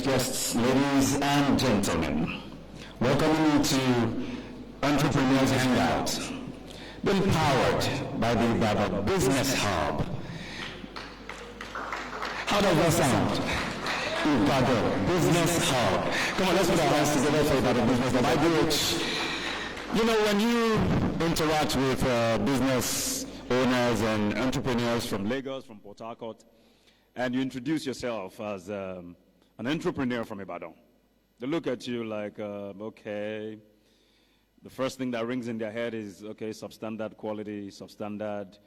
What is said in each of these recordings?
distinguished guests, ladies and gentlemen, welcome you to Entrepreneurs Hangout, been powered by the Ibadan Business Hub. How does that sound? Ibadan Business Hub. Come on, let's put our hands together for Ibadan Business Hub. IBH. You know, when you interact with business owners and entrepreneurs from Lagos, from Port Harcourt, and you introduce yourself as an entrepreneur from Ibadan, they look at you like, okay. The first thing that rings in their head is, okay, substandard quality, substandard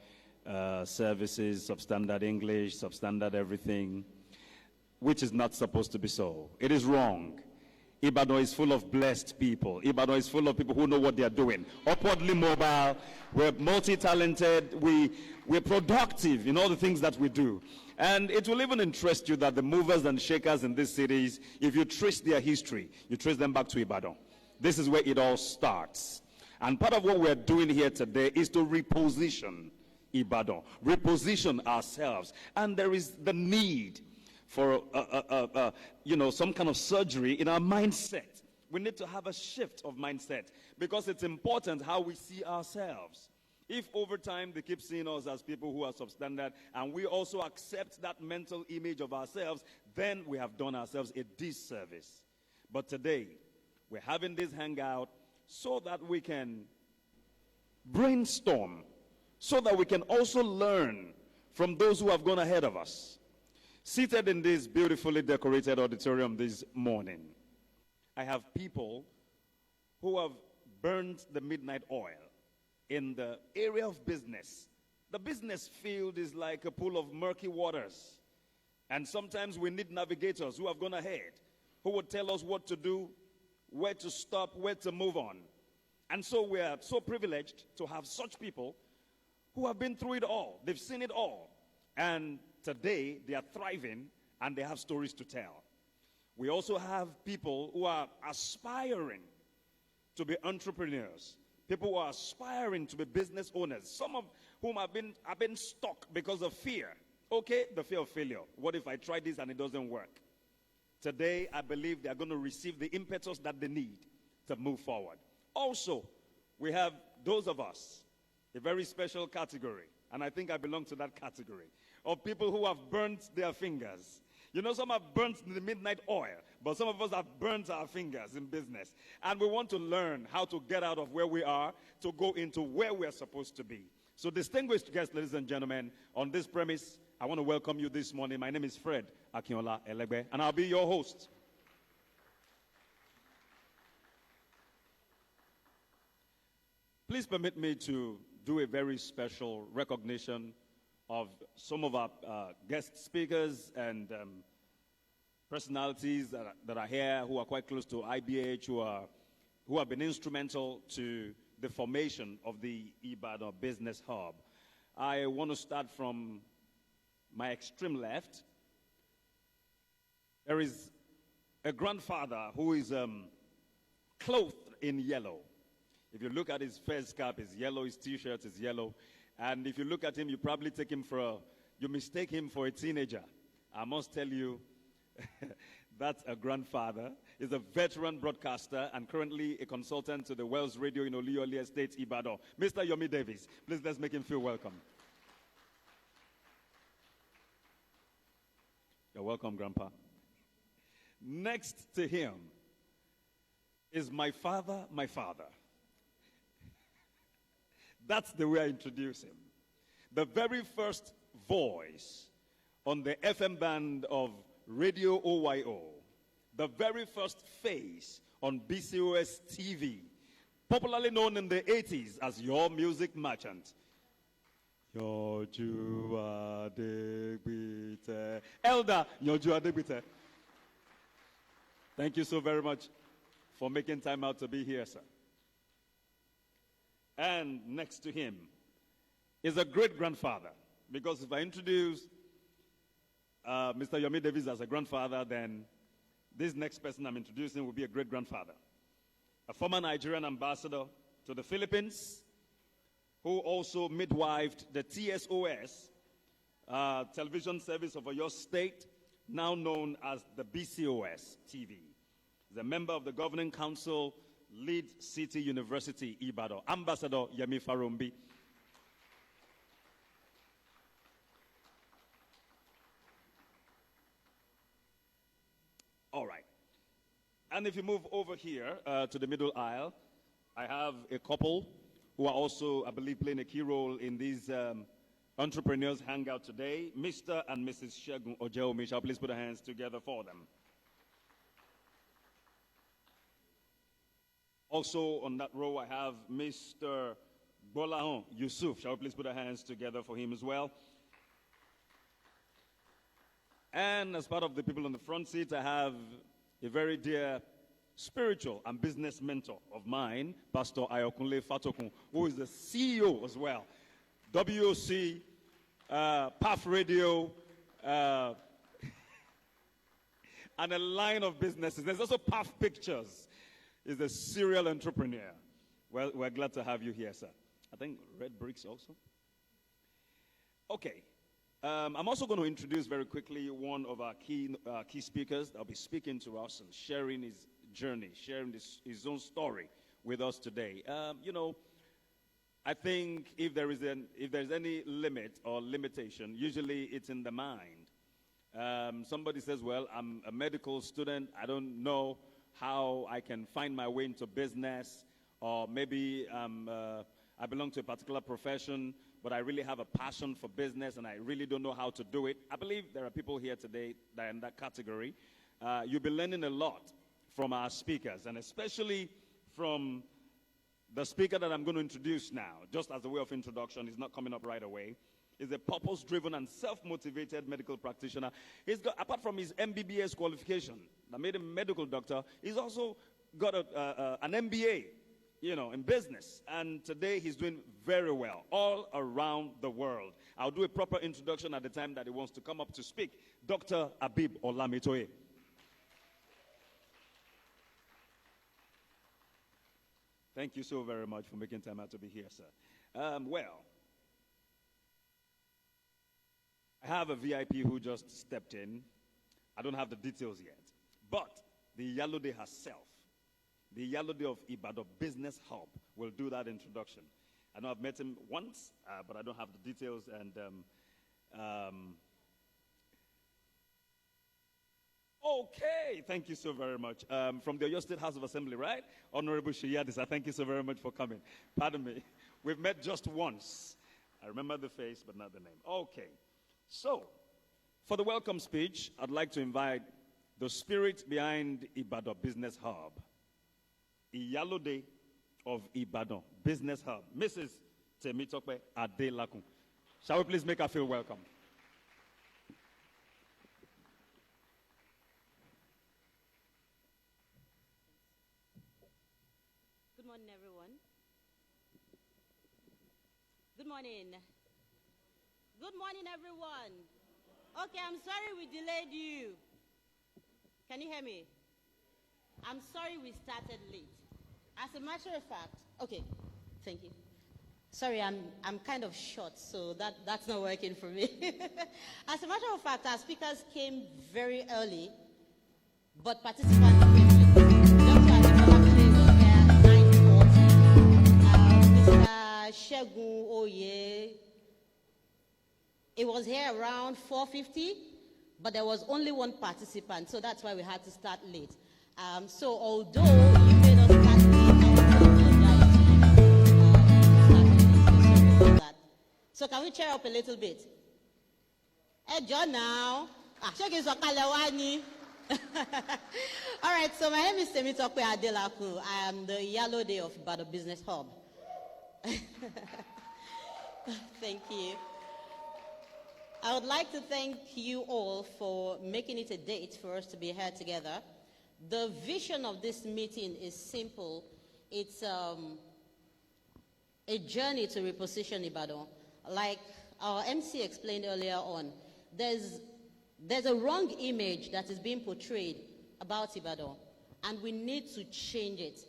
services, substandard English, substandard everything, which is not supposed to be so. It is wrong. Ibadan is full of blessed people. Ibadan is full of people who know what they are doing. Upwardly mobile, we're multi-talented, we're productive in all the things that we do. And it will even interest you that the movers and shakers in these cities, if you trace their history, you trace them back to Ibadan. This is where it all starts. And part of what we're doing here today is to reposition Ibadan, reposition ourselves. And there is the need for some kind of surgery in our mindset. We need to have a shift of mindset because it's important how we see ourselves. If over time they keep seeing us as people who are substandard and we also accept that mental image of ourselves, then we have done ourselves a disservice. But today, we're having this hangout so that we can brainstorm, so that we can also learn from those who have gone ahead of us. Seated in this beautifully decorated auditorium this morning, I have people who have burned the midnight oil in the area of business. The business field is like a pool of murky waters. And sometimes we need navigators who have gone ahead, who would tell us what to do, where to stop, where to move on. And so we are so privileged to have such people who have been through it all. They've seen it all. And today, they are thriving and they have stories to tell. We also have people who are aspiring to be entrepreneurs. People who are aspiring to be business owners. Some of whom have been stuck because of fear. Okay, the fear of failure. What if I try this and it doesn't work? Today, I believe they are going to receive the impetus that they need to move forward. Also, we have those of us, a very special category, and I think I belong to that category, of people who have burnt their fingers. You know, some have burnt the midnight oil, but some of us have burnt our fingers in business. And we want to learn how to get out of where we are to go into where we are supposed to be. So distinguished guests, ladies and gentlemen, on this premise, I want to welcome you this morning. My name is Fred Akinola Elegbe, and I'll be your host. Please permit me to do a very special recognition of some of our guest speakers and personalities that are here who are quite close to IBH, who have been instrumental to the formation of the Ibadan Business Hub. I want to start from my extreme left. There is a grandfather who is clothed in yellow. If you look at his face cap, it's yellow, his t-shirt is yellow. And if you look at him, you probably you mistake him for a teenager. I must tell you, that's a grandfather. He's a veteran broadcaster and currently a consultant to the Wells Radio in Oluyole Estate, Ibadan. Mr. Yomi Davis, please let's make him feel welcome. You're welcome, Grandpa. Next to him is my father, my father. That's the way I introduce him. The very first voice on the FM band of Radio OYO. The very first face on BCOS TV. Popularly known in the 80s as Your Music Merchant. Yoju Adegbite. Elder Yoju Adegbite. Thank you so very much for making time out to be here, sir. And next to him is a great-grandfather. Because if I introduce Mr. Yomi Davis as a grandfather, then this next person I'm introducing will be a great-grandfather. A former Nigerian ambassador to the Philippines, who also midwifed the TSOS television service of your state now known as the BCOS TV. He's a member of the Governing Council, Lead City University, Ibadan. Ambassador Yemi Farumbi. All right. And if you move over here to the middle aisle, I have a couple who are also, I believe, playing a key role in these entrepreneurs hangout today. Mr. and Mrs. Shegun Ojeomi, shall please put their hands together for them. Also on that row, I have Mr. Bolahon Yusuf. Shall we please put our hands together for him as well? And as part of the people on the front seat, I have a very dear spiritual and business mentor of mine, Pastor Ayokunle Fatokun, who is the CEO as well. WOC, PAF Radio, and a line of businesses. There's also PAF Pictures. He's a serial entrepreneur. Well, we're glad to have you here, sir. I think Red Bricks also. Okay. I'm also going to introduce very quickly one of our key speakers that will be speaking to us and sharing his journey, sharing his own story with us today. I think if there's any limit or limitation, usually it's in the mind. Somebody says, well, I'm a medical student. I don't know how I can find my way into business, or maybe I belong to a particular profession, but I really have a passion for business and I really don't know how to do it. I believe there are people here today that are in that category. You'll be learning a lot from our speakers, and especially from the speaker that I'm going to introduce now. Just as a way of introduction, he's not coming up right away. He's a purpose-driven and self-motivated medical practitioner. He's got, apart from his MBBS qualification that made him a medical doctor, he's also got an MBA, in business. And today he's doing very well all around the world. I'll do a proper introduction at the time that he wants to come up to speak. Dr. Abib Olamitoye. Thank you so very much for making time out to be here, sir. Well, I have a VIP who just stepped in. I don't have the details yet. But the Yalode herself, the Yalode of Ibadan Business Hub, will do that introduction. I know I've met him once, but I don't have the details. And okay, thank you so very much. From the Oyo State House of Assembly, right? Honorable Shiyadisa, thank you so very much for coming. Pardon me. We've met just once. I remember the face, but not the name. Okay. So, for the welcome speech, I'd like to invite the spirit behind Ibadan Business Hub, Iyalode of Ibadan Business Hub, Mrs. Temitope Adelakun. Shall we please make her feel welcome? Good morning, everyone. Good morning. Good morning, everyone. Okay, I'm sorry we delayed you. Can you hear me? I'm sorry we started late. As a matter of fact, okay, thank you. Sorry, I'm kind of short, so that's not working for me. As a matter of fact, our speakers came very early, but participants came late. Dr. Ademola was there at 9:40. Mr. Shegun Oye, it was here around 4:50, but there was only one participant, so that's why we had to start late. So although you made us start late, I apologize to you. So can we cheer up a little bit? Hey, John, now. All right, so my name is Temitope Adelaku. I am the Yalode of Ibadan Business Hub. Thank you. I would like to thank you all for making it a date for us to be here together. The vision of this meeting is simple. It's a journey to reposition Ibadan. Like our MC explained earlier on, there's a wrong image that is being portrayed about Ibadan, and we need to change it.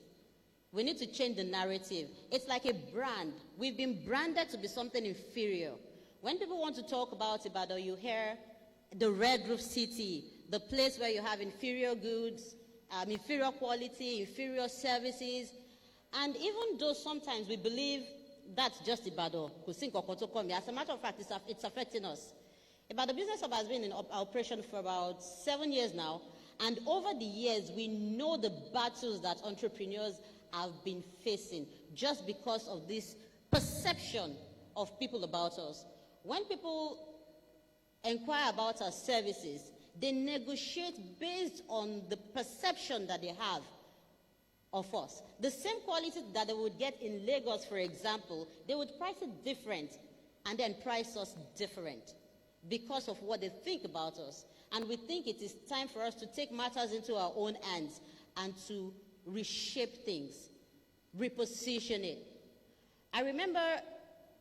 We need to change the narrative. It's like a brand. We've been branded to be something inferior. When people want to talk about Ibadan, you hear the red roof city, the place where you have inferior goods, inferior quality, inferior services. And even though sometimes we believe that's just Ibadan, as a matter of fact, it's affecting us. Ibadan Business Hub has been in operation for about 7 years now, and over the years, we know the battles that entrepreneurs have been facing just because of this perception of people about us. When people inquire about our services, they negotiate based on the perception that they have of us. The same quality that they would get in Lagos, for example, they would price it different and then price us different because of what they think about us. And we think it is time for us to take matters into our own hands and to reshape things, reposition it. I remember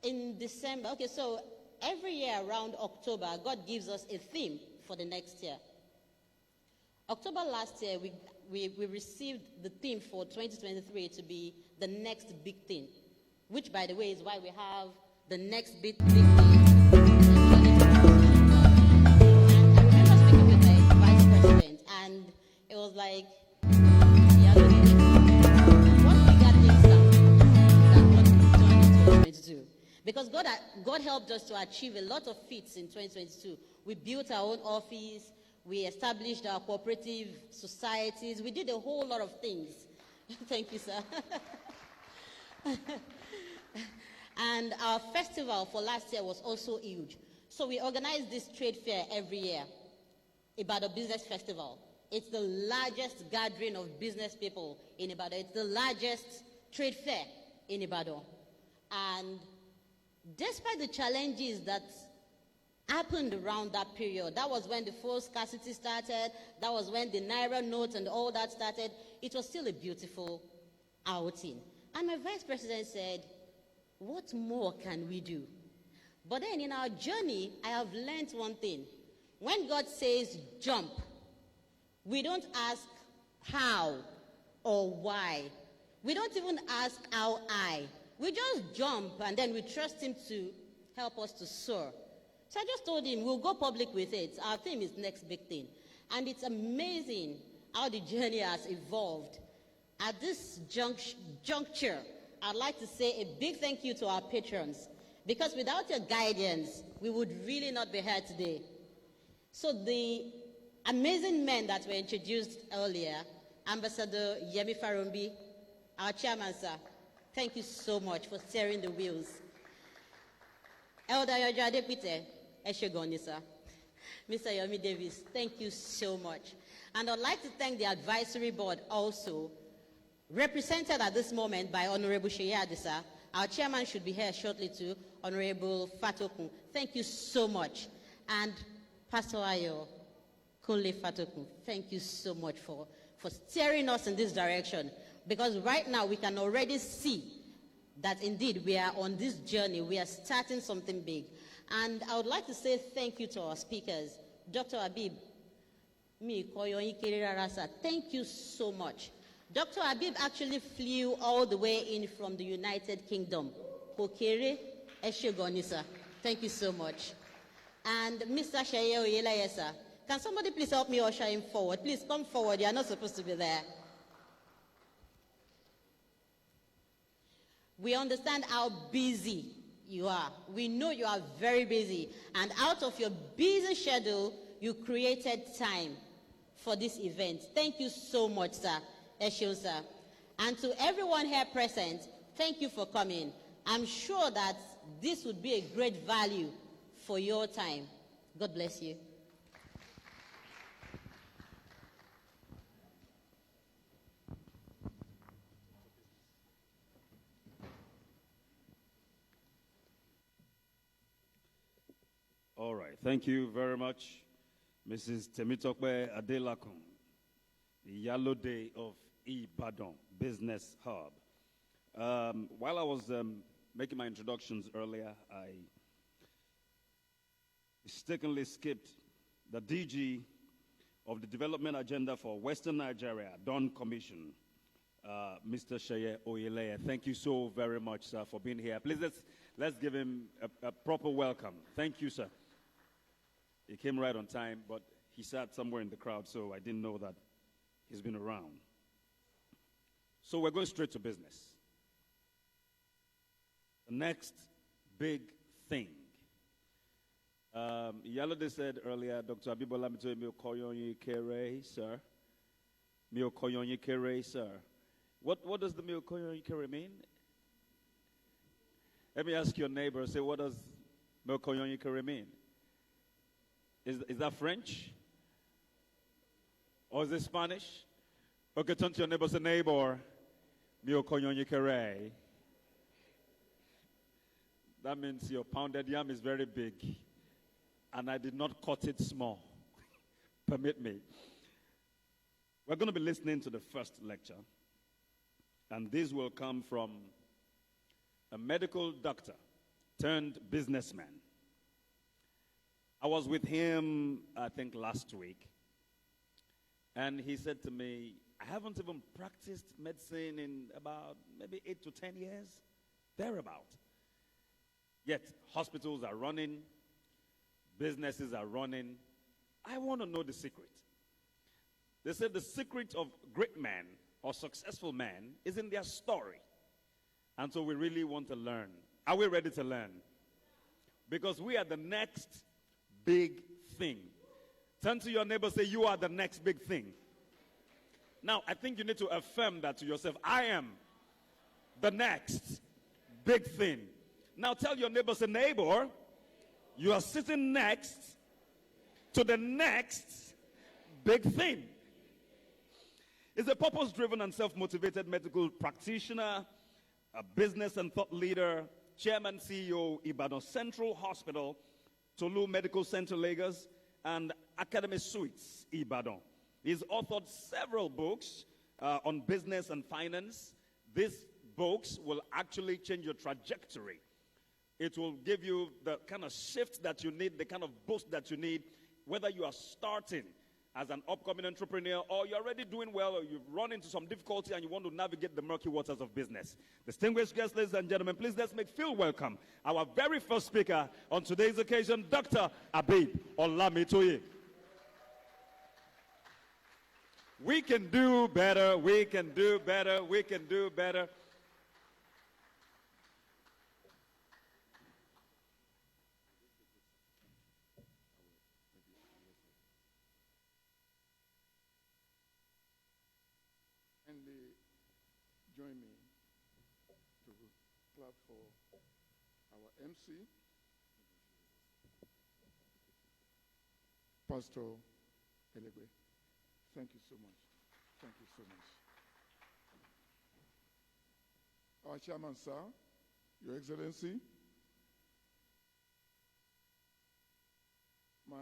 in December, so every year around October, God gives us a theme for the next year. October last year, we received the theme for 2023 to be the next big thing, which, by the way, is why we have the next big thing. And I remember speaking with my vice president, and it was like, what bigger things than what we've done in 2022? Because God helped us to achieve a lot of feats in 2022. We built our own office. We established our cooperative societies. We did a whole lot of things. Thank you, sir. And our festival for last year was also huge. So we organized this trade fair every year, Ibadan Business Festival. It's the largest gathering of business people in Ibadan. It's the largest trade fair in Ibadan. And despite the challenges that happened around that period, that was when the fuel scarcity started, that was when the Naira notes and all that started, it was still a beautiful outing. And my vice president said, what more can we do? But then in our journey, I have learned one thing. When God says jump, we don't ask how or why. We don't even ask how high. We just jump and then we trust him to help us to soar. So I just told him, we'll go public with it. Our theme is next big thing. And it's amazing how the journey has evolved. At this juncture, I'd like to say a big thank you to our patrons, because without your guidance, we would really not be here today. So the amazing men that were introduced earlier, Ambassador Yemi Farumbi, our chairman, sir, thank you so much for steering the wheels. Elder Yojo Adepite, Eshegoni, sir. Mr. Yomi Davis, thank you so much. And I'd like to thank the advisory board also, represented at this moment by Honorable Sheye Adisa. Our chairman should be here shortly too, Honorable Fatokun. Thank you so much. And Pastor Ayo Kunle Fatokun, thank you so much for steering us in this direction. Because right now we can already see that indeed we are on this journey. We are starting something big. And I would like to say thank you to our speakers. Dr. Habib, thank you so much. Dr. Habib actually flew all the way in from the United Kingdom. Kokere Eshegonisa. Thank you so much. And Mr. Sheye Oyeleye, sir, can somebody please help me usher him forward? Please come forward. You are not supposed to be there. We understand how busy you are. We know you are very busy. And out of your busy schedule, you created time for this event. Thank you so much, sir. Esho, sir. And to everyone here present, thank you for coming. I'm sure that this would be a great value for your time. God bless you. All right. Thank you very much, Mrs. Temitokwe Adelakun, the Yellow Day of Ibadan Business Hub. While I was making my introductions earlier, I mistakenly skipped the DG of the Development Agenda for Western Nigeria, Dawn Commission, Mr. Sheye Oyeleye. Thank you so very much, sir, for being here. Please, let's give him a proper welcome. Thank you, sir. He came right on time, but he sat somewhere in the crowd, so I didn't know that he's been around. So we're going straight to business. The next big thing. Yalode said earlier, Dr. Abibola Mitoye mi okoyonyi kere, sir. Mi okoyonyi kere, sir. What does the mi okoyonyi kere mean? Let me ask your neighbor, say, what does mi okoyonyi kere mean? Is that French? Or is it Spanish? Okay, turn to your neighbor, say, neighbor, mi okoyonyi kere. That means your pounded yam is very big. And I did not cut it small. Permit me. We're going to be listening to the first lecture. And this will come from a medical doctor turned businessman. I was with him, I think, last week. And he said to me, I haven't even practiced medicine in about maybe 8 to 10 years. Thereabout. Yet hospitals are running, businesses are running. I want to know the secret. They said the secret of great men or successful men is in their story. And so we really want to learn. Are we ready to learn? Because we are the next big thing. Turn to your neighbor, say, you are the next big thing. Now, I think you need to affirm that to yourself. I am the next big thing. Now tell your neighbor, say, neighbor, you are sitting next to the next big thing. Is a purpose-driven and self-motivated medical practitioner, a business and thought leader, chairman, CEO, Ibadan Central Hospital, Tolu Medical Center, Lagos, and Academy Suites, Ibadan. He's authored several books on business and finance. These books will actually change your trajectory. It will give you the kind of shift that you need, the kind of boost that you need, whether you are starting as an upcoming entrepreneur or you're already doing well or you've run into some difficulty and you want to navigate the murky waters of business. Distinguished guests, ladies and gentlemen, please let's make Phil welcome our very first speaker on today's occasion, Dr. Abib Olamitoye. We can do better, we can do better, we can do better. Join me to clap for our MC, Pastor Elegwe. Thank you so much. Thank you so much. Our chairman, sir, Your Excellency, my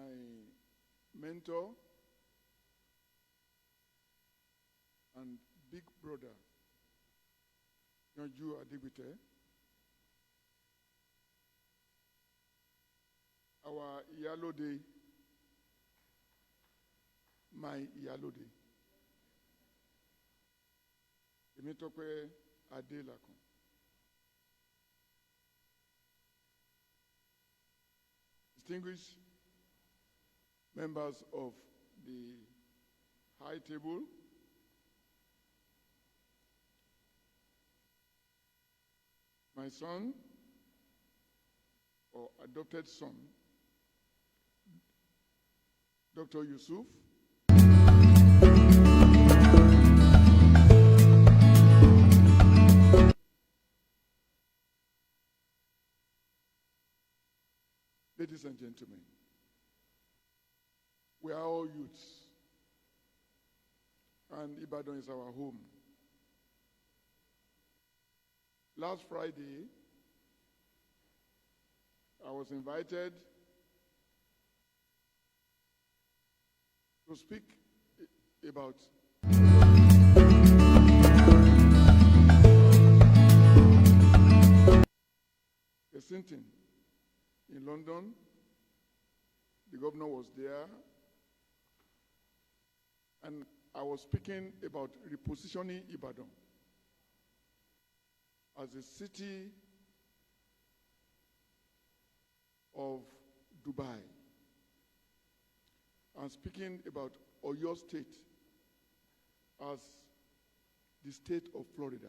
mentor and big brother, Yonju Adigbite, our Iyalode, my Iyalode, Emitope Adelakun. Distinguished members of the high table, my son, or adopted son, Dr. Yusuf, ladies and gentlemen, we are all youths, and Ibadan is our home. Last Friday, I was invited to speak about Kensington in London. The governor was there, and I was speaking about repositioning Ibadan as a city of Dubai. I'm speaking about Oyo State as the state of Florida.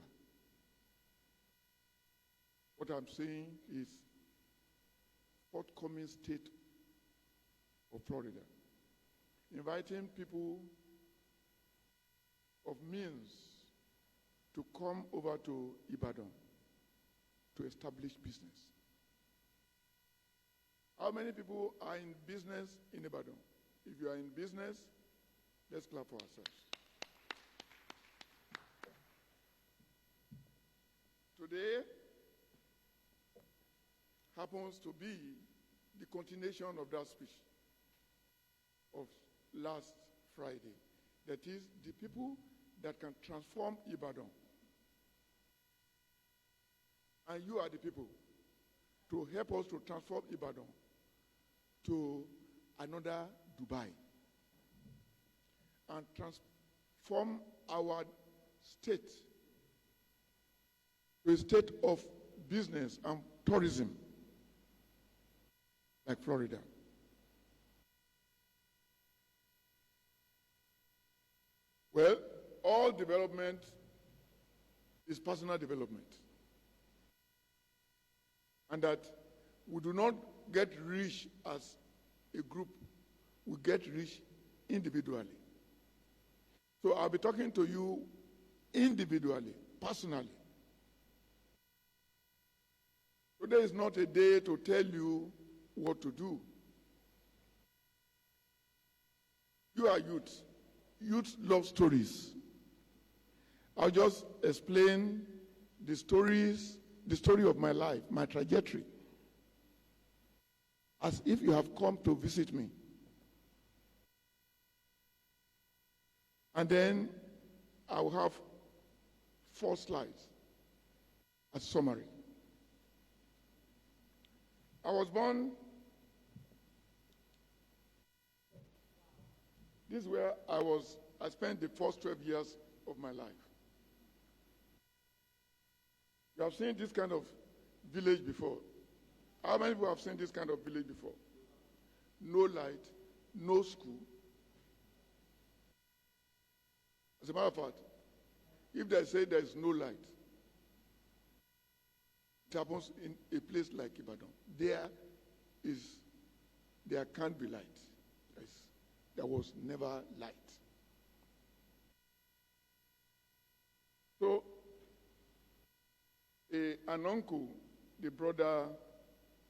What I'm saying is forthcoming state of Florida. Inviting people of means to come over to Ibadan to establish business. How many people are in business in Ibadan? If you are in business, let's clap for ourselves. Today happens to be the continuation of that speech of last Friday. That is, the people that can transform Ibadan. And you are the people to help us to transform Ibadan to another Dubai and transform our state to a state of business and tourism like Florida. Well, all development is personal development. And that we do not get rich as a group, we get rich individually. So I'll be talking to you individually, personally. Today is not a day to tell you what to do. You are youth. Youth love stories. I'll just explain the story of my life, my trajectory, as if you have come to visit me. And then I will have 4 slides as summary. I was born, this is where I spent the first 12 years of my life. You have seen this kind of village before. How many people have seen this kind of village before? No light, no school. As a matter of fact, if they say there is no light, it happens in a place like Ibadan. There can't be light. There was never light. So, an uncle, the brother,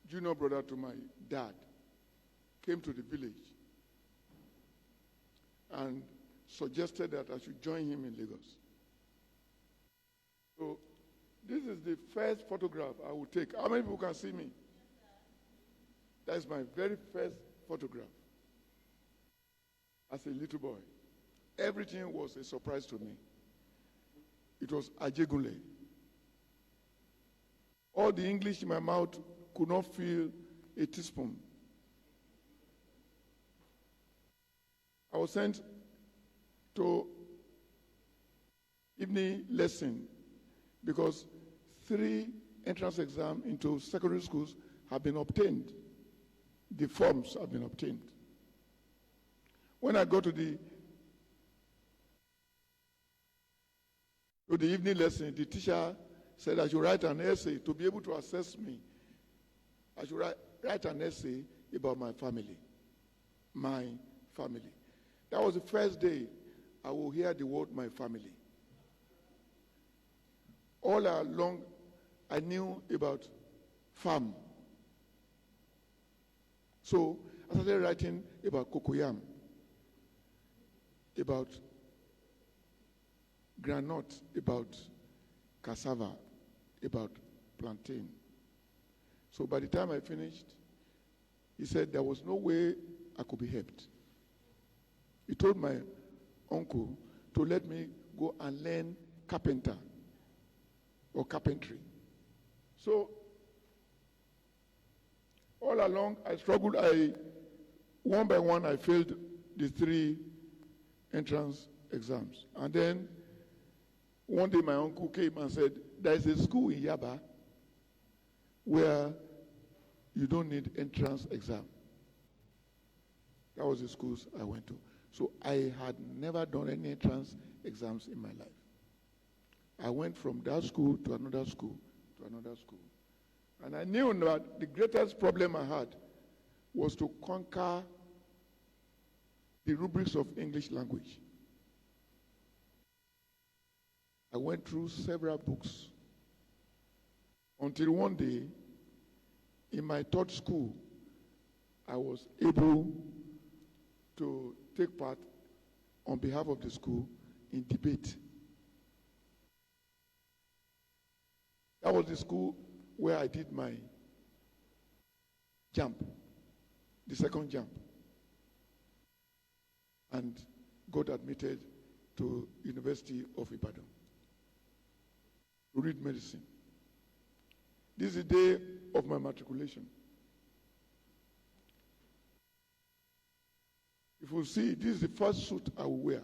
junior brother to my dad, came to the village and suggested that I should join him in Lagos. So, this is the first photograph I will take. How many people can see me? That is my very first photograph as a little boy. Everything was a surprise to me. It was Ajegunle. All the English in my mouth could not fill a teaspoon. I was sent to evening lesson because 3 entrance exams into secondary schools have been obtained. The forms have been obtained. When I go to the evening lesson, the teacher said I should write an essay to be able to assess me. I should write an essay about my family. My family. That was the first day I will hear the word my family. All along, I knew about farm. So I started writing about cocoyam, about granite, about cassava, about plantain. So by the time I finished, he said there was no way I could be helped. He told my uncle to let me go and learn carpenter or carpentry. So all along I struggled. One by one I failed the 3 entrance exams. And then one day my uncle came and said, there is a school in Yaba where you don't need entrance exam. That was the schools I went to. So I had never done any entrance exams in my life. I went from that school to another school to another school. And I knew that the greatest problem I had was to conquer the rubrics of English language. I went through several books until one day, in my third school, I was able to take part on behalf of the school in debate. That was the school where I did my jump, the second jump, and got admitted to University of Ibadan to read medicine. This is the day of my matriculation. If you see, this is the first suit I will wear.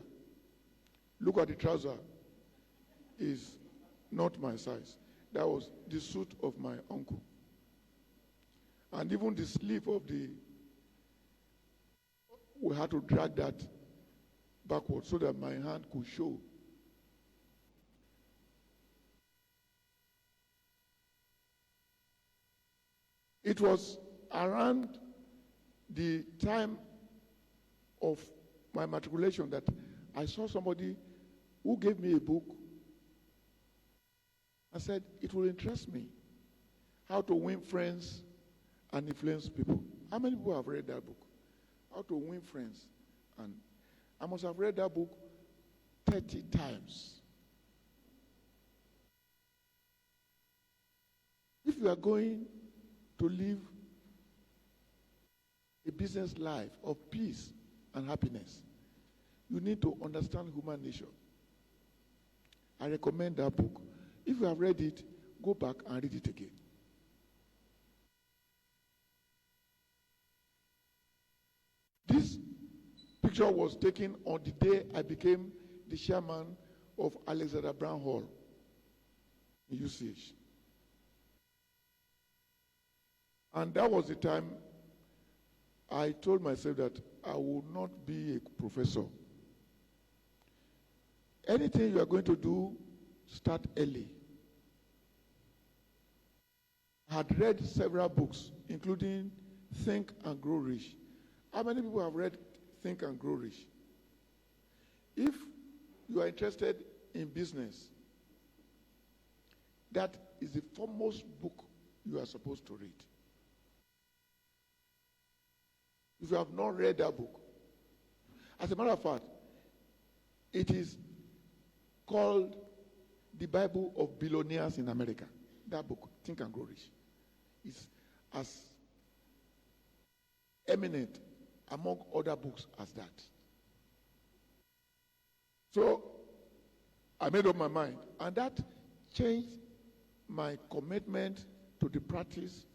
Look at the trouser. Is not my size. That was the suit of my uncle. And even the sleeve of we had to drag that backward so that my hand could show. It was around the time of my matriculation that I saw somebody who gave me a book. I said, it will interest me how to win friends and influence people. How many people have read that book? How to win friends. And I must have read that book 30 times. If you are going to live a business life of peace and happiness, you need to understand human nature. I recommend that book. If you have read it, go back and read it again. This picture was taken on the day I became the chairman of Alexander Brown Hall in UCH. And that was the time I told myself that I will not be a professor. Anything you are going to do, start early. I had read several books, including Think and Grow Rich. How many people have read Think and Grow Rich? If you are interested in business, that is the foremost book you are supposed to read. If you have not read that book, as a matter of fact, it is called the Bible of Billionaires in America. That book, Think and Grow Rich, is as eminent among other books as that. So I made up my mind, and that changed my commitment to the practice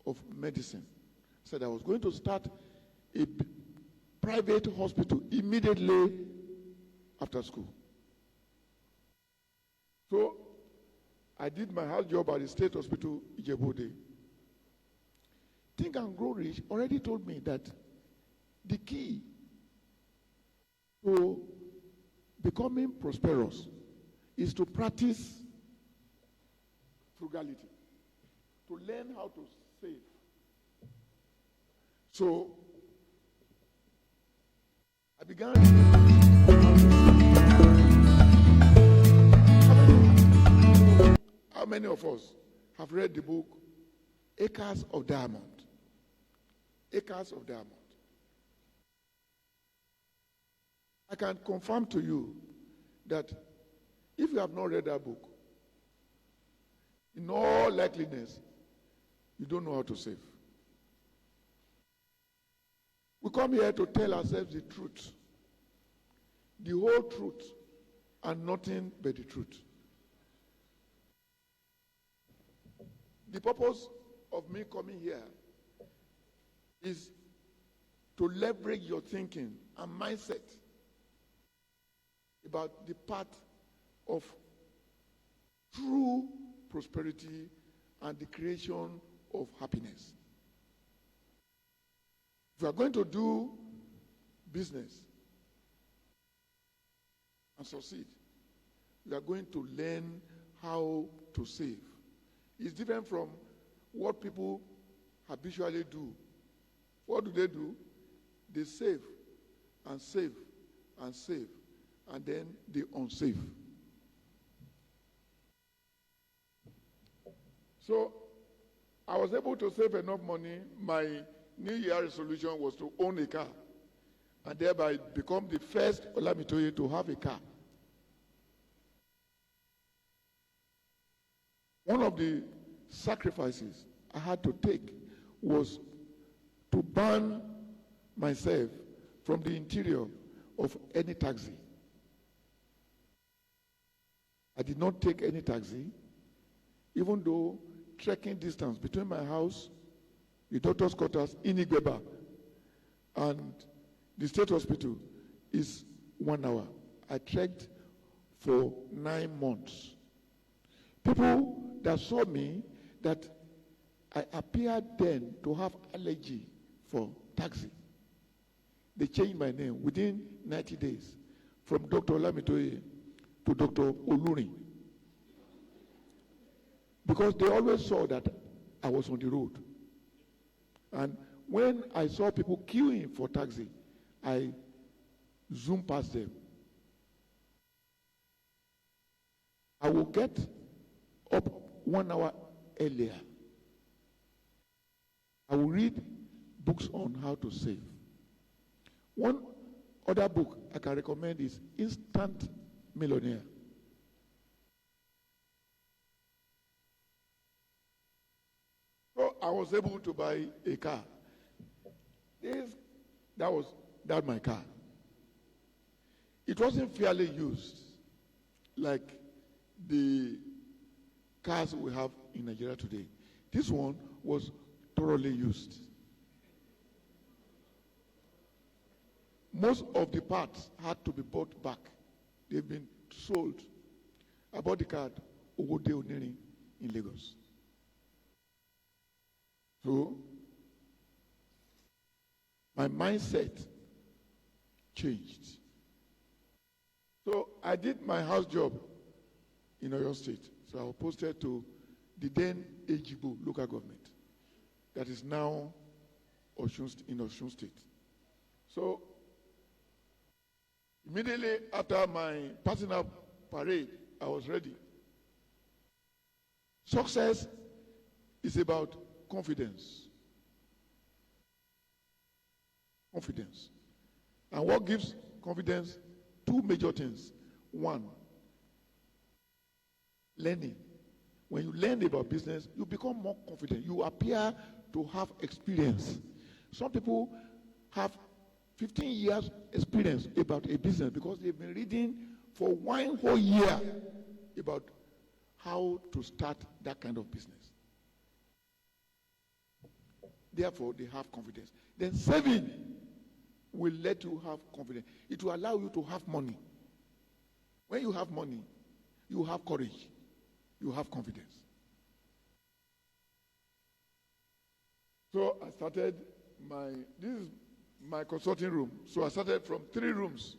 of medicine. I said I was going to start a private hospital immediately after school. So I did my house job at the State Hospital, Ijebu-Ode. Think and Grow Rich already told me that the key to becoming prosperous is to practice frugality, to learn how to save. So I began. How many of us have read the book Acres of Diamond? Acres of Diamond. I can confirm to you that if you have not read that book, in all likeliness, you don't know how to save. We come here to tell ourselves the truth, the whole truth, and nothing but the truth. The purpose of me coming here is to leverage your thinking and mindset about the path of true prosperity and the creation of happiness. If we are going to do business and succeed, you are going to learn how to save. It's different from what people habitually do. What do? They save and save and save, and then they unsave. So I was able to save enough money. My New Year resolution was to own a car and thereby become the first Olamitoye to have a car. One of the sacrifices I had to take was to ban myself from the interior of any taxi. I did not take any taxi, even though trekking distance between my house, the doctor's quarters in Igbeba, and the state hospital is 1 hour. I trekked for 9 months. People that saw me, that I appeared then to have allergy for taxi, they changed my name within 90 days from Dr. Olamitoye to Dr. Oluri, because they always saw that I was on the road. And when I saw people queuing for taxi, I zoomed past them. I will get up 1 hour earlier. I will read books on how to save. One other book I can recommend is Instant Millionaire. So I was able to buy a car. That was my car. It wasn't fairly used like the cars we have in Nigeria today. This one was thoroughly used. Most of the parts had to be bought back. They've been sold. I bought the car at Owode Onirin in Lagos. So, my mindset changed. So, I did my house job in Oyo State. So, I was posted to the then Ejibo local government that is now in Osun State. So, immediately after my passing out parade, I was ready. Success is about confidence. Confidence. And what gives confidence? Two major things. One, learning. When you learn about business, you become more confident. You appear to have experience. Some people have 15 years experience about a business because they've been reading for 1 whole year about how to start that kind of business. Therefore, they have confidence. Then saving will let you have confidence. It will allow you to have money. When you have money, you have courage. You have confidence. So I started this is my consulting room. So I started from 3 rooms.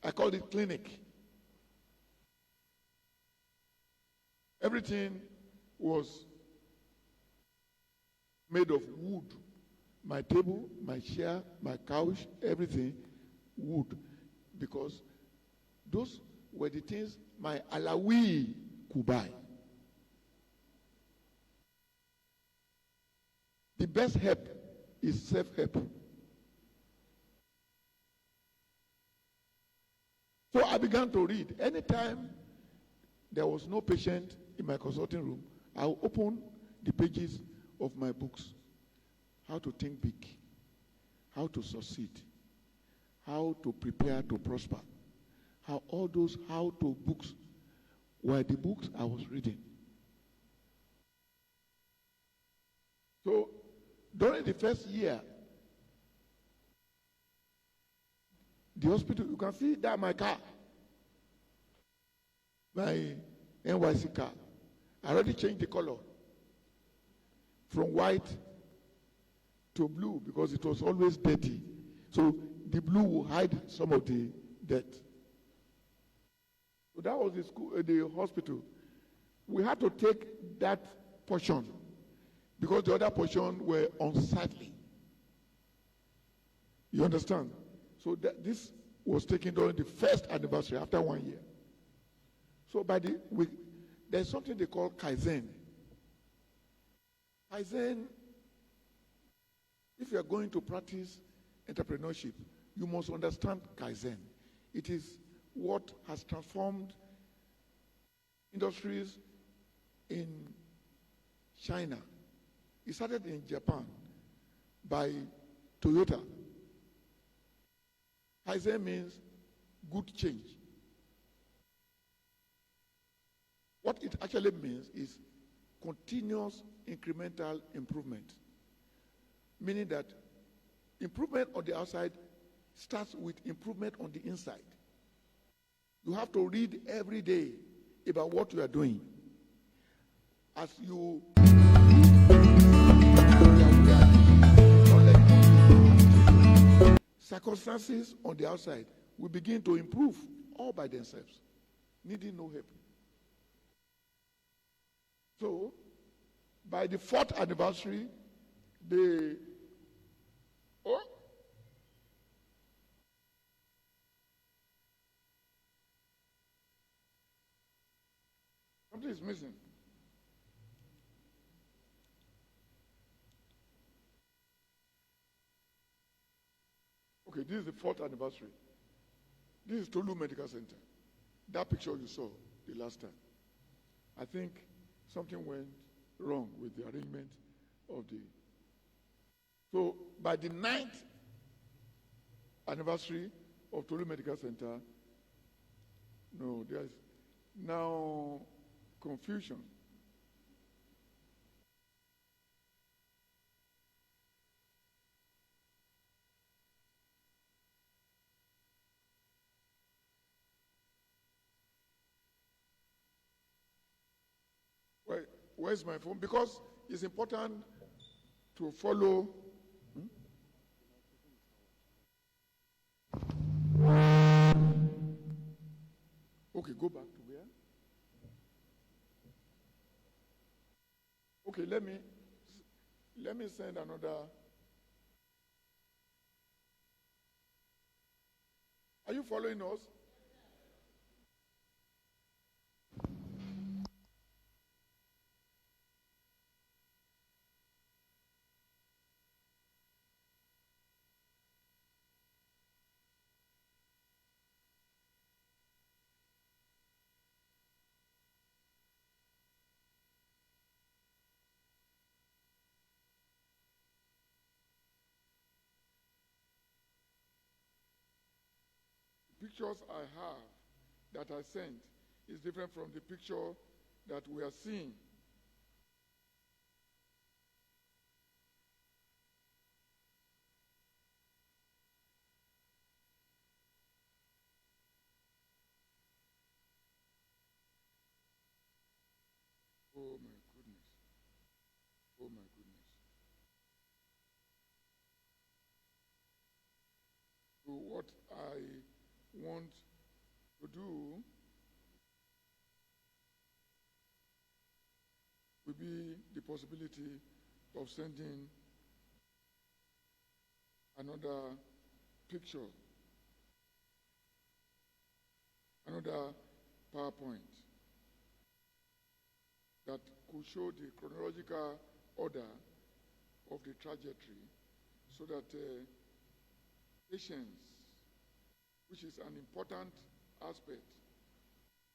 I called it clinic. Everything was made of wood. My table, my chair, my couch, everything wood. Because those were the things my Alawi could buy. The best help is self-help. So I began to read. Anytime there was no patient in my consulting room, I would open the pages of my books. How to think big, how to succeed, how to prepare to prosper. How all those how-to books were the books I was reading. So during the first year, the hospital, you can see that my car, my NYC car, I already changed the color from white to blue because it was always dirty. So the blue will hide some of the dirt. So that was the school, the hospital. We had to take that portion because the other portion were unsightly. You understand? So this was taken during the first anniversary after 1 year. So there's something they call Kaizen. Kaizen, if you are going to practice entrepreneurship, you must understand Kaizen. It is what has transformed industries in China. It started in Japan by Toyota. Kaizen means good change. What it actually means is continuous incremental improvement, meaning that improvement on the outside starts with improvement on the inside. You have to read every day about what you are doing. As you circumstances on the outside will begin to improve all by themselves, needing no help. So, by the 4th anniversary, something is missing. Okay, this is the 4th anniversary. This is Tolu Medical Center. That picture you saw the last time. I think something went wrong with the arrangement of the... So by the 9th anniversary of Tolu Medical Center, no, there's now confusion. Where's my phone? Because it's important to follow. Okay, go back to where? Okay, let me send another. Are you following us? Pictures I have that I sent is different from the picture that we are seeing. Oh my goodness. Oh my goodness. So what I want to do will be the possibility of sending another picture, another PowerPoint that could show the chronological order of the trajectory so that patience, which is an important aspect,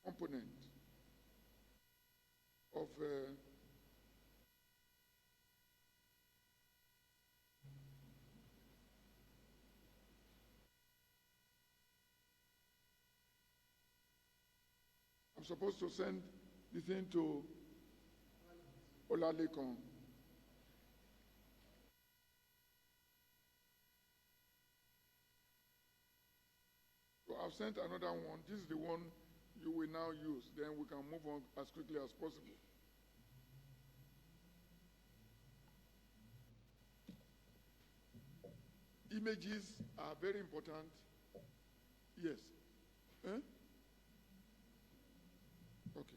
component of I'm supposed to send the thing to Olalekon. So I've sent another one. This is the one you will now use. Then we can move on as quickly as possible. Images are very important. Yes. Eh? Okay.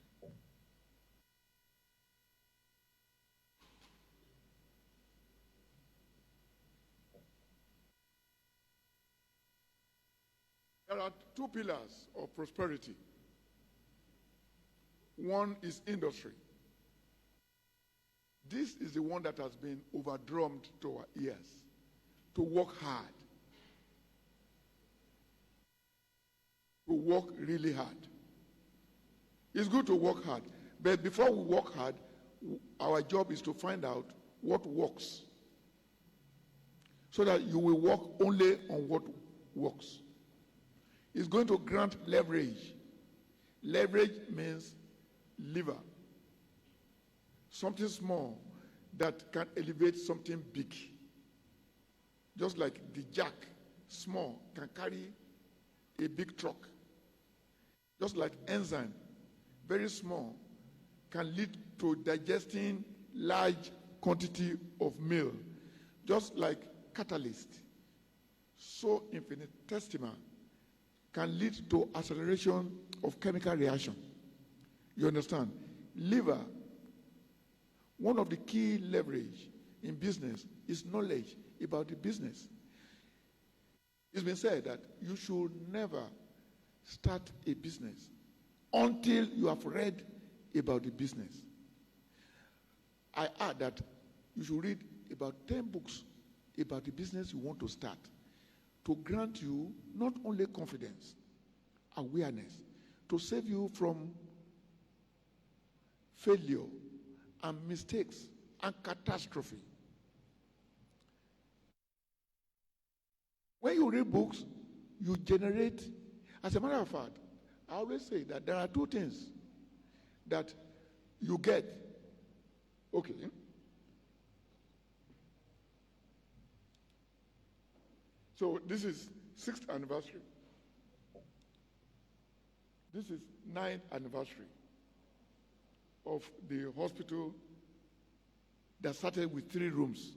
There are two pillars of prosperity. One is industry. This is the one that has been overdrummed to our ears. To work hard. To work really hard. It's good to work hard. But before we work hard, our job is to find out what works. So that you will work only on what works. It's going to grant leverage. Leverage means lever. Something small that can elevate something big. Just like the jack, small, can carry a big truck. Just like enzyme, very small, can lead to digesting large quantity of meal. Just like catalyst, so infinitesimal, can lead to acceleration of chemical reaction. You understand? Lever, one of the key leverage in business is knowledge about the business. It's been said that you should never start a business until you have read about the business. I add that you should read about 10 books about the business you want to start to grant you not only confidence, awareness, to save you from failure and mistakes and catastrophe. When you read books, you generate. As a matter of fact, I always say that there are two things that you get. Okay. So this is 6th anniversary. This is 9th anniversary of the hospital that started with 3 rooms.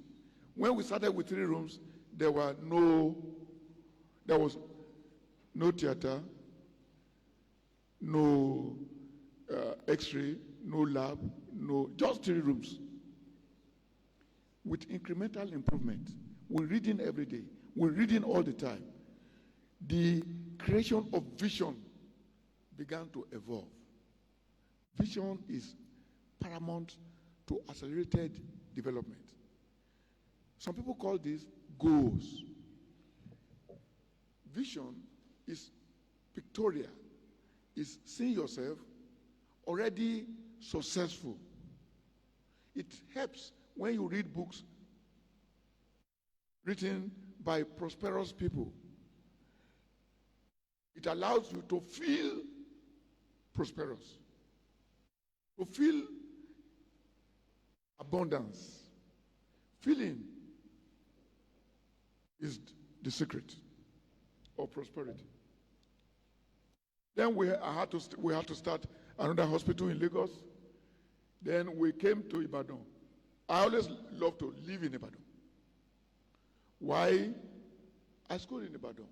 When we started with 3 rooms, there was no theater, no x-ray, no lab, just 3 rooms. With incremental improvement, we're reading every day, we're reading all the time. The creation of vision began to evolve. Vision is paramount to accelerated development. Some people call this goals. Vision is pictorial, is seeing yourself already successful. It helps when you read books written by prosperous people. It allows you to feel prosperous, to feel abundance. Feeling is the secret of prosperity. Then we had to start another hospital in Lagos. Then we came to Ibadan. I always love to live in Ibadan. Why? I schooled in Ibadan.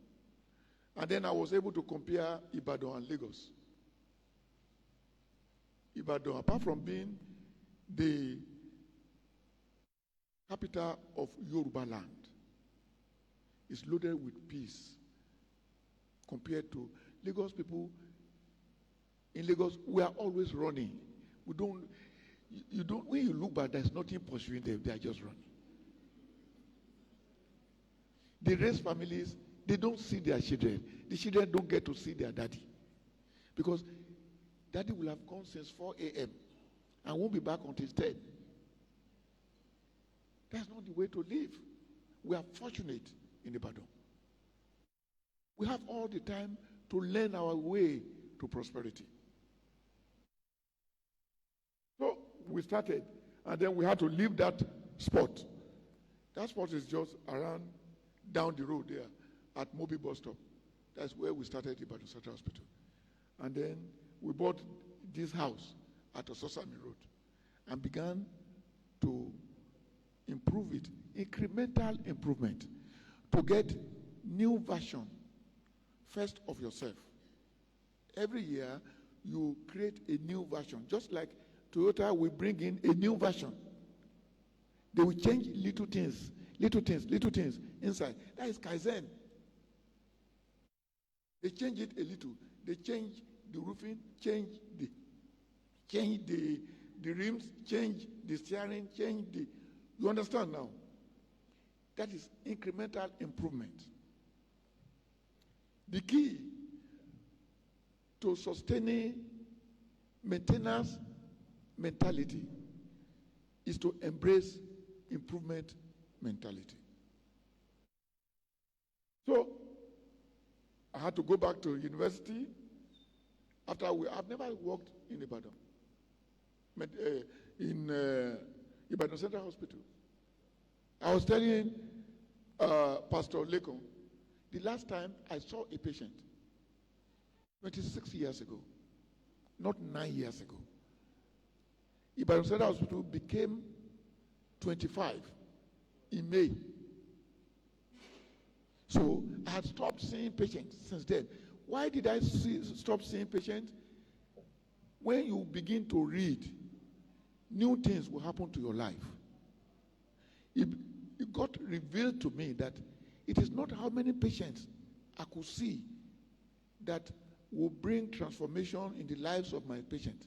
And then I was able to compare Ibadan and Lagos. Ibadan, apart from being the capital of Yoruba land, is loaded with peace compared to Lagos people. In Lagos, we are always running. When you look back, there's nothing pursuing them, they are just running. The race families, they don't see their children. The children don't get to see their daddy. Because daddy will have gone since 4 a.m. and won't be back until 10. That's not the way to live. We are fortunate in Ibadan. We have all the time to learn our way to prosperity. So we started, and then we had to leave that spot. That spot is just around, down the road there, at Mobi bus stop. That's where we started Ibadan Central Hospital. And then we bought this house at Ososami Road and began to improve it, incremental improvement, to get new version first of yourself. Every year, you create a new version. Just like Toyota will bring in a new version. They will change little things inside. That is Kaizen. They change it a little. They change the roofing, change the rims, change the steering, you understand now? That is incremental improvement. The key to sustaining maintenance mentality is to embrace improvement mentality. So I had to go back to university after I've never worked in Ibadan, in Ibadan Central Hospital. I was telling Pastor Lekon, the last time I saw a patient, 26 years ago, not 9 years ago. Ibadan Central Hospital became 25 in May. So I had stopped seeing patients since then. Why did I stop seeing patients? When you begin to read, new things will happen to your life. It got revealed to me that it is not how many patients I could see that will bring transformation in the lives of my patients,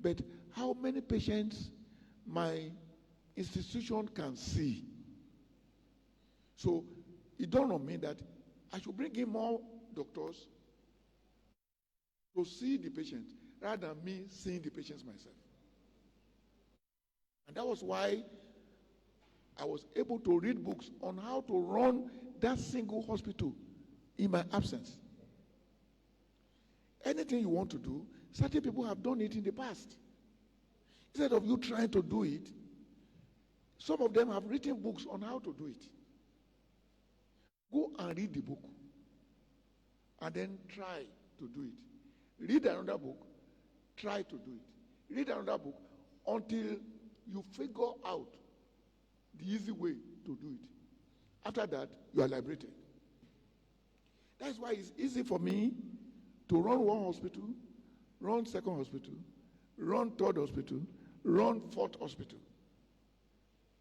but how many patients my institution can see. So it dawned on me that I should bring in more doctors to see the patients rather than me seeing the patients myself. And that was why I was able to read books on how to run that single hospital in my absence. Anything you want to do, certain people have done it in the past. Instead of you trying to do it, some of them have written books on how to do it. Go and read the book and then try to do it. Read another book, try to do it. Read another book until you figure out the easy way to do it. After that, you are liberated. That's why it's easy for me to run one hospital, run second hospital, run third hospital, run fourth hospital.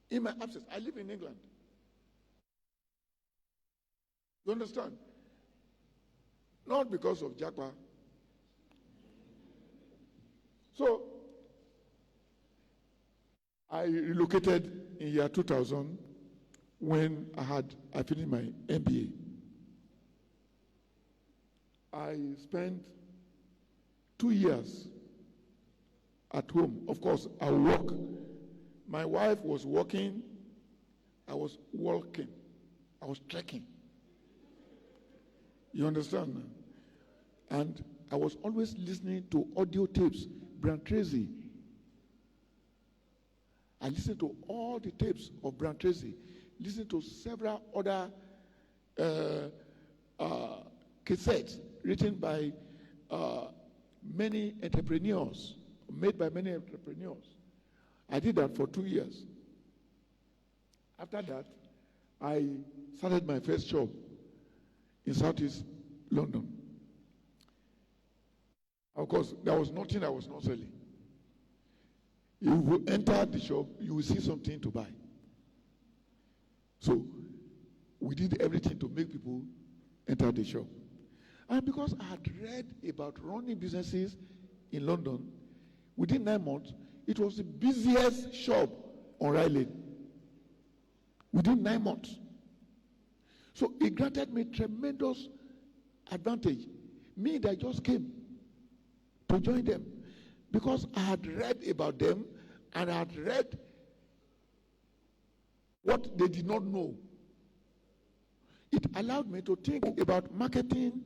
In my absence, I live in England. You understand? Not because of Japa. So, I relocated in year 2000 when I finished my MBA. I spent 2 years at home. Of course, I work. My wife was working. I was walking. I was trekking. You understand? And I was always listening to audio tapes, Brian Tracy. I listened to all the tapes of Brian Tracy, listened to several other cassettes written by many entrepreneurs, made by many entrepreneurs. I did that for 2 years. After that, I started my first shop in Southeast London. Of course, there was nothing I was not selling. If you enter the shop, you will see something to buy. So we did everything to make people enter the shop. And because I had read about running businesses in London, within 9 months, it was the busiest shop on Rye Lane. Within 9 months. So it granted me tremendous advantage. Me that just came to join them. Because I had read about them and I had read what they did not know. It allowed me to think about marketing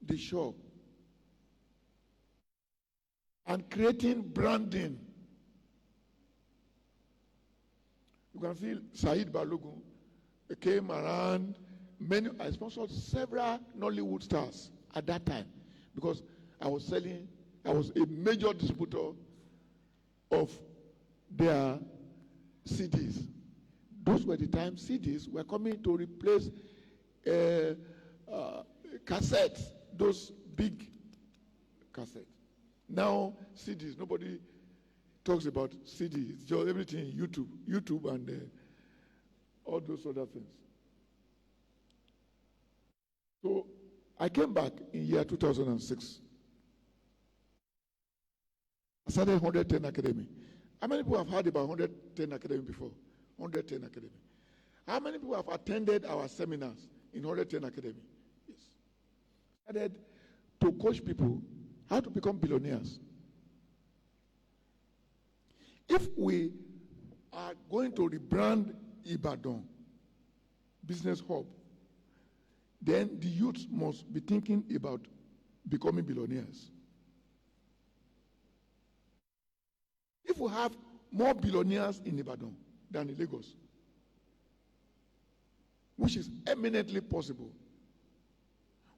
the shop and creating branding. You can feel Saeed Balogun came around. I sponsored several Nollywood stars at that time because I was a major distributor of their CDs. Those were the times CDs were coming to replace cassettes, those big cassettes. Now CDs, nobody talks about CDs. It's just everything YouTube and all those other things. So I came back in year 2006. I started 110 Academy. How many people have heard about 110 Academy before? 110 Academy. How many people have attended our seminars in 110 Academy? Yes. I started to coach people how to become billionaires. If we are going to rebrand Ibadan Business Hub, then the youth must be thinking about becoming billionaires. If we have more billionaires in Ibadan than in Lagos, which is eminently possible,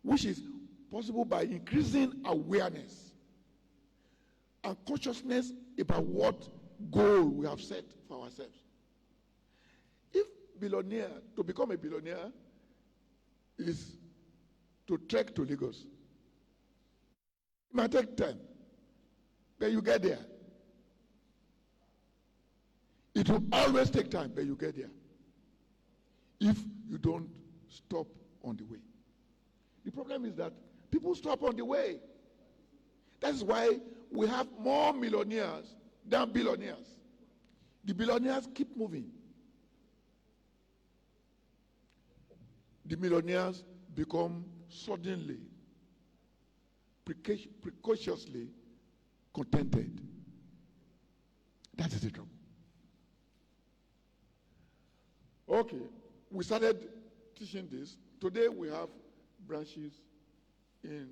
which is possible by increasing awareness and consciousness about what goal we have set for ourselves. If to become a billionaire is to trek to Lagos, it might take time, but you get there. It will always take time, but you get there. If you don't stop on the way. The problem is that people stop on the way. That's why we have more millionaires than billionaires. The billionaires keep moving. The millionaires become suddenly, precociously contented. That is the trouble. Okay, we started teaching this. Today we have branches in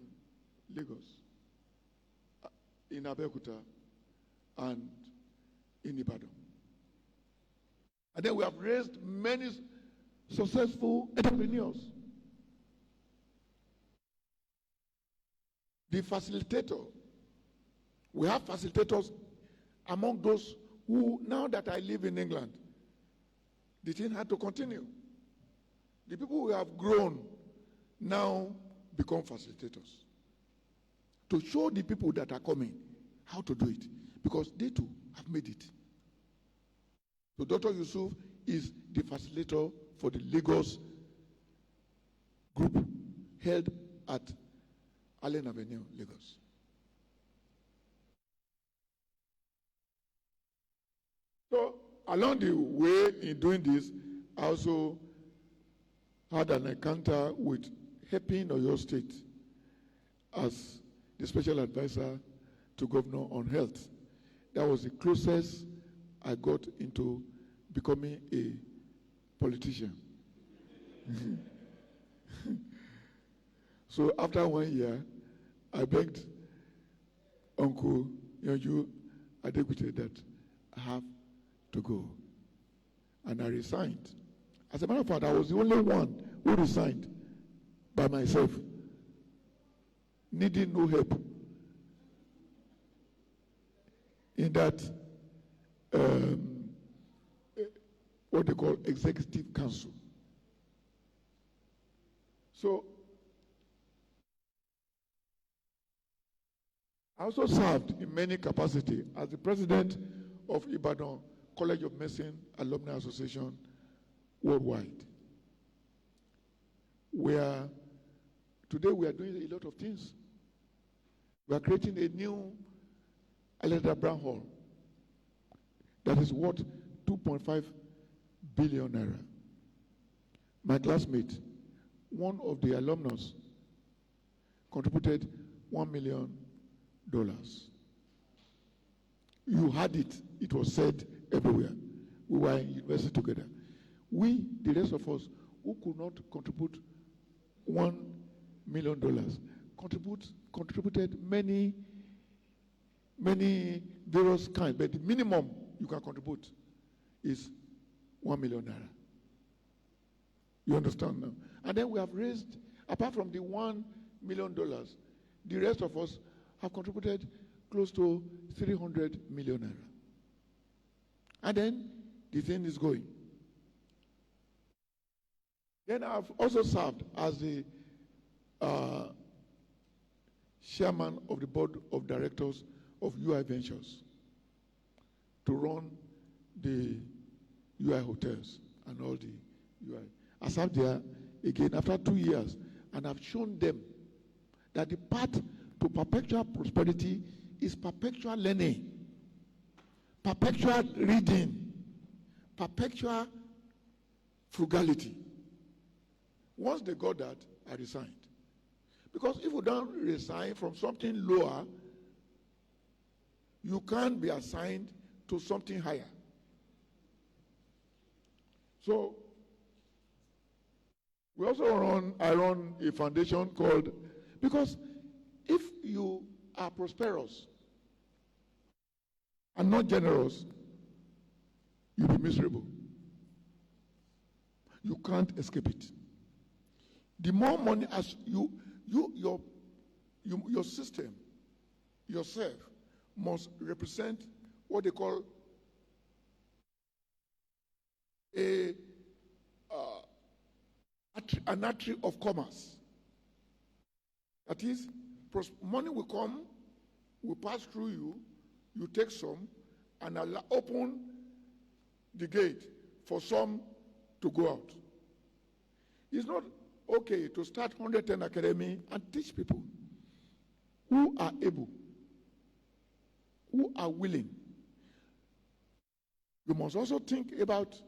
Lagos, in Abeokuta, and in Ibadan. And then we have raised many successful entrepreneurs. The facilitator, we have facilitators among those who, now that I live in England, the thing had to continue. The people who have grown now become facilitators to show the people that are coming how to do it, because they too have made it. So Dr. Yusuf is the facilitator for the Lagos group held at Allen Avenue, Lagos. So along the way in doing this, I also had an encounter with Helping Oyo State as the special advisor to Governor on Health. That was the closest I got into becoming a politician. So after 1 year, I begged Uncle Yonju Adegbite that I have to go. And I resigned. As a matter of fact, I was the only one who resigned by myself, needing no help in that what they call executive council. So I also served in many capacities as the president of Ibadan College of Medicine Alumni Association worldwide. Today we are doing a lot of things. We are creating a new Alexander Brown Hall that is worth 2.5 billion naira. My classmate, one of the alumnus, contributed $1 million. You had it. It was said everywhere. We were in university together. We, the rest of us, who could not contribute $1 million, contributed many various kinds, but the minimum you can contribute is 1 million naira. You understand now? And then we have raised, apart from the $1 million, the rest of us have contributed close to 300 million naira. And then the thing is going. Then I've also served as the chairman of the board of directors of UI Ventures to run the UI hotels and all the UI. I served there again after 2 years, and I've shown them that the path to perpetual prosperity is perpetual learning, perpetual reading, perpetual frugality. Once they got that, I resigned. Because if you don't resign from something lower, you can't be assigned to something higher. So, I run a foundation called, because if you are prosperous and not generous, you'll be miserable. You can't escape it. The more money as your system, yourself, must represent what they call an artery of commerce. That is, money will come, will pass through you, you take some, and open the gate for some to go out. It's not okay to start 110 Academy and teach people who are able, who are willing. You must also think about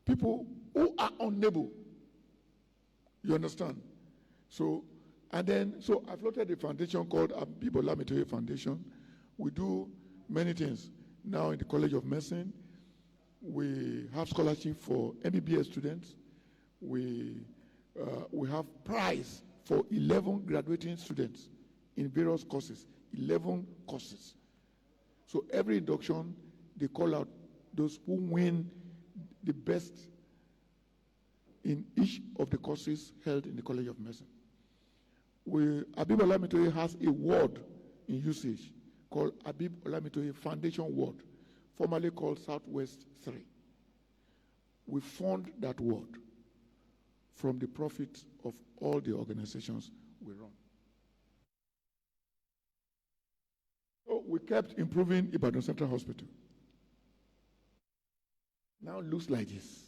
people who are unable. You understand? So I floated a foundation called Ibadan Business Foundation. We do many things. Now in the College of Medicine, we have scholarship for MBBS students. We have prize for 11 graduating students in various courses, 11 courses. So every induction, they call out those who win the best in each of the courses held in the College of Medicine. Habib Olamitoye has a word in usage called Habib Olamitoye Foundation Word, formerly called Southwest 3. We fund that word from the profits of all the organizations we run. So we kept improving Ibadan Central Hospital. Now it looks like this.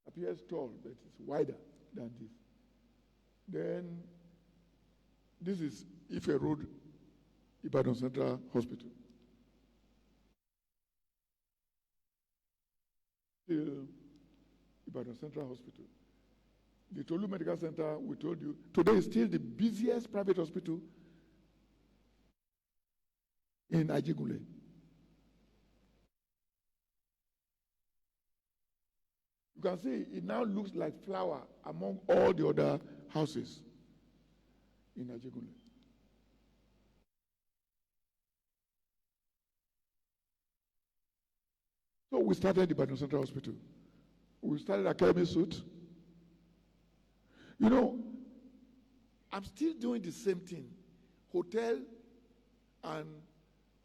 Appears tall, but it's wider than this. Then this is Ife Road, Ibadan Central Hospital. Still Ibadan Central Hospital. The Tolu Medical Center, we told you, today is still the busiest private hospital in Ajigule. You can see it now looks like flower among all the other houses in Ajigule. So we started the Ibadan Central Hospital. We started Academy Suite. You know, I'm still doing the same thing. Hotel and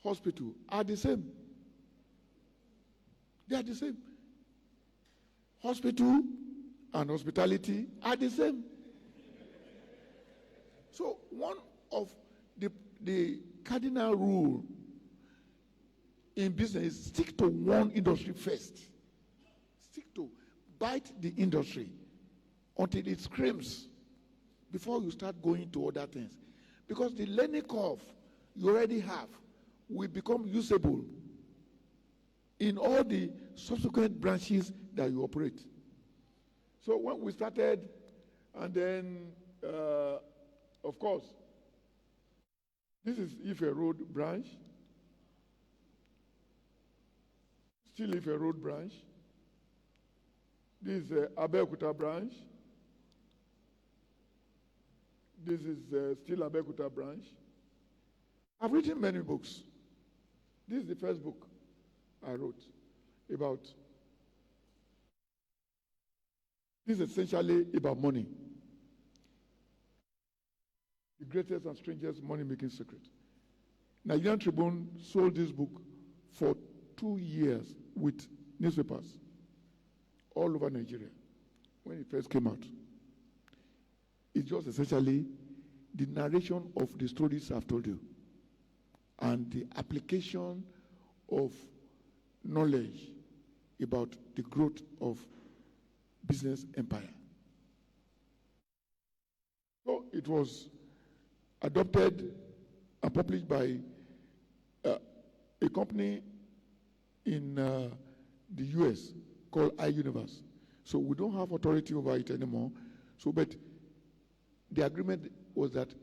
hospital are the same. They are the same. Hospital and hospitality are the same. So one of the cardinal rule in business is stick to one industry first. Stick to, bite the industry until it screams before you start going to other things. Because the learning curve you already have will become usable in all the subsequent branches that you operate. So when we started, and then, of course, this is Ife Road branch. Still Ife Road branch. This is Abeokuta branch. This is still Abeokuta branch. I've written many books. This is the first book I wrote about. This is essentially about money. The greatest and strangest money-making secret. Nigerian Tribune sold this book for 2 years with newspapers all over Nigeria. when it first came out. It's just essentially the narration of the stories I've told you and the application of knowledge about the growth of business empire. So it was adopted and published by a company in the US called iUniverse. So we don't have authority over it anymore. So, but the agreement was that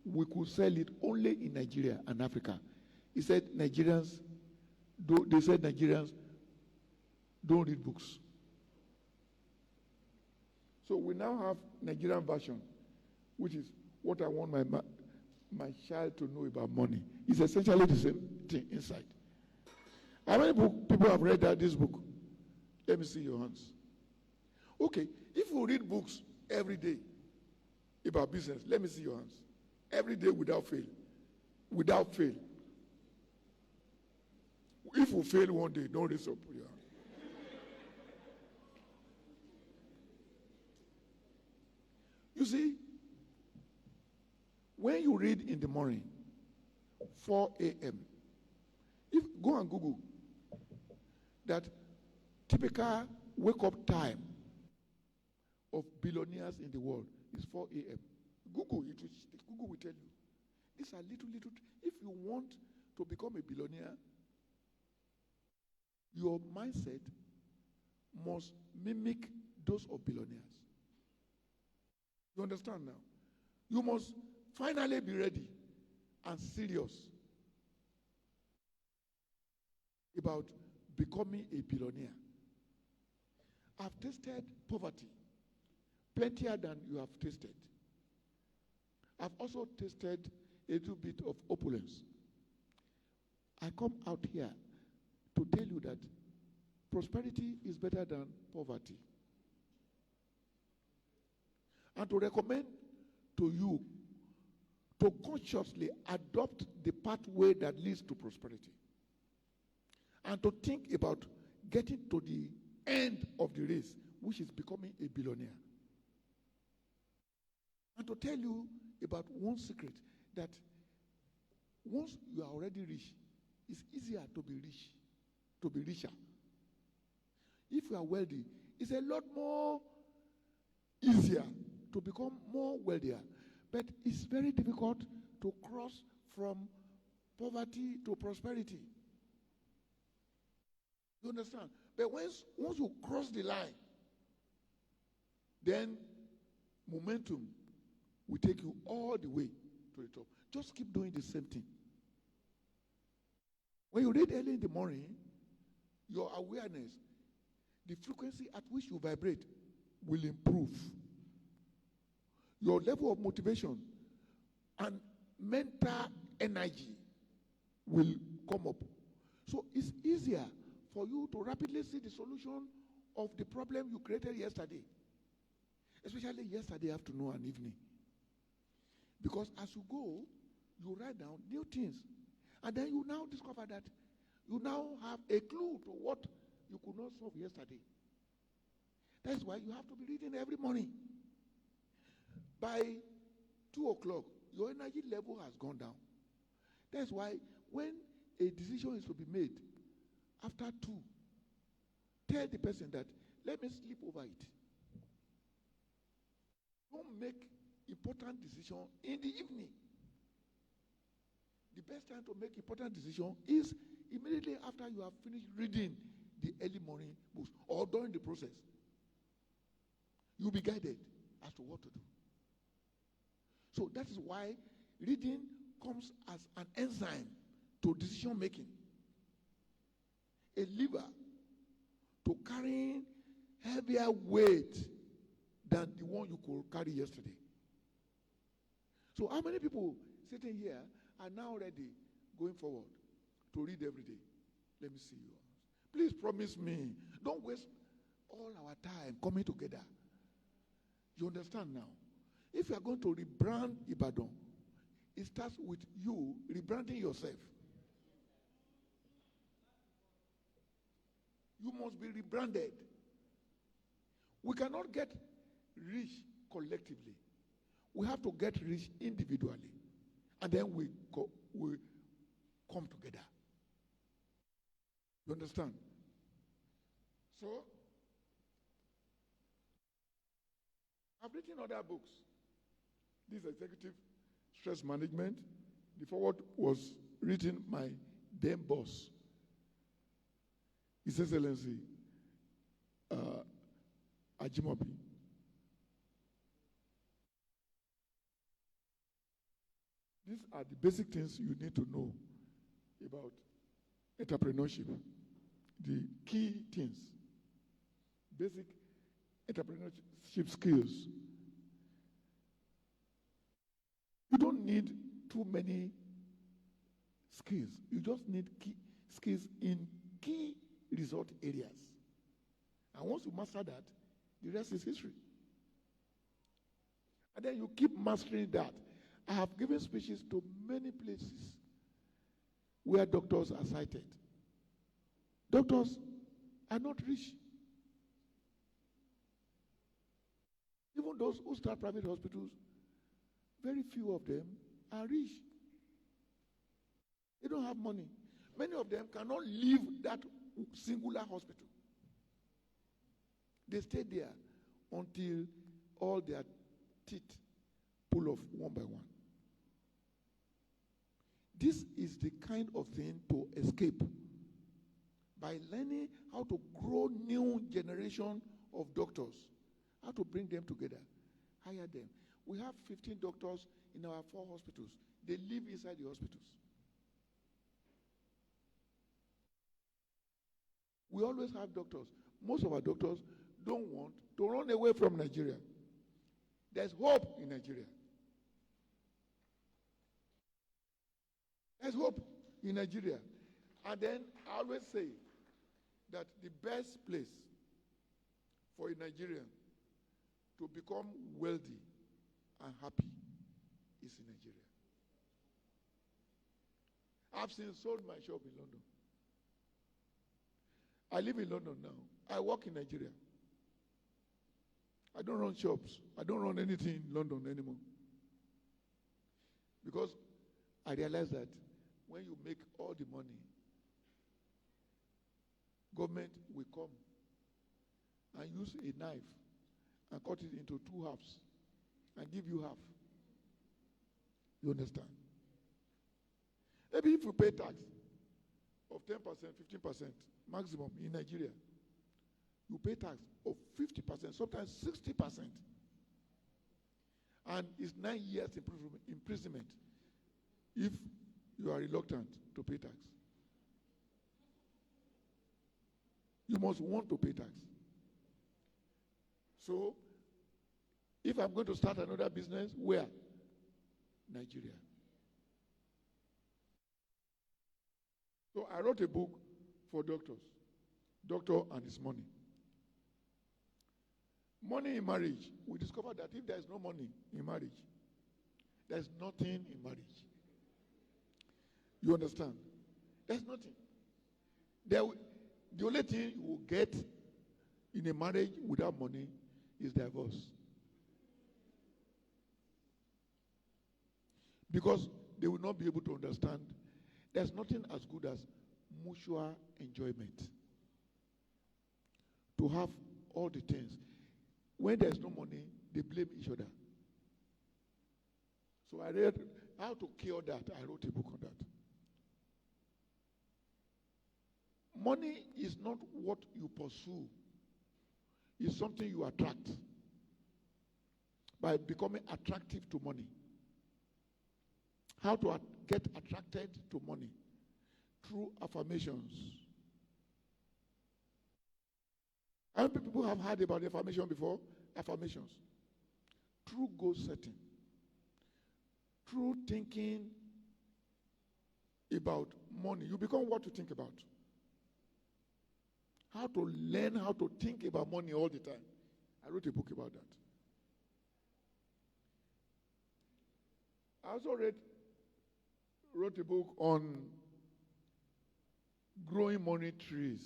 we could sell it only in Nigeria and Africa. He said Nigerians don't read books. So we now have Nigerian version, which is what I want my child to know about money. It's essentially the same thing inside. How many people have read this book? Let me see your hands. Okay, if you read books every day about business, let me see your hands. Every day without fail. Without fail. If you fail one day, don't raise up your hand. You see, when you read in the morning, 4 a.m., if go and Google that typical wake-up time of billionaires in the world is 4 a.m. Google will tell you. These are little. If you want to become a billionaire, your mindset must mimic those of billionaires. You understand now? You must finally be ready and serious about becoming a billionaire. I've tasted poverty plentier than you have tasted. I've also tasted a little bit of opulence. I come out here to tell you that prosperity is better than poverty. And to recommend to you to consciously adopt the pathway that leads to prosperity. And to think about getting to the end of the race, which is becoming a billionaire. And to tell you about one secret, that once you are already rich, it's easier to be rich, to be richer. If you are wealthy, it's a lot more easier to become more wealthier. But it's very difficult to cross from poverty to prosperity. You understand? But once you cross the line, then momentum will take you all the way to the top. Just keep doing the same thing. When you read early in the morning, your awareness, the frequency at which you vibrate will improve. Your level of motivation and mental energy will come up. So it's easier for you to rapidly see the solution of the problem you created yesterday, especially yesterday afternoon and evening. Because as you go, you write down new things. And then you now discover that you now have a clue to what you could not solve yesterday. That's why you have to be reading every morning. By 2 o'clock, your energy level has gone down. That's why when a decision is to be made after 2, tell the person that, let me sleep over it. Don't make important decision in the evening. The best time to make important decision is immediately after you have finished reading the early morning books or during the process. You'll be guided as to what to do. So that is why reading comes as an enzyme to decision making. A lever to carrying heavier weight than the one you could carry yesterday. So how many people sitting here are now ready going forward to read every day? Let me see you. Please promise me. Don't waste all our time coming together. You understand now? If you are going to rebrand Ibadan, it starts with you rebranding yourself. You must be rebranded. We cannot get rich collectively. We have to get rich individually. And then we come together. You understand? So, I've written other books. This executive stress management. The forward was written by then boss, His Excellency Ajimobi. These are the basic things you need to know about entrepreneurship. The key things, basic entrepreneurship skills. You don't need too many skills. You just need key skills in key result areas. And once you master that, the rest is history. And then you keep mastering that. I have given speeches to many places where doctors are cited. Doctors are not rich. Even those who start private hospitals, very few of them are rich. They don't have money. Many of them cannot leave that singular hospital. They stay there until all their teeth pull off one by one. This is the kind of thing to escape by learning how to grow new generation of doctors, how to bring them together, hire them. We have 15 doctors in our 4 hospitals. They live inside the hospitals. We always have doctors. Most of our doctors don't want to run away from Nigeria. There's hope in Nigeria. There's hope in Nigeria. And then I always say that the best place for a Nigerian to become wealthy and happy is in Nigeria. I've since sold my shop in London. I live in London now. I work in Nigeria. I don't run shops. I don't run anything in London anymore. Because I realize that when you make all the money, government will come and use a knife and cut it into 2 halves and give you half. You understand? Maybe if you pay tax of 10%, 15% maximum in Nigeria, you pay tax of 50%, sometimes 60%. And it's 9 years imprisonment if you are reluctant to pay tax. You must want to pay tax. So, if I'm going to start another business, where? Nigeria. So I wrote a book for doctors. Doctor and his money. Money in marriage. We discovered that if there is no money in marriage, there is nothing in marriage. You understand? There's nothing. The only thing you will get in a marriage without money is divorce. Because they will not be able to understand. There's nothing as good as mutual enjoyment. To have all the things. When there's no money, they blame each other. So I read how to cure that. I wrote a book on that. Money is not what you pursue. It's something you attract. By becoming attractive to money. How to get attracted to money? Through affirmations. How many people have heard about affirmation before? Affirmations. Through goal setting. Through thinking about money. You become what you think about. How to learn how to think about money all the time. I wrote a book about that. I also wrote a book on growing money trees.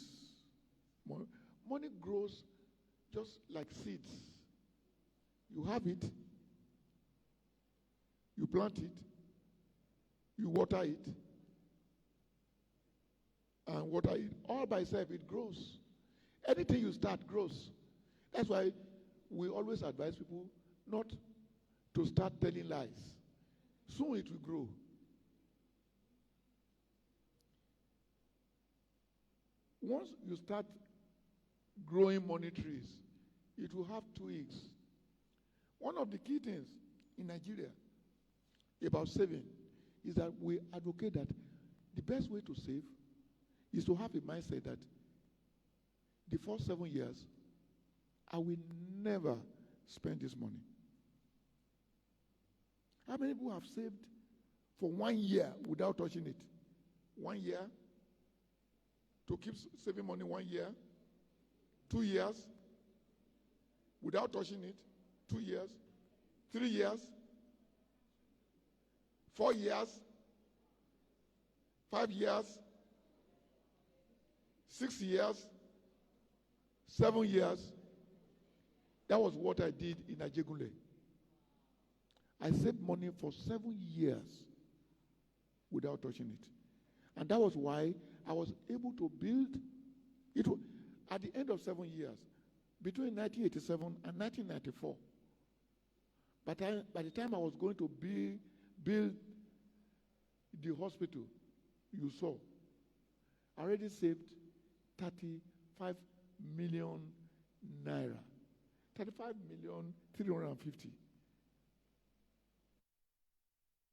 Money grows just like seeds. You have it, you plant it, you water it, and water it. All by itself, it grows. Anything you start grows. That's why we always advise people not to start telling lies. Soon it will grow. Once you start growing money trees, it will have twigs. One of the key things in Nigeria about saving is that we advocate that the best way to save is to have a mindset that the first 7 years, I will never spend this money. How many people have saved for 1 year without touching it? 1 year? To keep saving money 1 year? 2 years? Without touching it? 2 years? 3 years? 4 years? 5 years? 6 years? 7 years? That was what I did in Ajegunle. I saved money for 7 years without touching it. And that was why I was able to build it. At the end of 7 years, between 1987 and 1994, by the time I was going to build the hospital, you saw, I already saved 35 million naira. 35,350,000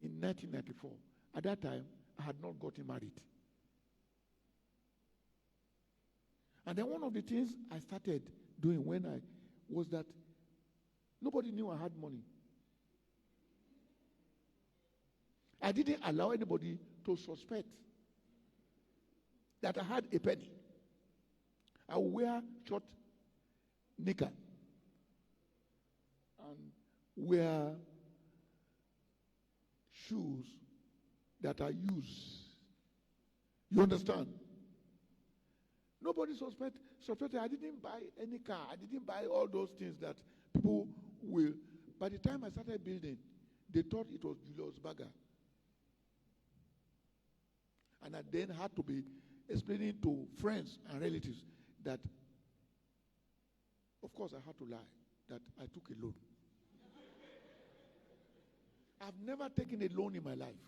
in 1994. At that time, I had not gotten married. And then one of the things I started doing was that nobody knew I had money. I didn't allow anybody to suspect that I had a penny. I would wear short knicker and wear shoes that are used. You understand? Nobody suspected. I didn't buy any car. I didn't buy all those things that people will. By the time I started building, they thought it was Julius Berger. And I then had to be explaining to friends and relatives that, of course, I had to lie, that I took a loan. I've never taken a loan in my life.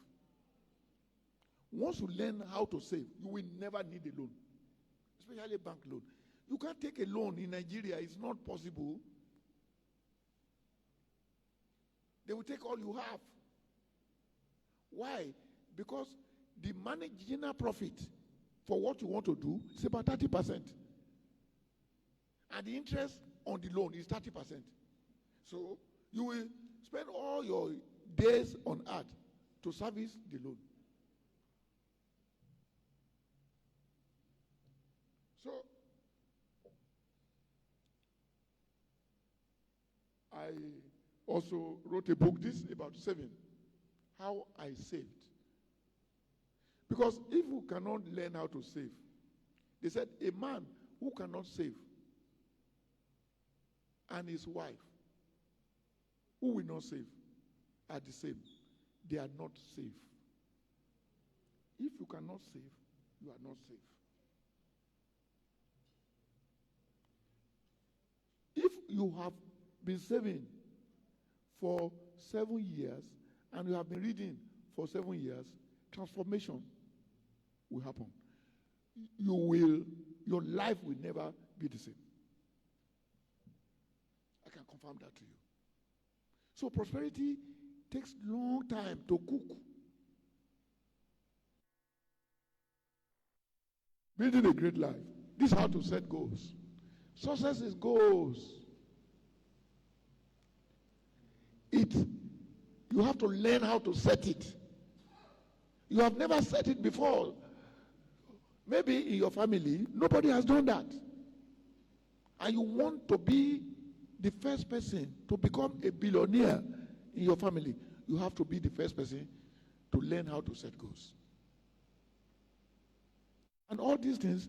Once you learn how to save, you will never need a loan, especially a bank loan. You can't take a loan in Nigeria. It's not possible. They will take all you have. Why? Because the marginal profit for what you want to do is about 30%. And the interest on the loan is 30%. So you will spend all your days on earth to service the loan. So I also wrote a book, this about saving, how I saved. Because if you cannot learn how to save, they said a man who cannot save and his wife who will not save are the same. They are not safe. If you cannot save, you are not safe. If you have been saving for 7 years and you have been reading for 7 years, transformation will happen. Your life will never be the same. I can confirm that to you. So prosperity takes long time to cook. Building a great life. This is how to set goals. Success is goals. You have to learn how to set it. You have never set it before. Maybe in your family, nobody has done that. And you want to be the first person to become a billionaire in your family. You have to be the first person to learn how to set goals. And all these things,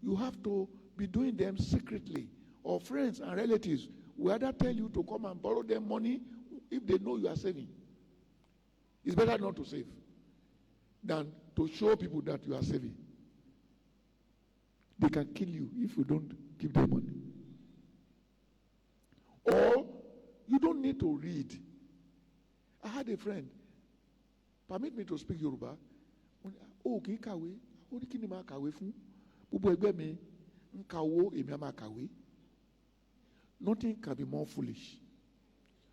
you have to be doing them secretly. or friends and relatives will either tell you to come and borrow them money if they know you are saving. It's better not to save than to show people that you are saving. They can kill you if you don't give them money. Or you don't need to read. I had a friend, permit me to speak Yoruba. Oh, kì í kàwé. Ó ní kí ni máa kàwé fún? Gbogbo ẹgbẹ́ mi ń kàwó, èmi á máa kàwé. Nothing can be more foolish.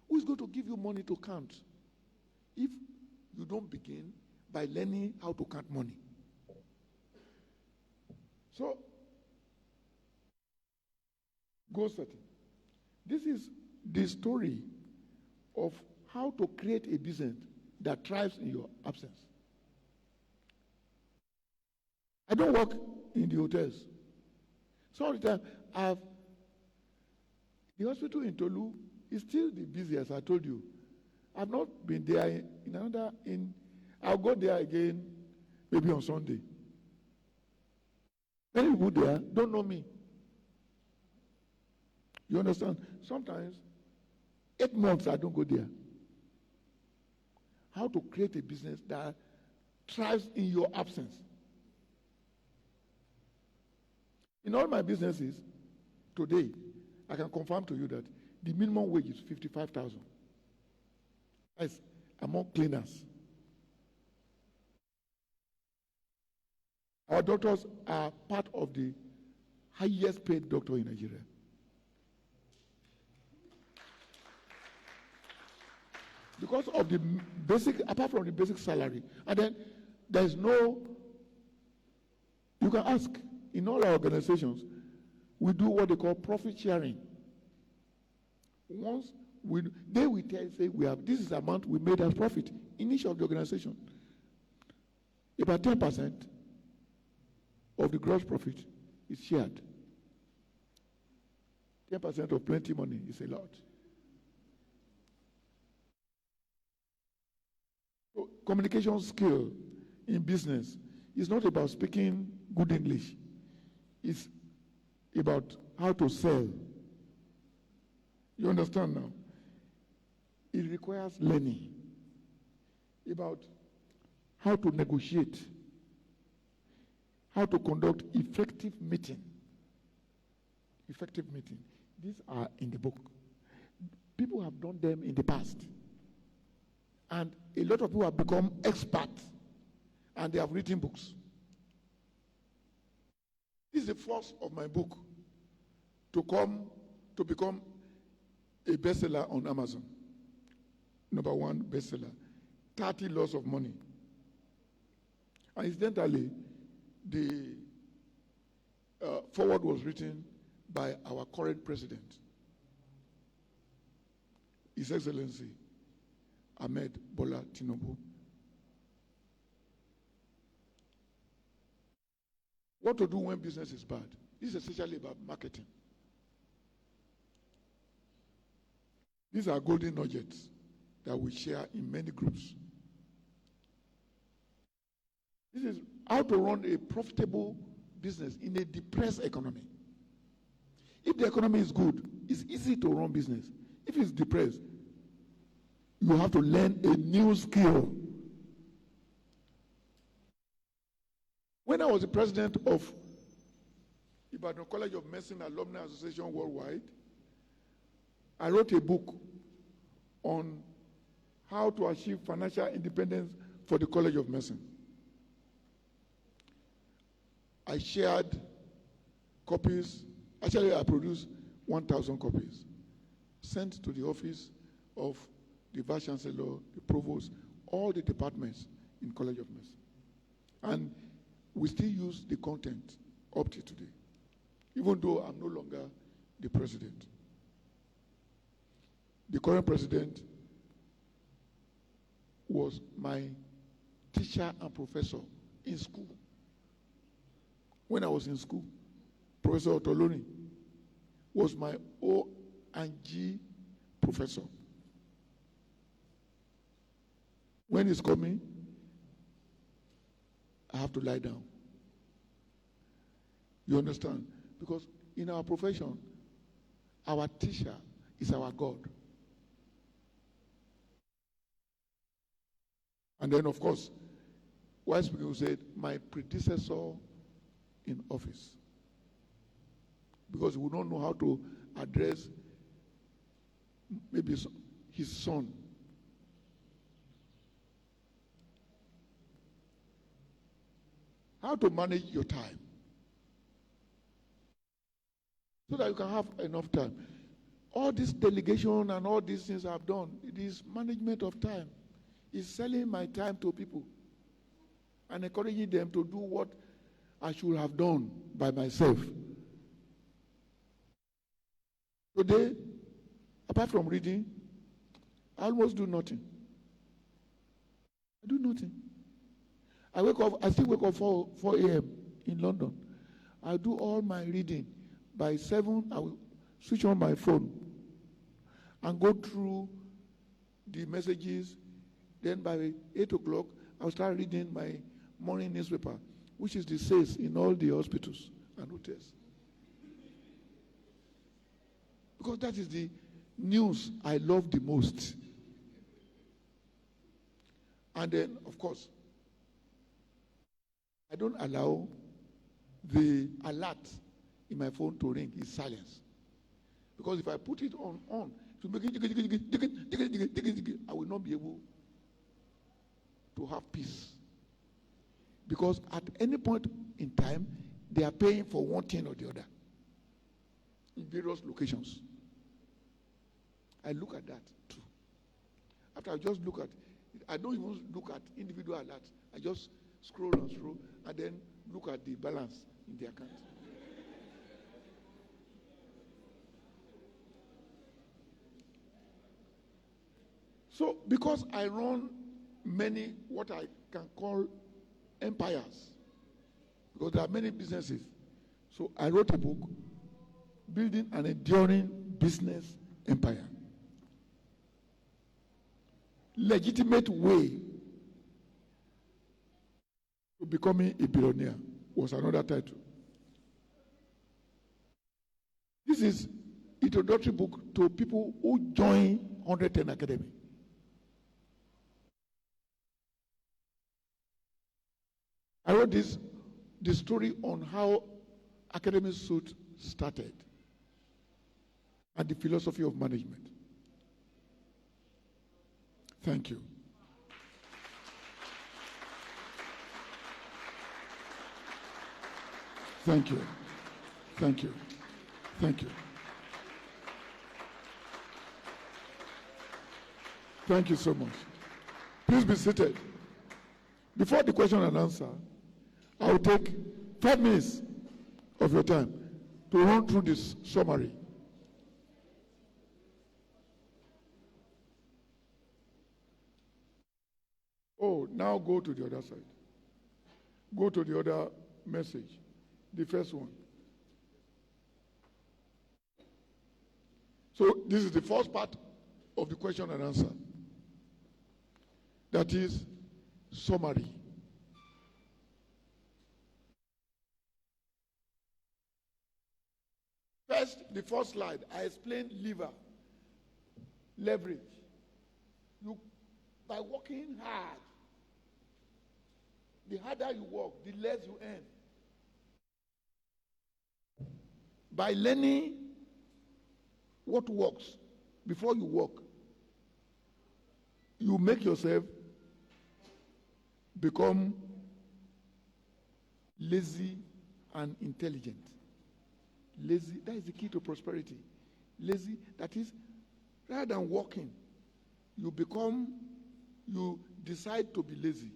Who is going to give you money to count if you don't begin by learning how to count money? So, goal setting. This is the story of how to create a business that thrives in your absence. I don't work in the hotels. Some of the time, the hospital in Tolu is still the busiest, I told you. I've not been there I'll go there again maybe on Sunday. Many people there don't know me. You understand? Sometimes, 8 months I don't go there. How to create a business that thrives in your absence. In all my businesses, today, I can confirm to you that the minimum wage is 55,000. That's among cleaners. Our doctors are part of the highest paid doctor in Nigeria. Because of the basic, apart from the basic salary. And then there's no, you can ask, in all our organizations, we do what they call profit sharing. Once they will say we have, this is the amount we made as profit in each of the organization. About 10% of the gross profit is shared. 10% of plenty money is a lot. So communication skill in business is not about speaking good English. It's about how to sell. You understand now? It requires learning about how to negotiate, how to conduct effective meeting. Effective meeting. These are in the book. People have done them in the past. And a lot of people have become experts and they have written books. This is the first of my book to become a bestseller on Amazon. #1 bestseller. 30 Laws of Money. And incidentally, the foreword was written by our current president, His Excellency Ahmed Bola Tinubu. What to do when business is bad? This is essentially about marketing. These are golden nuggets that we share in many groups. This is how to run a profitable business in a depressed economy. If the economy is good, it's easy to run business. If it's depressed, you have to learn a new skill. When I was the president of Ibadan College of Medicine Alumni Association Worldwide, I wrote a book on how to achieve financial independence for the College of Medicine. I shared copies. Actually, I produced 1,000 copies, sent to the office of the Vice Chancellor, the Provost, all the departments in College of Medicine. And we still use the content up to today, even though I'm no longer the president. The current president was my teacher and professor in school. When I was in school, Professor Otoloni was my O&G professor. When he's coming, I have to lie down. You understand? Because in our profession, Our teacher is our God. And then, of course, wise people said, my predecessor in office. Because he would not know how to address maybe his son. How to manage your time so that you can have enough time. All this delegation and all these things I've done, it is management of time. It's selling my time to people and encouraging them to do what I should have done by myself. Today, apart from reading, I almost do nothing. I do nothing. I still wake up 4 a.m. in London. I do all my reading. By 7, I will switch on my phone and go through the messages. Then by 8 o'clock, I'll start reading my morning newspaper, which is the sales in all the hospitals and hotels. Because that is the news I love the most. And then, of course, I don't allow the alert in my phone to ring. It's silence. Because if I put it on, to make it, I will not be able to have peace. Because at any point in time, they are paying for one thing or the other in various locations. I look at that too. After I just look at it, I don't even look at individual alerts. I just scroll and scroll and then look at the balance in the account. So, because I run many what I can call empires, because there are many businesses, so I wrote a book, Building an Enduring Business Empire. Legitimate way to becoming a billionaire was another title. This is introductory book to people who join 110 Academy. I wrote this story on how Academy Suit started and the philosophy of management. Thank you. Thank you. Thank you. Thank you. Thank you so much. Please be seated. Before the question and answer, I will take 5 minutes of your time to run through this summary. Oh, now go to the other side. Go to the other message, the first one. So this is the first part of the question and answer. That is summary. First, the first slide, I explained leverage. You, by working hard, the harder you work, the less you earn. By learning what works before you work, you make yourself become lazy and intelligent. Lazy, that is the key to prosperity. Lazy, that is, rather than working, you decide to be lazy.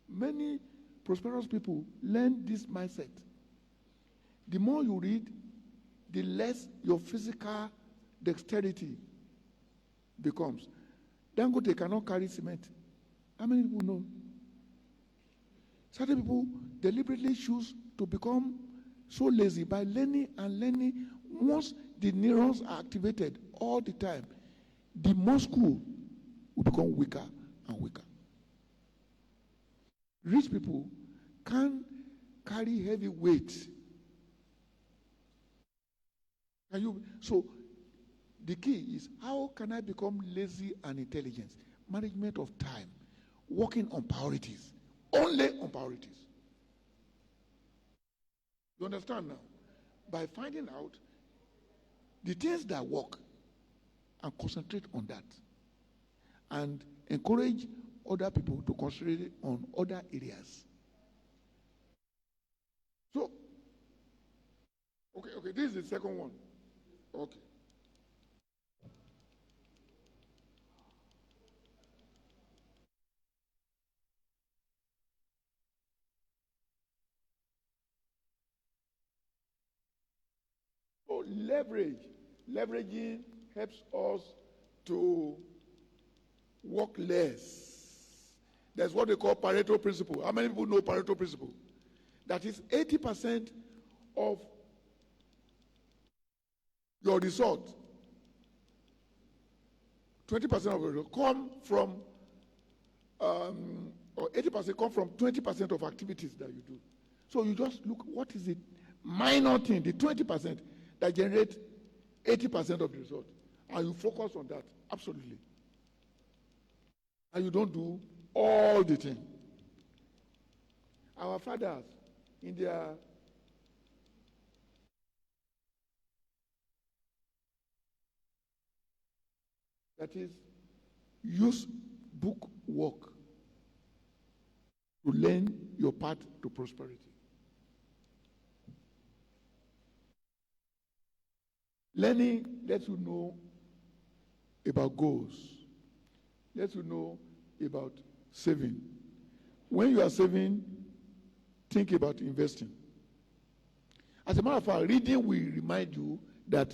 Many prosperous people learn this mindset. The more you read, the less your physical dexterity becomes. Dangote cannot carry cement. How many people know? Certain people deliberately choose to become so lazy by learning and learning. Once the neurons are activated all the time, the muscle will become weaker and weaker. Rich people can carry heavy weight. So The key is, how can I become lazy and intelligent? Management of time, working on priorities, only on priorities. You understand now? By finding out the things that work and concentrate on that, and encourage other people to concentrate on other areas. So, okay, this is the second one. Okay. So leveraging helps us to work less. That's what they call Pareto principle. How many people know Pareto principle? That is 80% of your result, 20% of your result come from, or 80% come from 20% of activities that you do. So you just look, what is the minor thing, the 20% that generate 80% of the result, and you focus on that, absolutely. And you don't do all the thing. Our fathers, in their that is, use book work to learn your path to prosperity. Learning lets you know about goals, lets you know about saving. When you are saving, think about investing. As a matter of fact, reading will remind you that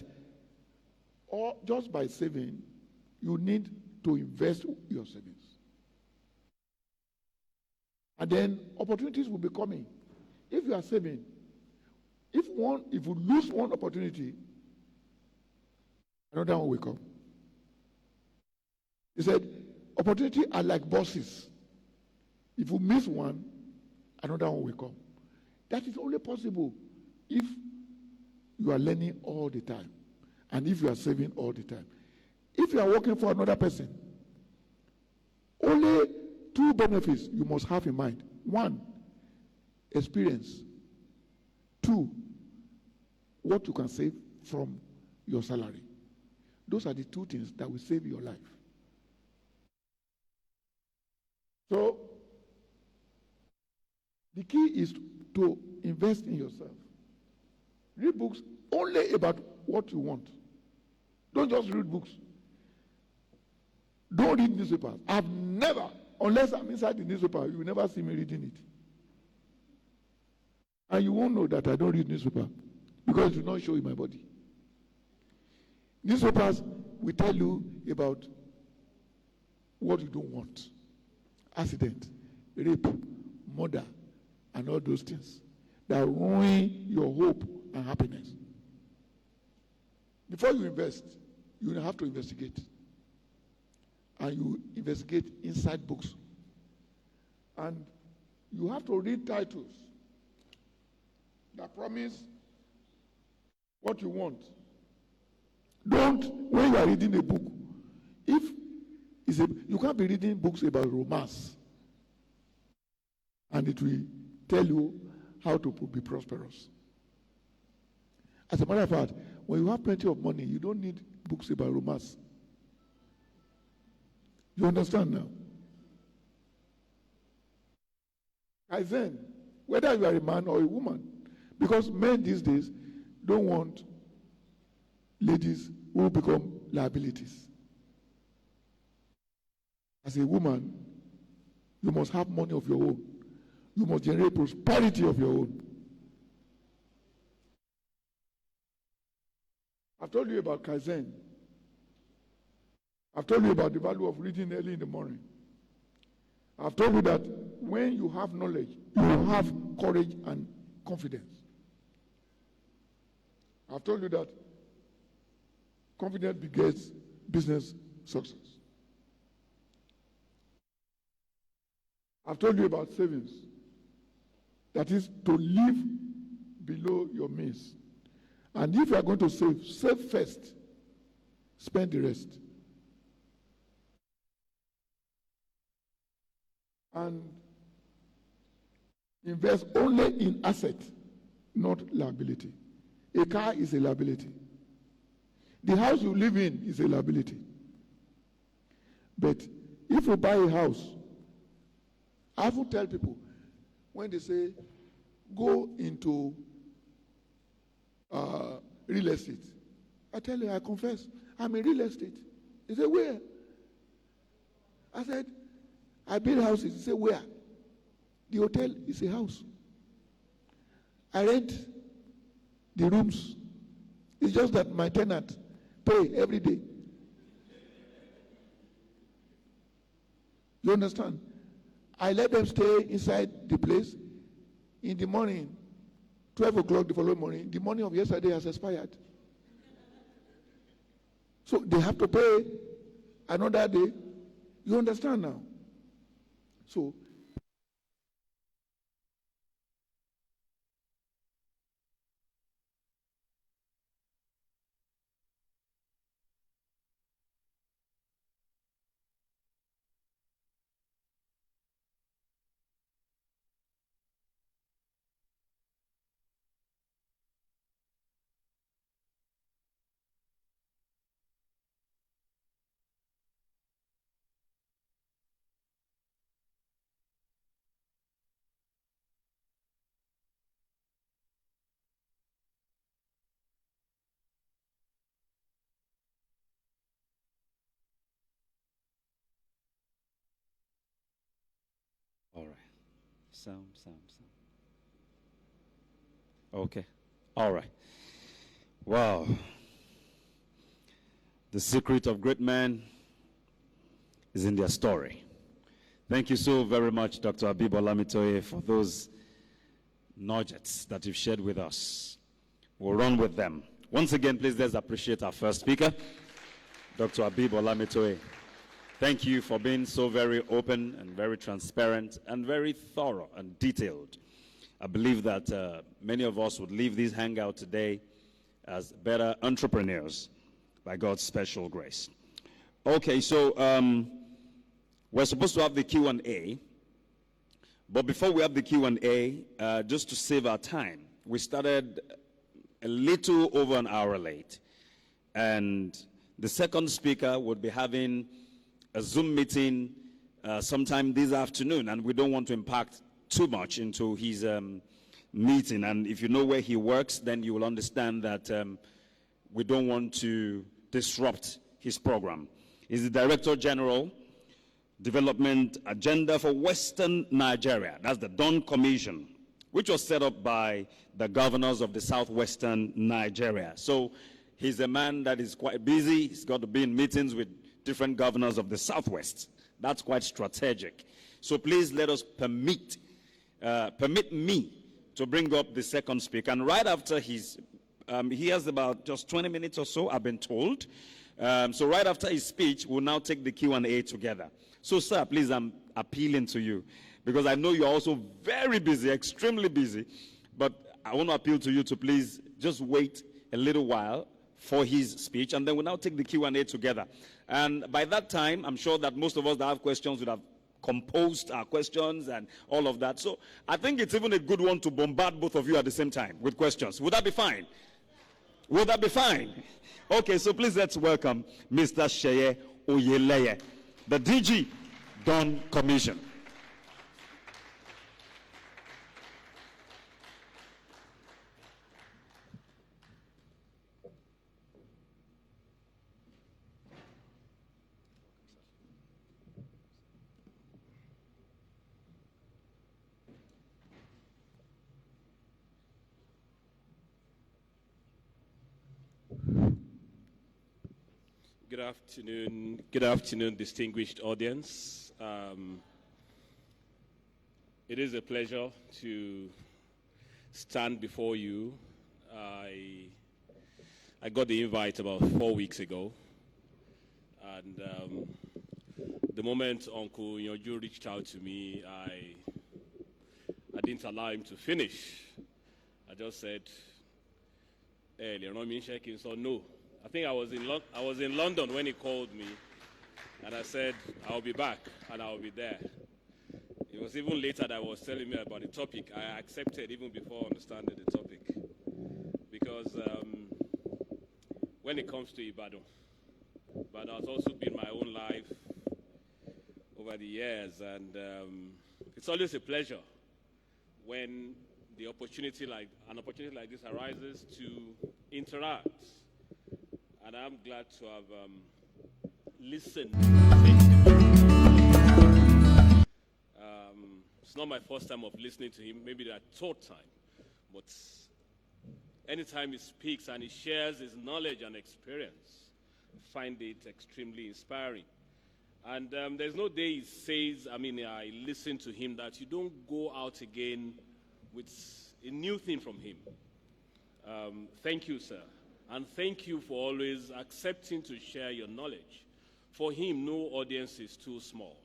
just by saving, you need to invest your savings. And then opportunities will be coming. If you are saving, if you lose one opportunity, another one will come. He said, opportunities are like buses. If you miss one, another one will come. That is only possible if you are learning all the time and if you are saving all the time. If you are working for another person, only two benefits you must have in mind. One, experience. Two, what you can save from your salary. Those are the two things that will save your life. So, the key is to invest in yourself. Read books only about what you want. Don't just read books. Don't read newspapers. I've never, unless I'm inside the newspaper, you will never see me reading it. And you won't know that I don't read newspaper because it will not show in my body. Newspapers will tell you about what you don't want. Accident, rape, murder, and all those things that ruin your hope and happiness. Before you invest, you will have to investigate. And you investigate inside books. And you have to read titles that promise what you want. When you are reading a book, you can't be reading books about romance and it will tell you how to be prosperous. As a matter of fact, when you have plenty of money, you don't need books about romance. You understand now? Kaizen, whether you are a man or a woman, because men these days don't want ladies who become liabilities. As a woman, you must have money of your own. You must generate prosperity of your own. I've told you about Kaizen. I've told you about the value of reading early in the morning. I've told you that when you have knowledge, you will have courage and confidence. I've told you that confidence begets business success. I've told you about savings. That is to live below your means. And if you are going to save, save first. Spend the rest. And invest only in asset, not liability. A car is a liability. The house you live in is a liability. But if you buy a house, I often tell people, when they say, go into real estate, I tell you, I confess, I'm in real estate. They say, where? I said, I build houses. They say, where? The hotel is a house. I rent the rooms. It's just that my tenant pay every day. You understand? I let them stay inside the place. In the morning, 12 o'clock the following morning, the money of yesterday has expired. So they have to pay another day. You understand now? So All right. Sound. Okay. All right. Wow. The secret of great men is in their story. Thank you so very much, Dr. Habib Olamitoye, for those nuggets that you've shared with us. We'll run with them. Once again, please let's appreciate our first speaker, Dr. Habib Olamitoye. Thank you for being so very open and very transparent and very thorough and detailed. I believe that many of us would leave this hangout today as better entrepreneurs by God's special grace. Okay, so we're supposed to have the Q&A, but before we have the Q&A, just to save our time, we started a little over an hour late, and the second speaker would be having a Zoom meeting sometime this afternoon, and we don't want to impact too much into his meeting. And if you know where he works, then you will understand that we don't want to disrupt his program. He's the Director General, Development Agenda for Western Nigeria. That's the Dawn Commission, which was set up by the governors of the southwestern Nigeria. So he's a man that is quite busy. He's got to be in meetings with different governors of the Southwest. That's quite strategic. So please let us permit me to bring up the second speaker. And right after he has about just 20 minutes or so, I've been told. So right after his speech, we'll now take the Q&A together. So sir, please, I'm appealing to you, because I know you're also very busy, extremely busy. But I want to appeal to you to please just wait a little while for his speech, and then we'll now take the Q&A together. And by that time, I'm sure that most of us that have questions would have composed our questions and all of that. So I think it's even a good one to bombard both of you at the same time with questions. Would that be fine? Would that be fine? Okay, so please let's welcome Mr. Sheye Oyeleye, the DG, Dawn Commission. Good afternoon, distinguished audience. It is a pleasure to stand before you. I got the invite about 4 weeks ago, and the moment Uncle Yoju reached out to me, I didn't allow him to finish. I just said, "Hey, so no, I think I was in London when he called me, and I said, I'll be back, and I'll be there. It was even later that I was telling me about the topic. I accepted even before understanding the topic. Because when it comes to Ibadan has also been my own life over the years, and it's always a pleasure when an opportunity like this arises to interact. And I'm glad to have listened. It's not my first time of listening to him, maybe the third time, but anytime he speaks and he shares his knowledge and experience, I find it extremely inspiring. And there's no day he says, I listen to him, that you don't go out again with a new thing from him. Thank you, sir. And thank you for always accepting to share your knowledge. For him, no audience is too small.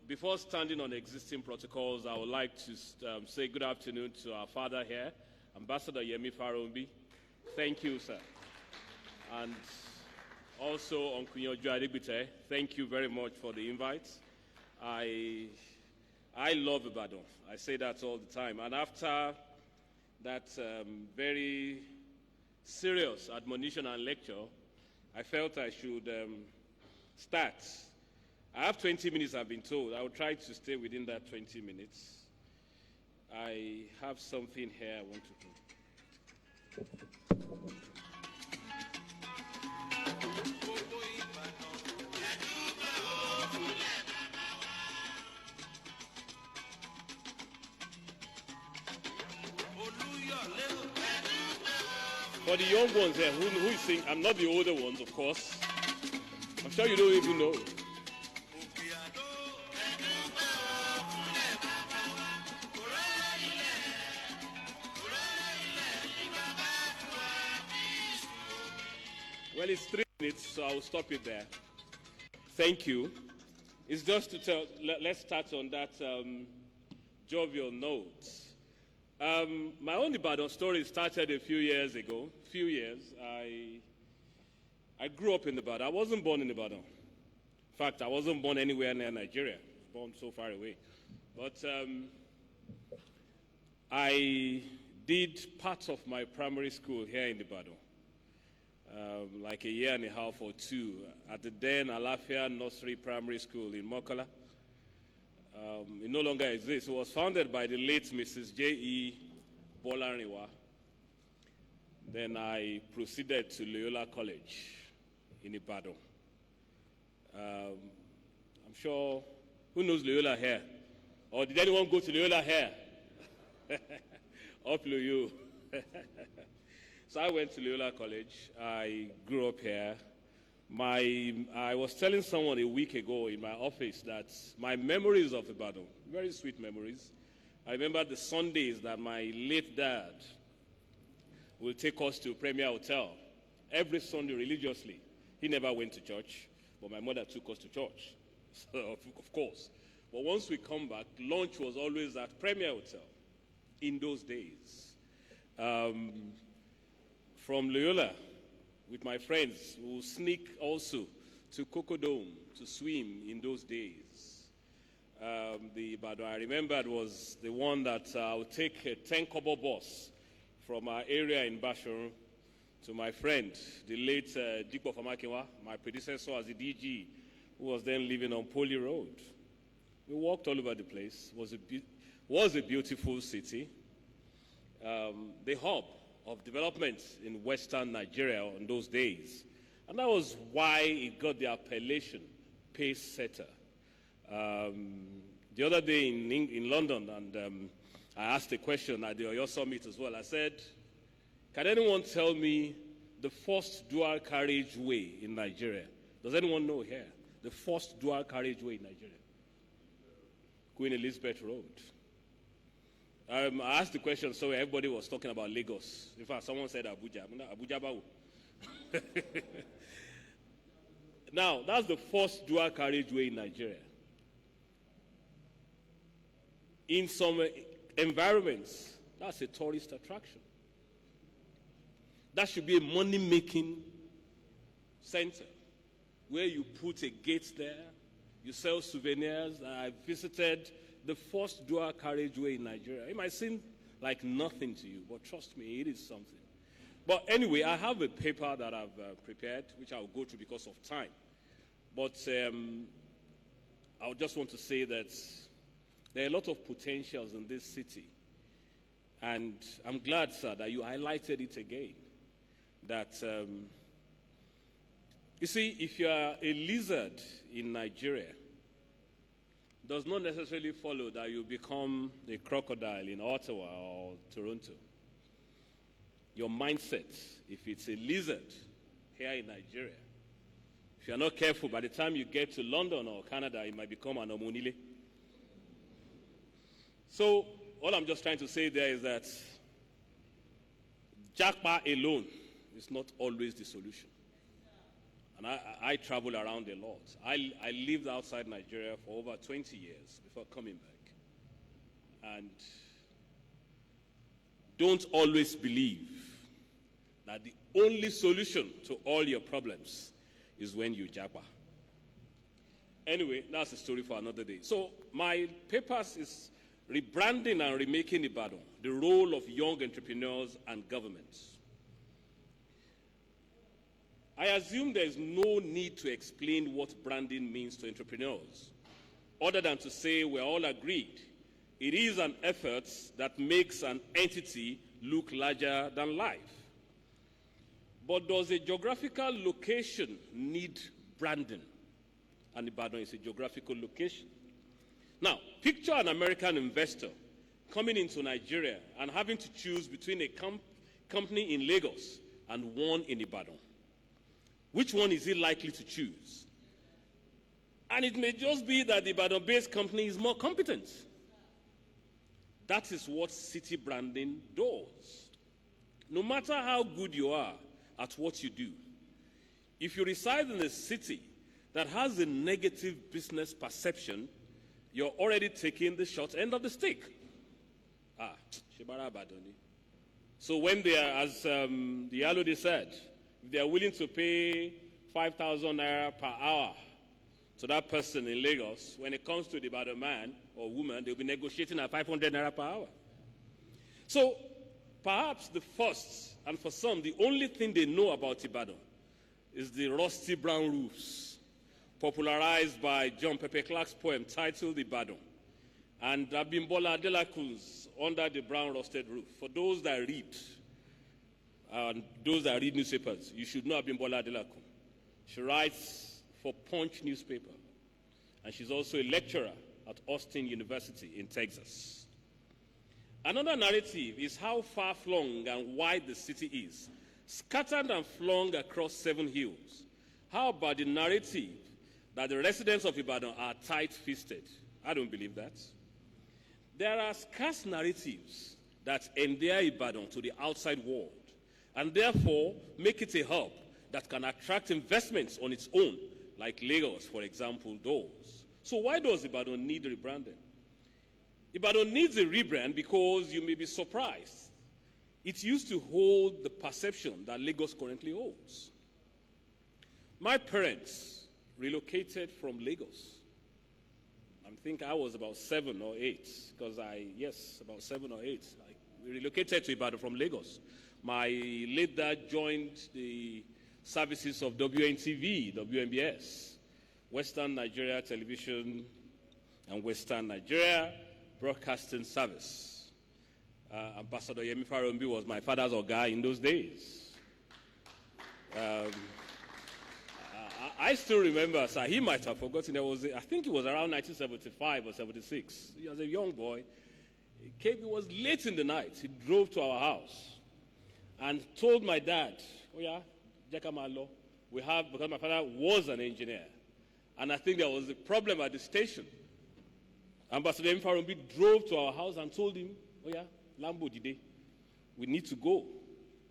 Before standing on existing protocols, I would like to say good afternoon to our father here, Ambassador Yemi Farombi. Thank you, sir. And also, Uncle Yojo Adibite, thank you very much for the invite. I love Ibadan. I say that all the time. And after that very serious admonition and lecture, I felt I should start. I have 20 minutes, I've been told. I will try to stay within that 20 minutes. I have something here I want to do. For the young ones here, who is singing? I'm not the older ones, of course. I'm sure you don't even know. Well, it's 3 minutes, so I will stop it there. Thank you. It's just to tell, let's start on that jovial note. My own Ibadan story started a few years ago. I grew up in Ibadan. I wasn't born in Ibadan. In fact, I wasn't born anywhere near Nigeria. I was born so far away. But I did parts of my primary school here in Ibadan. Like a year and a half or two at the then Alafia Nursery Primary School in Mokola. It no longer exists. It was founded by the late Mrs. J.E. Bolariwa. Then I proceeded to Loyola College in Ibadan. I'm sure, who knows Loyola here? Or did anyone go to Loyola here? Up Loyo. So I went to Loyola College. I grew up here. I was telling someone a week ago in my office that my memories of Ibadan, very sweet memories. I remember the Sundays that my late dad will take us to Premier Hotel every Sunday religiously. He never went to church, but my mother took us to church, so, of course. But once we come back, lunch was always at Premier Hotel in those days. From Loyola, with my friends, we would sneak also to Coco Dome to swim in those days. The Ibadan I remembered was the one that I would take a 10-kobo bus from our area in Basharu to my friend, the late Dikpo Famakinwa, my predecessor as the DG, who was then living on Poli Road. We walked all over the place. It was a beautiful city. The hub of development in Western Nigeria in those days. And that was why it got the appellation pace setter. The other day in London, and I asked a question at the Oyo Summit as well. I said, can anyone tell me the first dual carriageway in Nigeria? Does anyone know here? The first dual carriageway in Nigeria? Queen Elizabeth Road. I asked the question, so everybody was talking about Lagos. In fact, someone said Abuja. Abuja Bawu. Now, that's the first dual carriageway in Nigeria. In some environments, that's a tourist attraction. that should be a money-making center where you put a gate there, you sell souvenirs. I visited the first dual carriageway in Nigeria. It might seem like nothing to you, but trust me, it is something. But anyway, I have a paper that I've prepared, which I'll go through because of time. But I just want to say that there are a lot of potentials in this city. And I'm glad, sir, that you highlighted it again. That, you see, if you are a lizard in Nigeria, does not necessarily follow that you become a crocodile in Ottawa or Toronto. Your mindset, if it's a lizard here in Nigeria, if you're not careful, by the time you get to London or Canada, it might become an omonile. So, all I'm just trying to say there is that Japa alone is not always the solution. And I travel around a lot. I lived outside Nigeria for over 20 years before coming back. And don't always believe that the only solution to all your problems is when you japa. Anyway, that's a story for another day. So my papers is rebranding and remaking Ibadan, the role of young entrepreneurs and governments. I assume there is no need to explain what branding means to entrepreneurs, other than to say we're all agreed. It is an effort that makes an entity look larger than life. But does a geographical location need branding? And Ibadan is a geographical location. Now, picture an American investor coming into Nigeria and having to choose between a company in Lagos and one in Ibadan. Which one is he likely to choose? And it may just be that the Ibadan-based company is more competent. That is what city branding does. No matter how good you are at what you do, if you reside in a city that has a negative business perception, you're already taking the short end of the stick. So when they are, as the Alode said, if they are willing to pay 5,000 naira per hour to that person in Lagos, when it comes to the Ibadan man or woman, they'll be negotiating at 500 naira per hour. So perhaps the first, and for some, the only thing they know about Ibadan is the rusty brown roofs, popularized by John Pepe Clark's poem titled Ibadan, and Abimbola Adelakun's Under the Brown Rusted Roof. For those that read, and those that read newspapers, you should know Abimbola Adelakun. She writes for Punch newspaper, and she's also a lecturer at Austin University in Texas. Another narrative is how far-flung and wide the city is, scattered and flung across 7 hills. How about the narrative that the residents of Ibadan are tight-fisted? I don't believe that. There are scarce narratives that endear Ibadan to the outside world, and therefore make it a hub that can attract investments on its own, like Lagos, for example, does. So why does Ibadan need rebranding? Ibadan needs a rebrand because you may be surprised. It used to hold the perception that Lagos currently holds. My parents relocated from Lagos. I think I was about 7 or 8, because about 7 or 8. We relocated to Ibadan from Lagos. My late dad joined the services of WNTV, WNBS, Western Nigeria Television and Western Nigeria Broadcasting Service. Ambassador Yemi Farombi was my father's guy in those days. I still remember, sir, he might have forgotten, I think it was around 1975 or 76. He was a young boy. It was late in the night. He drove to our house and told my dad, because my father was an engineer. And I think there was a problem at the station. Ambassador M. Farombi drove to our house and told him, Lambo Dide, we need to go.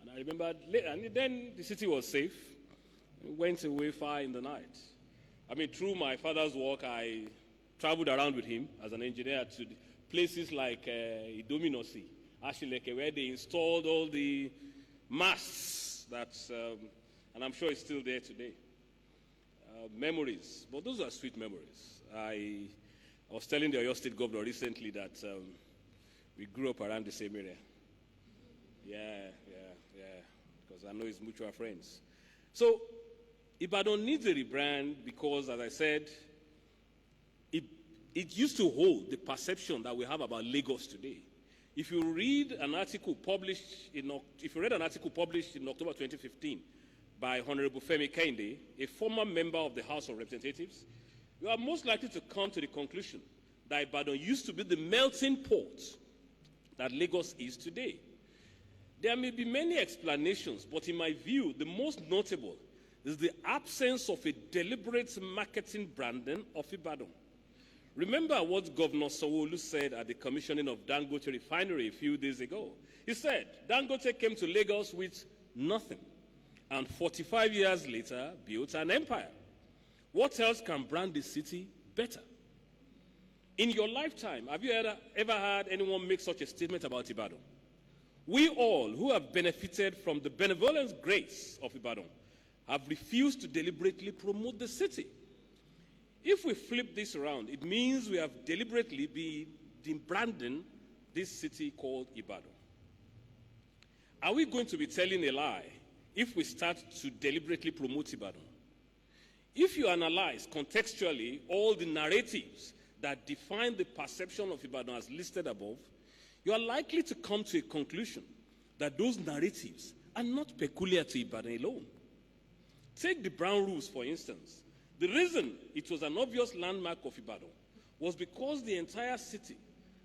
And I remember later, and then the city was safe. We went away far in the night. Through my father's work, I traveled around with him as an engineer to places like Idominosi, Ashileke, where they installed all the masts That's, and I'm sure it's still there today. Memories, but those are sweet memories. I was telling the Oyo State governor recently that we grew up around the same area. Yeah, because I know he's mutual friends. So Ibadan needs a rebrand because, as I said, it used to hold the perception that we have about Lagos today. If you read an article published in October 2015 by Honorable Femi Kehinde, a former member of the House of Representatives, you are most likely to come to the conclusion that Ibadan used to be the melting pot that Lagos is today. There may be many explanations, but in my view, the most notable is the absence of a deliberate marketing branding of Ibadan. Remember what Governor Sanwo-Olu said at the commissioning of Dangote Refinery a few days ago. He said, Dangote came to Lagos with nothing, and 45 years later built an empire. What else can brand the city better? In your lifetime, have you ever heard anyone make such a statement about Ibadan? We all who have benefited from the benevolent grace of Ibadan have refused to deliberately promote the city. If we flip this around, it means we have deliberately been branding this city called Ibadan. Are we going to be telling a lie if we start to deliberately promote Ibadan? If you analyze contextually all the narratives that define the perception of Ibadan as listed above, you are likely to come to a conclusion that those narratives are not peculiar to Ibadan alone. Take the brown roofs, for instance. The reason it was an obvious landmark of Ibadan was because the entire city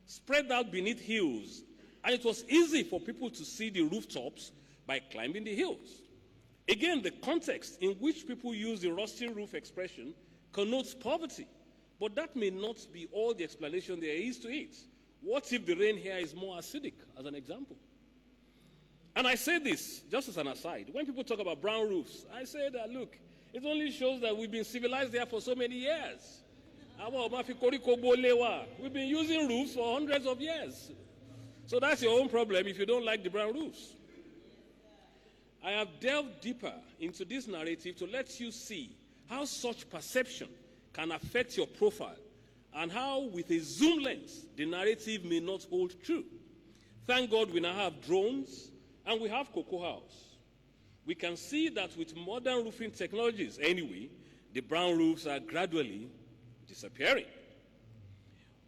spread out beneath hills, and it was easy for people to see the rooftops by climbing the hills. Again, the context in which people use the rusty roof expression connotes poverty, but that may not be all the explanation there is to it. What if the rain here is more acidic, as an example? And I say this just as an aside. When people talk about brown roofs, I say that, look, it only shows that we've been civilized there for so many years. We've been using roofs for hundreds of years. So that's your own problem if you don't like the brown roofs. I have delved deeper into this narrative to let you see how such perception can affect your profile and how, with a zoom lens, the narrative may not hold true. Thank God we now have drones and we have Cocoa House. We can see that with modern roofing technologies anyway, the brown roofs are gradually disappearing.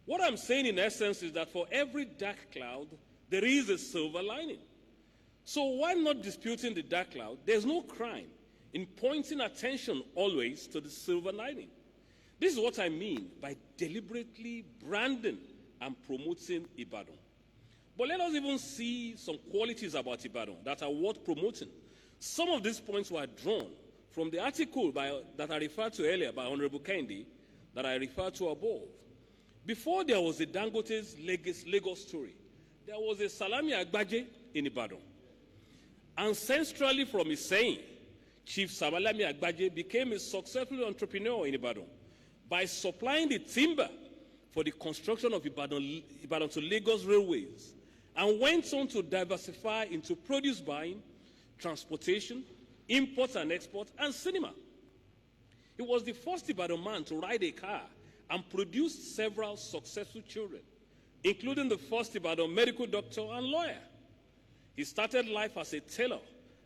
What I'm saying in essence is that for every dark cloud, there is a silver lining. So why not disputing the dark cloud? There's no crime in pointing attention always to the silver lining. This is what I mean by deliberately branding and promoting Ibadan. But let us even see some qualities about Ibadan that are worth promoting. Some of these points were drawn from the article that I referred to earlier by Honorable Kehinde that I referred to above. Before there was a Dangote's Lagos story, there was a Salami Agbaje in Ibadan. Ancestrally from his saying, Chief Salami Agbaje became a successful entrepreneur in Ibadan by supplying the timber for the construction of Ibadan to Lagos railways, and went on to diversify into produce buying, transportation, import and export, and cinema. He was the first Ibadan man to ride a car and produced several successful children, including the first Ibadan medical doctor and lawyer. He started life as a tailor,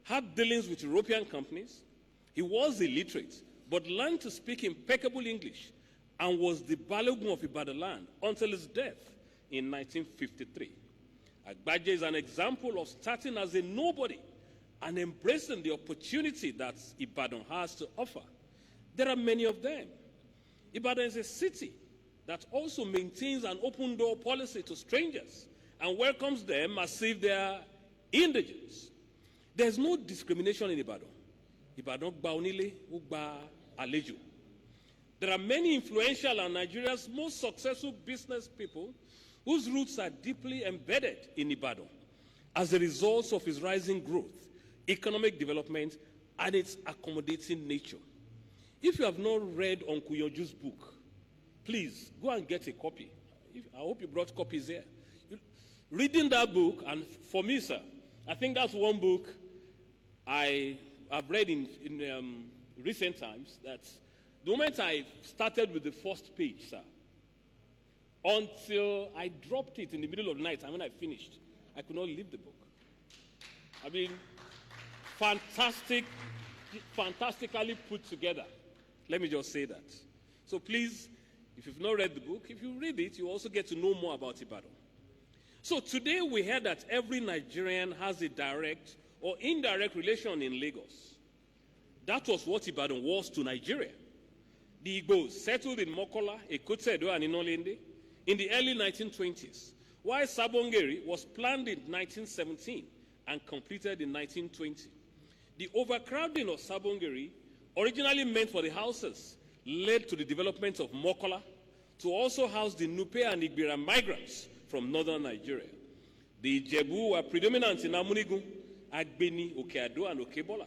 had dealings with European companies. He was illiterate, but learned to speak impeccable English and was the Balogun of Ibadan land until his death in 1953. Agbaje is an example of starting as a nobody and embracing the opportunity that Ibadan has to offer. There are many of them. Ibadan is a city that also maintains an open door policy to strangers and welcomes them as if they are indigents. There's no discrimination in Ibadan. Ibadan gba onile, ó gba àlejò. There are many influential and Nigeria's most successful business people whose roots are deeply embedded in Ibadan as a result of its rising growth, economic development, and its accommodating nature. If you have not read Uncle Yoju's book, please go and get a copy. I hope you brought copies here. Reading that book, and for me, sir, I think that's one book I have read in recent times that the moment I started with the first page, sir, until I dropped it in the middle of the night, and when I finished, I could not leave the book. I mean, fantastically put together. Let me just say that. So please, if you've not read the book, if you read it, you also get to know more about Ibadan. So today we heard that every Nigerian has a direct or indirect relation in Lagos. That was what Ibadan was to Nigeria. The Igbos settled in Mokola, Ekotedo, and Inolende in the early 1920s, while Sabongeri was planned in 1917 and completed in 1920. The overcrowding of Sabongeri, originally meant for the houses, led to the development of Mokola to also house the Nupe and Igbira migrants from northern Nigeria. The Ijebu were predominant in Amunigun, Agbeni, Okeado, and Okebola,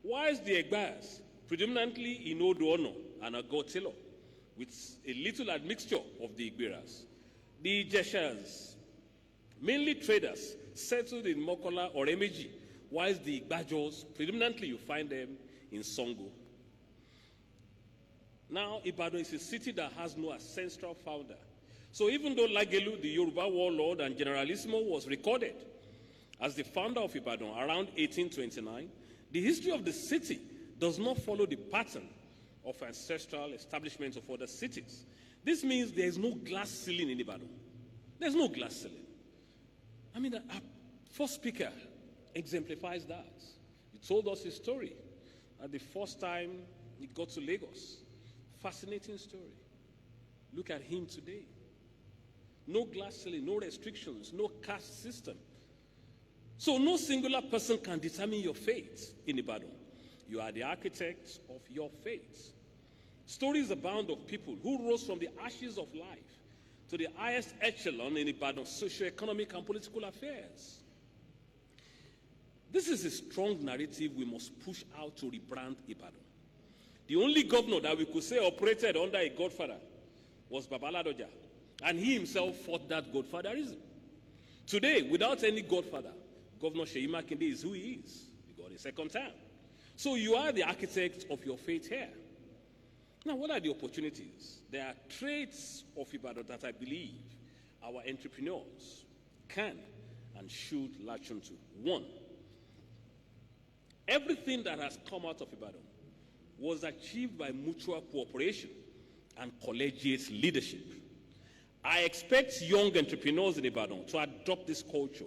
whilst the Egbas predominantly in Odono and Agotelo, with a little admixture of the Igbiras. The Jeshas, mainly traders, settled in Mokola or Emeji, whilst the Igbajos, predominantly you find them in Songo. Now, Ibadan is a city that has no ancestral founder. So even though Lagelu, the Yoruba warlord and generalissimo, was recorded as the founder of Ibadan around 1829, the history of the city does not follow the pattern of ancestral establishments of other cities. This means there is no glass ceiling in Ibadan. There's no glass ceiling. I mean, our first speaker exemplifies that. He told us his story at the first time he got to Lagos. Fascinating story. Look at him today. No glass ceiling, no restrictions, no caste system. So no singular person can determine your fate in Ibadan. You are the architect of your fate. Stories abound of people who rose from the ashes of life to the highest echelon in Ibadan's socio-economic and political affairs. This is a strong narrative we must push out to rebrand Ibadan. The only governor that we could say operated under a godfather was Babaladoja, and he himself fought that godfatherism. Today, without any godfather, Governor Seyi Makinde is who he is. He got a second term. So you are the architect of your fate here. Now, what are the opportunities? There are traits of Ibadan that I believe our entrepreneurs can and should latch onto. One, everything that has come out of Ibadan was achieved by mutual cooperation and collegiate leadership. I expect young entrepreneurs in Ibadan to adopt this culture.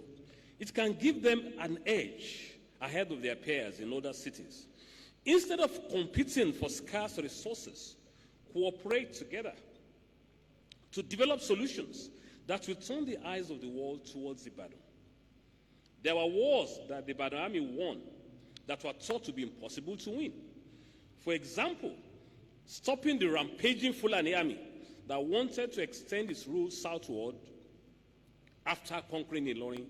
It can give them an edge ahead of their peers in other cities. Instead of competing for scarce resources, cooperate together to develop solutions that will turn the eyes of the world towards Ibadan. There were wars that the Ibadan army won that were thought to be impossible to win. For example, stopping the rampaging Fulani army that wanted to extend its rule southward after conquering Ilorin.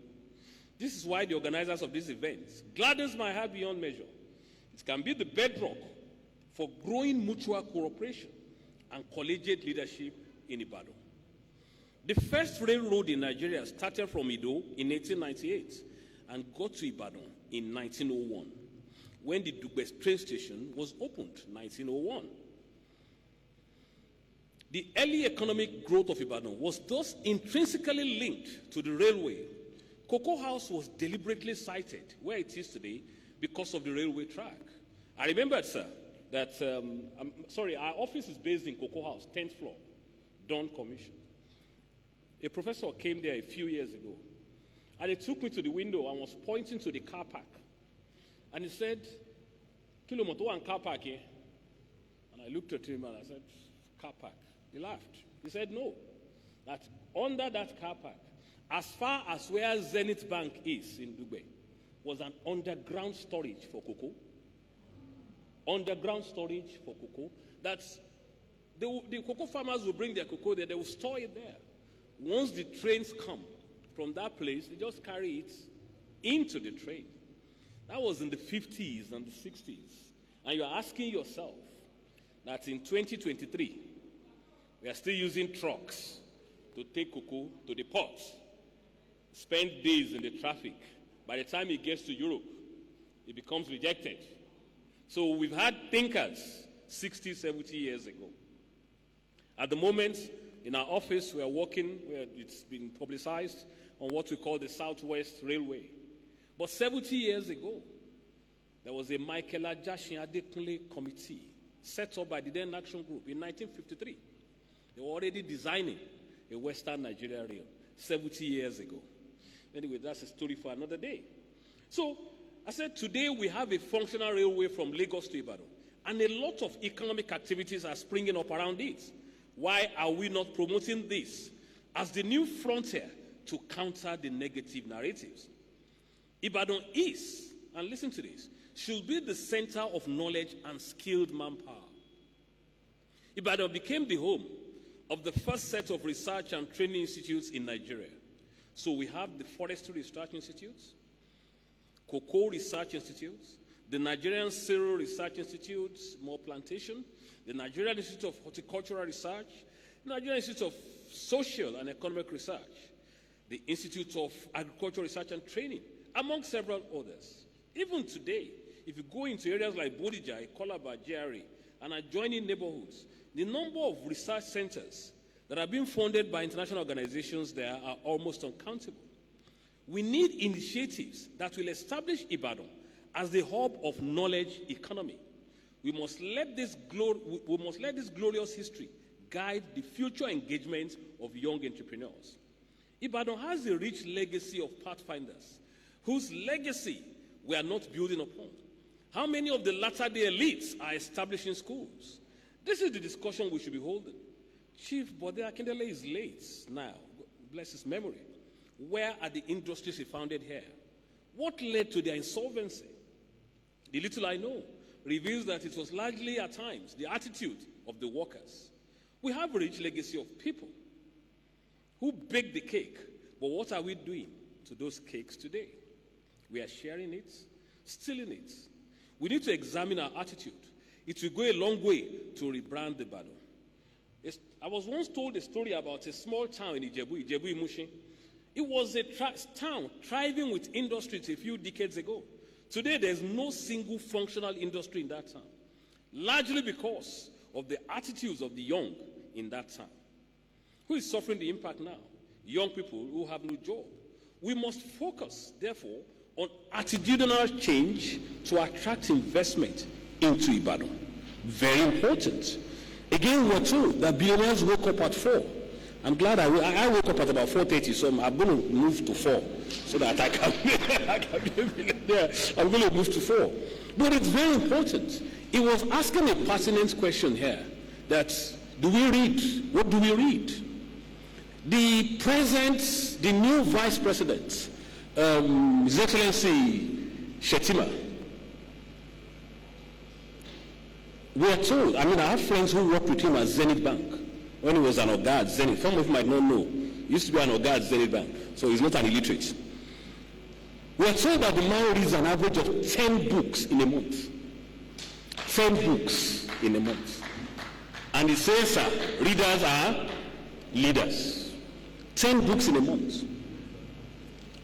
This is why the organizers of this event gladdens my heart beyond measure. It can be the bedrock for growing mutual cooperation and collegiate leadership in Ibadan. The first railroad in Nigeria started from Ido in 1898 and got to Ibadan in 1901, when the Dugbe train station was opened in 1901. The early economic growth of Ibadan was thus intrinsically linked to the railway. Cocoa House was deliberately sited where it is today because of the railway track. I remember, sir, that, our office is based in Cocoa House, 10th floor, Dawn Commission. A professor came there a few years ago, and he took me to the window and was pointing to the car park. And he said, Kilomoto and car park here. And I looked at him and I said, car park. He laughed. He said, no, that under that car park, as far as where Zenith Bank is in Dubai, was an underground storage for cocoa. Underground storage for cocoa. That's the cocoa farmers will bring their cocoa there, they will store it there. Once the trains come from that place, they just carry it into the train. That was in the 50s and the 60s. And you're asking yourself that in 2023, we are still using trucks to take cocoa to the ports, spend days in the traffic. By the time it gets to Europe, it becomes rejected. So we've had thinkers 60, 70 years ago. At the moment, in our office, we are working, where it's been publicized, on what we call the Southwest Railway. But 70 years ago, there was a Michael Ajashin Adekunle committee set up by the then Action Group in 1953. They were already designing a Western Nigeria rail 70 years ago. Anyway, that's a story for another day. So, I said today we have a functional railway from Lagos to Ibadan, and a lot of economic activities are springing up around it. Why are we not promoting this as the new frontier to counter the negative narratives? Ibadan is, and listen to this, should be the center of knowledge and skilled manpower. Ibadan became the home of the first set of research and training institutes in Nigeria. So we have the Forestry Research Institutes, Cocoa Research Institutes, the Nigerian Cereal Research Institute, more plantation, the Nigerian Institute of Horticultural Research, the Nigerian Institute of Social and Economic Research, the Institute of Agricultural Research and Training, among several others. Even today, if you go into areas like Bodija, Ikolaba, GRA, and adjoining neighborhoods, the number of research centers that are being funded by international organizations there are almost uncountable. We need initiatives that will establish Ibadan as the hub of knowledge economy. We must let this glorious history guide the future engagement of young entrepreneurs. Ibadan has a rich legacy of pathfinders whose legacy we are not building upon. How many of the latter-day elites are establishing schools? This is the discussion we should be holding. Chief Bode Akindele is late now, bless his memory. Where are the industries he founded here? What led to their insolvency? The little I know reveals that it was largely at times the attitude of the workers. We have a rich legacy of people who baked the cake, but what are we doing to those cakes today? We are sharing it, stealing it. We need to examine our attitude. It will go a long way to rebrand the battle. I was once told a story about a small town in Ijebu Imushin. It was a town thriving with industries a few decades ago. Today, there's no single functional industry in that town, largely because of the attitudes of the young in that town. Who is suffering the impact now? Young people who have no job. We must focus, therefore, on attitudinal change to attract investment into Ibadan. Very important. Again, we're told that billionaires woke up at 4. I'm glad I woke up at about 4:30, so I'm going to move to 4 so that I can be a millionaire. I'm going to move to 4. But it's very important. It was asking a pertinent question here that, do we read? What do we read? The new vice president, His Excellency Shetima, we are told, I have friends who worked with him at Zenith Bank when he was an Oga at Zenith. Some of you might not know. He used to be an Oga at Zenith Bank, so he's not an illiterate. We are told that the man reads an average of 10 books in a month. 10 books in a month. And he says, sir, readers are leaders. 10 books in a month.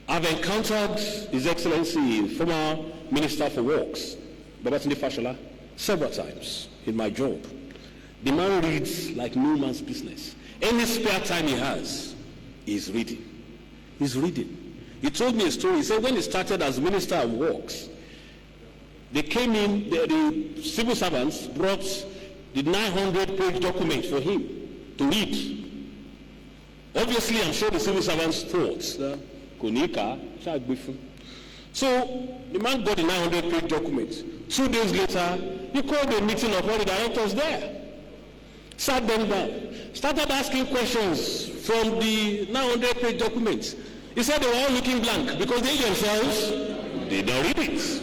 I've encountered His Excellency, former Minister for Works, Babatunde Fashola, several times in my job. The man reads like no man's business. Any spare time he has, he's reading. He's reading. He told me a story. He said when he started as Minister of Works, they came in, the civil servants brought the 900-page document for him to read. Obviously, I'm sure the civil servants thought, so the man got the 900-page document. 2 days later, he called a meeting of all the directors there. Sat them down, started asking questions from the 900-page document. He said they were all looking blank because they themselves, they don't read it.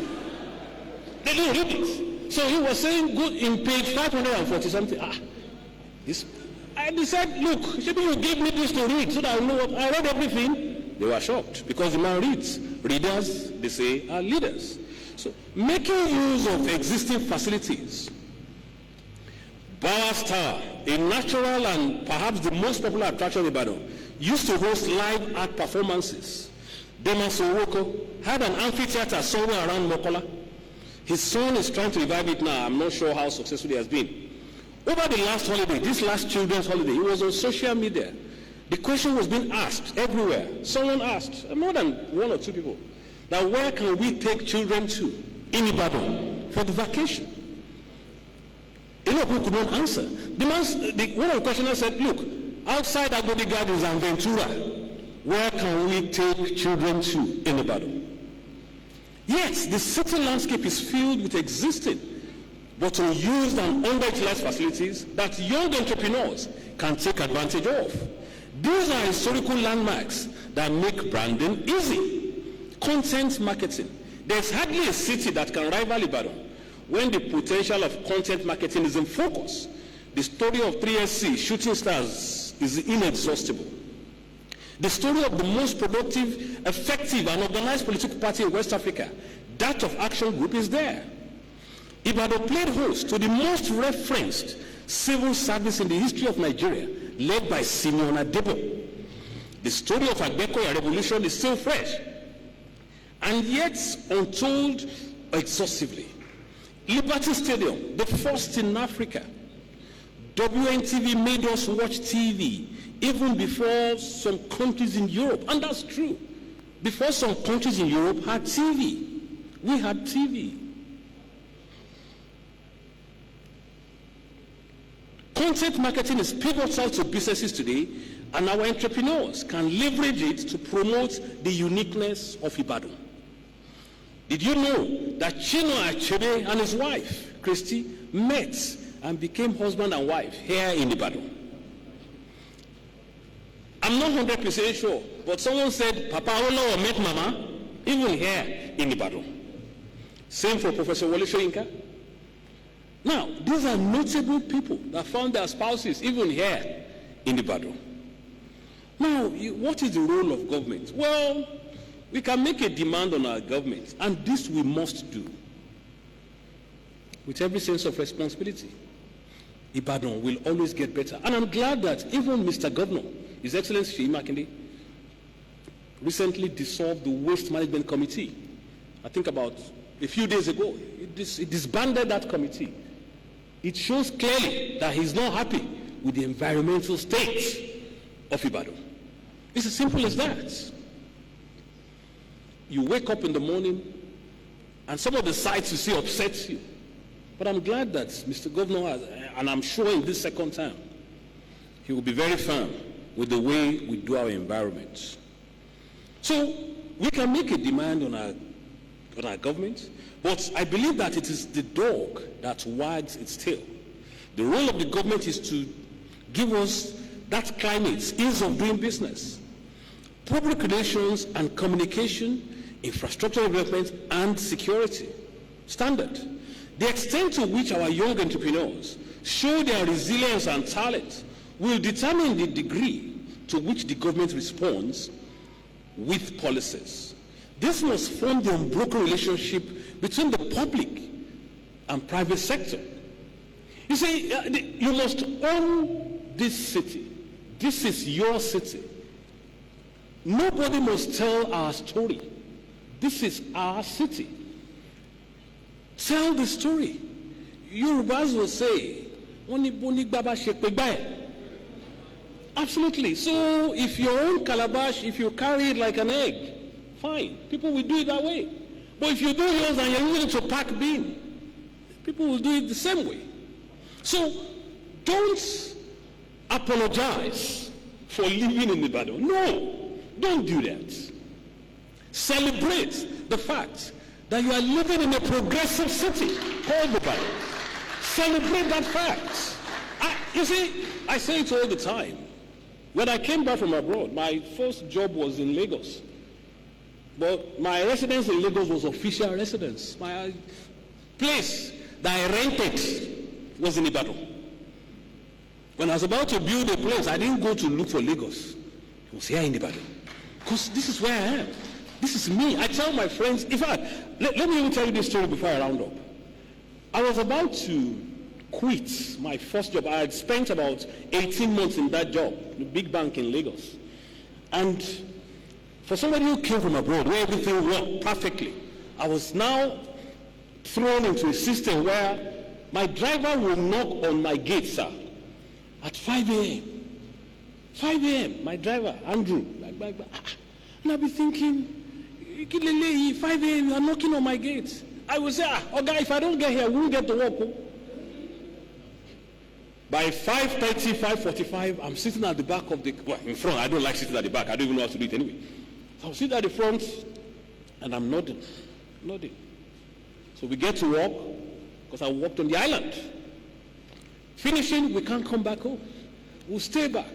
They don't read it. So he was saying, good, in page 540 something, and he said, look, maybe you gave me this to read so that I know what, I read everything. They were shocked because the man reads. Readers, they say, are leaders. So making use of existing facilities. Bower Star, a natural and perhaps the most popular attraction in Ibadan, used to host live art performances. Dema Sowoko had an amphitheater somewhere around Mokola. His son is trying to revive it now. I'm not sure how successful he has been. Over the last holiday, this last children's holiday, it was on social media. The question was being asked everywhere. Someone asked, more than one or two people, that where can we take children to in Ibadan for the vacation? A lot of people could not answer. One of the questioners said, look, outside Agodi Gardens and Ventura, where can we take children to in Ibadan? Yes, the city landscape is filled with existing but unused and underutilized facilities that young entrepreneurs can take advantage of. These are historical landmarks that make branding easy. Content marketing. There's hardly a city that can rival Ibadan when the potential of content marketing is in focus. The story of 3SC, Shooting Stars, is inexhaustible. The story of the most productive, effective, and organized political party in West Africa, that of Action Group, is there. Ibadan played host to the most referenced civil service in the history of Nigeria, led by Simeon Adebo. The story of Agbekoya Revolution is still fresh, and yet untold exhaustively. Liberty Stadium, the first in Africa. WNTV made us watch TV even before some countries in Europe, and that's true. Before some countries in Europe had TV, we had TV. Content marketing is pivotal to businesses today, and our entrepreneurs can leverage it to promote the uniqueness of Ibadan. Did you know that Chino Achebe and his wife, Christy, met and became husband and wife here in Ibadan? I'm not 100% sure, but someone said Papa Awolowo met Mama even here in Ibadan. Same for Professor Wole Soyinka. Now, these are notable people that found their spouses even here in Ibadan. Now, what is the role of government? Well, we can make a demand on our government, and this we must do with every sense of responsibility. Ibadan will always get better. And I'm glad that even Mr. Governor, His Excellency Seyi Makinde, recently dissolved the Waste Management Committee. I think about a few days ago, it disbanded that committee. It shows clearly that he's not happy with the environmental state of Ibadan. It's as simple as that. You wake up in the morning, and some of the sights you see upsets you. But I'm glad that Mr. Governor has, and I'm sure in this second term, he will be very firm with the way we do our environment. So we can make a demand on our government, but I believe that it is the dog that wags its tail. The role of the government is to give us that climate, ease of doing business, public relations and communication, infrastructure development, and security standard. The extent to which our young entrepreneurs show their resilience and talent will determine the degree to which the government responds with policies. This must form the unbroken relationship between the public and private sector. You see, you must own this city. This is your city. Nobody must tell our story. This is our city. Tell the story. Yorubas will say, absolutely. So if your own calabash, if you carry it like an egg, fine. People will do it that way. But if you do yours and you're using it to pack bean, people will do it the same way. So don't apologize for living in Ibadan. No, don't do that. Celebrate the fact that you are living in a progressive city called Ibadan. Celebrate that fact. You see, I say it all the time. When I came back from abroad, my first job was in Lagos. But my residence in Lagos was official residence. My place that I rented was in Ibadan. When I was about to build a place, I didn't go to look for Lagos. It was here in Ibadan. Because this is where I am. This is me. I tell my friends, in fact, let me even tell you this story before I round up. I was about to quit my first job. I had spent about 18 months in that job, the big bank in Lagos. And for somebody who came from abroad, where everything worked perfectly, I was now thrown into a system where my driver will knock on my gate, sir, at 5 a.m. 5 a.m., my driver, Andrew, and I'll be thinking, 5 a.m., you are knocking on my gate. I will say, okay, if I don't get here, we won't get to work. By 5:30, 5:45, I'm sitting at the back of in front. I don't like sitting at the back. I don't even know how to do it anyway. So I'll sit at the front, and I'm nodding. So we get to work, because I worked on the island. Finishing, we can't come back home. We'll stay back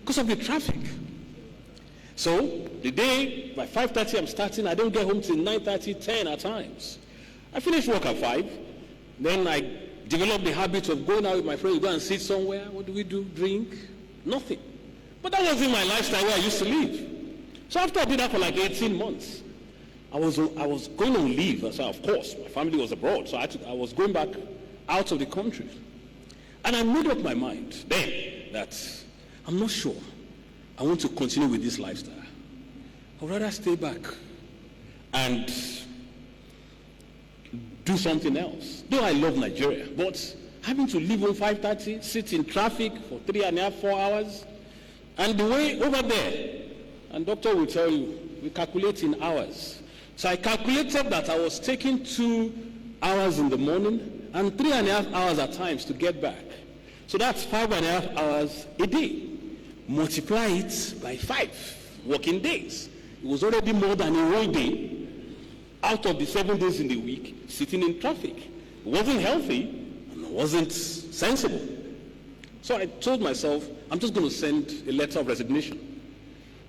because of the traffic. So the day, by 5:30 I'm starting, I don't get home till 9:30, 10 at times. I finish work at 5, then I develop the habit of going out with my friends, go and sit somewhere. What do we do? Drink? Nothing. But that wasn't my lifestyle where I used to live. So after I did that for like 18 months, I was going on leave. So of course, my family was abroad, so I was going back out of the country. And I made up my mind then that I'm not sure I want to continue with this lifestyle. I'd rather stay back and do something else. Though I love Nigeria, but having to leave on 5:30, sit in traffic for 3.5, 4 hours, and the way over there, and doctor will tell you, we calculate in hours. So I calculated that I was taking 2 hours in the morning and 3.5 hours at times to get back. So that's 5.5 hours a day. Multiply it by 5 working days. It was already more than a whole day out of the 7 days in the week sitting in traffic. It wasn't healthy and it wasn't sensible. So I told myself, I'm just going to send a letter of resignation.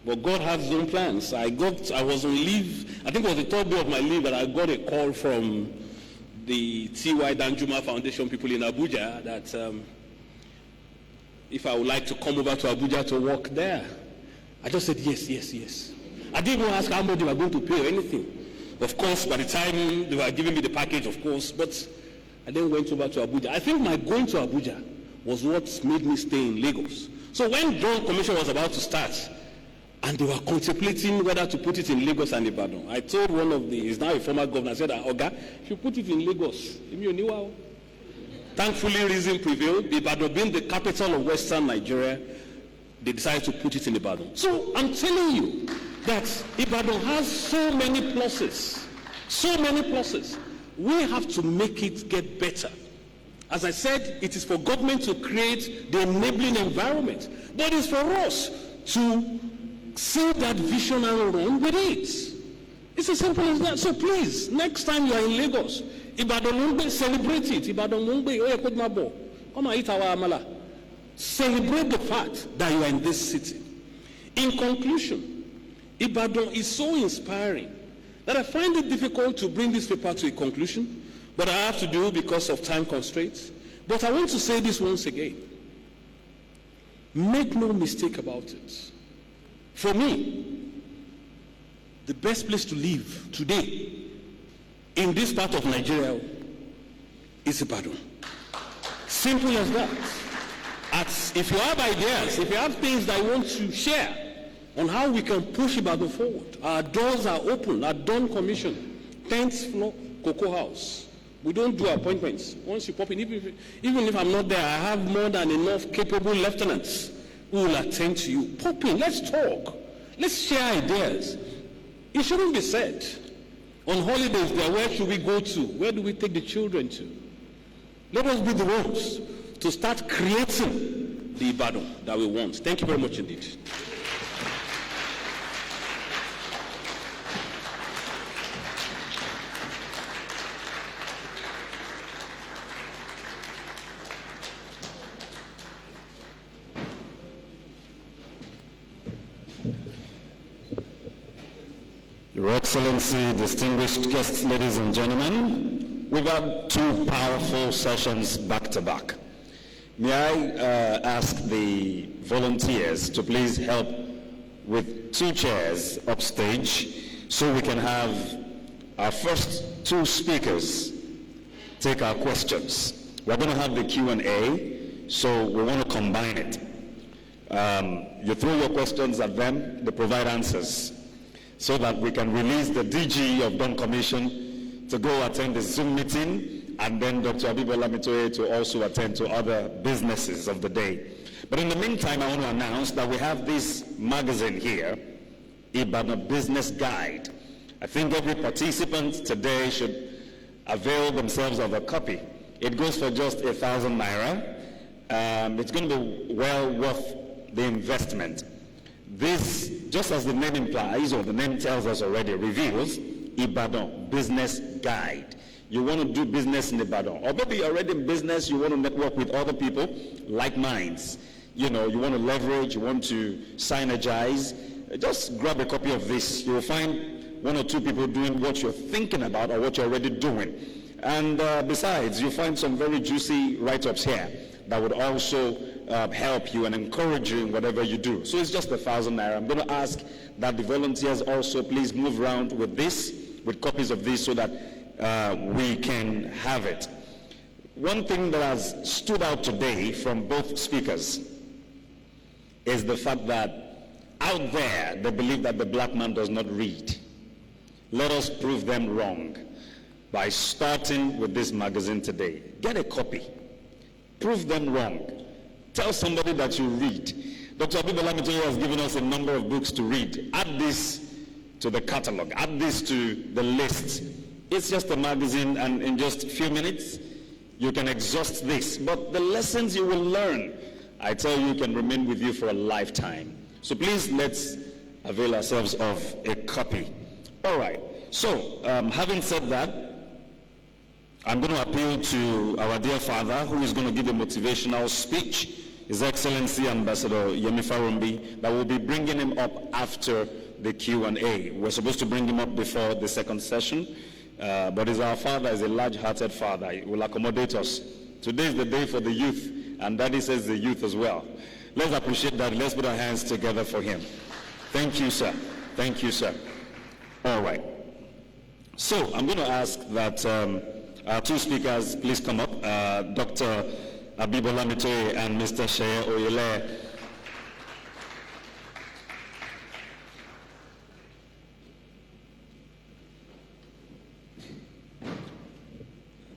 But God has his own plans. I was on leave. I think it was the 3rd day of my leave that I got a call from the T.Y. Danjuma Foundation people in Abuja that if I would like to come over to Abuja to work there. I just said yes. I didn't even ask how much they were going to pay or anything. Of course, by the time they were giving me the package, of course, but I then went over to Abuja. I think my going to Abuja was what made me stay in Lagos. So when Dawn Commission was about to start, and they were contemplating whether to put it in Lagos and Ibadan, I told one of he's now a former governor, I said, Oga, if you put it in Lagos, thankfully reason prevailed. Ibadan being the capital of Western Nigeria, they decided to put it in Ibadan. So I'm telling you that Ibadan has so many pluses. We have to make it get better. As I said, it is for government to create the enabling environment, but it's for us to see that vision and run with it. It's as simple as that. So please, next time you are in Lagos, Ibadan Mungbe, celebrate it. Ibadan Mungbe, come and eat our amala. Celebrate the fact that you are in this city. In conclusion, Ibadan is so inspiring that I find it difficult to bring this paper to a conclusion, but I have to do it because of time constraints. But I want to say this once again. Make no mistake about it. For me, the best place to live today in this part of Nigeria is Ibadan. Simple as that. If you have ideas, if you have things that you want to share on how we can push Ibadan forward, our doors are open at Dawn Commission, 10th floor, Cocoa House. We don't do appointments. Once you pop in, even if I'm not there, I have more than enough capable lieutenants who will attend to you. Pop in, let's talk. Let's share ideas. It shouldn't be said. On holidays there, where should we go to? Where do we take the children to? Let us be the ones to start creating the Ibadan that we want. Thank you very much indeed. Your Excellency, distinguished guests, ladies and gentlemen, we've had 2 powerful sessions back to back. May I ask the volunteers to please help with 2 chairs upstage so we can have our first 2 speakers take our questions. We're going to have the Q&A, so we want to combine it. You throw your questions at them, they provide answers, so that we can release the DG of Dawn Commission to go attend the Zoom meeting, and then Dr. Abibola Mitoye to also attend to other businesses of the day. But in the meantime, I want to announce that we have this magazine here, Ibadan Business Guide. I think every participant today should avail themselves of a copy. It goes for just 1,000 naira. It's going to be well worth the investment. This, just as the name implies, or the name tells us already, reveals Ibadan Business Guide. You want to do business in Ibadan, or maybe you're already in business, you want to network with other people, like minds. You know, you want to leverage, you want to synergize. Just grab a copy of this. You will find one or two people doing what you're thinking about or what you're already doing. And besides, you'll find some very juicy write-ups here that would also help you and encourage you in whatever you do. So it's just 1,000 naira. I'm going to ask that the volunteers also please move around with this, with copies of this, so that we can have it. One thing that has stood out today from both speakers is the fact that out there they believe that the black man does not read. Let us prove them wrong by starting with this magazine today. Get a copy. Prove them wrong. Tell somebody that you read. Dr. Abibola Mitoye has given us a number of books to read. Add this to the catalog. Add this to the list. It's just a magazine, and in just a few minutes, you can exhaust this. But the lessons you will learn, I tell you, can remain with you for a lifetime. So please, let's avail ourselves of a copy. All right. So, having said that, I'm going to appeal to our dear father, who is going to give a motivational speech, His Excellency Ambassador Yemi Farumbi, that will be bringing him up after the Q&A. We're supposed to bring him up before the second session, but he's our father, he's a large-hearted father. He will accommodate us. Today is the day for the youth, and Daddy says the youth as well. Let's appreciate that. Let's put our hands together for him. Thank you, sir. Thank you, sir. All right. So I'm going to ask that our two speakers please come up, Dr. Abibola Mitoye and Mr. Sheye Oyele.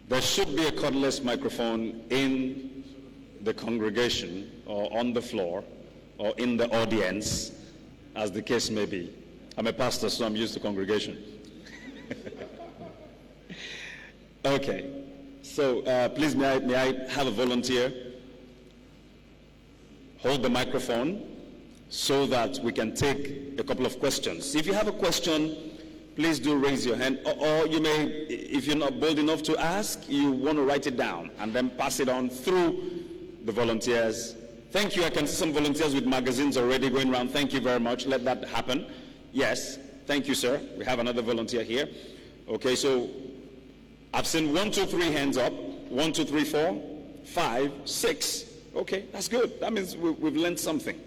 There should be a cordless microphone in the congregation, or on the floor, or in the audience, as the case may be. I'm a pastor, so I'm used to congregation. Okay, so please may I have a volunteer hold the microphone so that we can take a couple of questions. If you have a question, please do raise your hand, or you may, if you're not bold enough to ask, you want to write it down and then pass it on through the volunteers. Thank you. I can see some volunteers with magazines already going around. Thank you very much. Let that happen. Yes, thank you, sir. We have another volunteer here. Okay, so I've seen 1, 2, 3 hands up. 1, 2, 3, 4, 5, 6. Okay, that's good. That means we've learned something.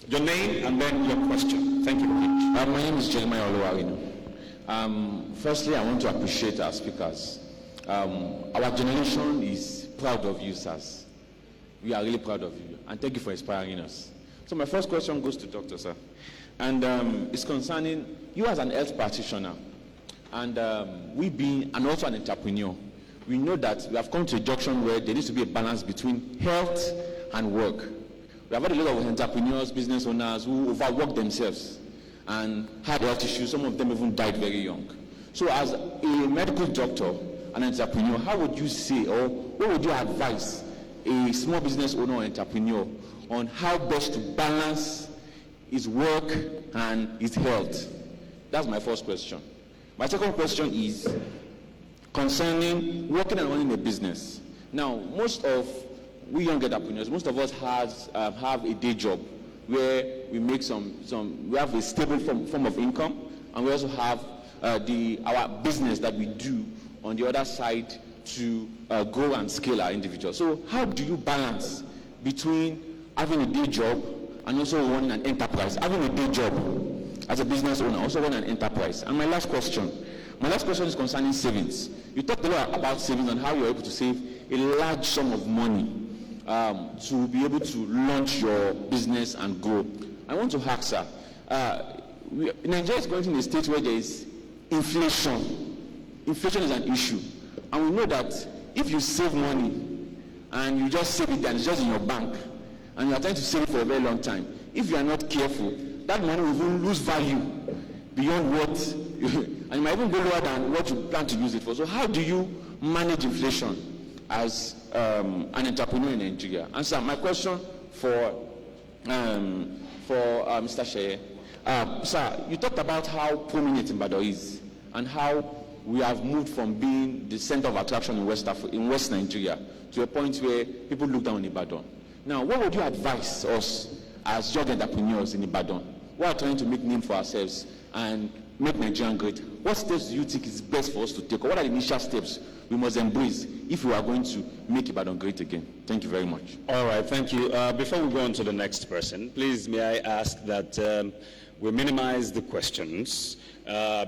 Your name and then your question. Thank you very much. My name is Jeremiah Oluwarinu. Firstly, I want to appreciate our speakers. Our generation is proud of you, sirs. We are really proud of you. And thank you for inspiring us. So my first question goes to Dr. Sir. And it's concerning you as an health practitioner. And we being and also an entrepreneur, we know that we have come to a junction where there needs to be a balance between health and work. We have had a lot of entrepreneurs, business owners who overwork themselves and had health issues. Some of them even died very young. So as a medical doctor, an entrepreneur, how would you say, or what would you advise a small business owner or entrepreneur on how best to balance his work and his health? That's my first question. My second question is concerning working and running a business. Now, most of we young entrepreneurs, most of us have a day job where we make we have a stable form of income, and we also have our business that we do on the other side to grow and scale our individuals. So how do you balance between having a day job and also running an enterprise? Having a day job as a business owner, also running an enterprise. And my last question is concerning savings. You talked a lot about savings and how you're able to save a large sum of money to be able to launch your business and grow. I want to ask, sir, Nigeria is going in a state where there is inflation. Inflation is an issue. And we know that if you save money and you just save it and it's just in your bank and you are trying to save it for a very long time, if you are not careful, that money will even lose value beyond what, and you might even go lower than what you plan to use it for. So how do you manage inflation as an entrepreneur in Nigeria? And so my question for Mr. Sheye. Sir, you talked about how prominent Ibadan is and how we have moved from being the center of attraction in West Nigeria to a point where people look down on Ibadan. Now, what would you advise us as young entrepreneurs in Ibadan? We are trying to make name for ourselves and make Nigeria great. What steps do you think is best for us to take? Or what are the initial steps we must embrace if we are going to make Ibadan great again? Thank you very much. All right, thank you. Before we go on to the next person, please may I ask that we minimize the questions,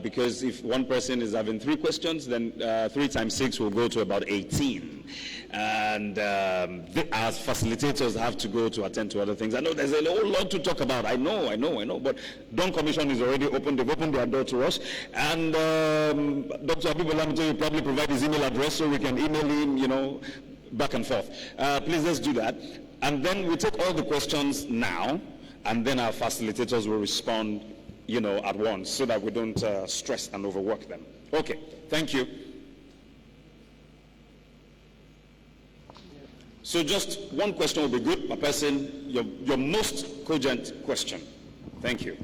because if one person is having 3 questions, then 3 times 6 will go to about 18. And as facilitators have to go to attend to other things. I know there's a whole lot to talk about. I know. But Dawn Commission is already open. They've opened their door to us. And Dr. Abibolamito will probably provide his email address so we can email him, back and forth. Please, let's do that. And then we take all the questions now, and then our facilitators will respond, at once, so that we don't stress and overwork them. Okay, thank you. So just one question will be good per person, your most cogent question. Thank you.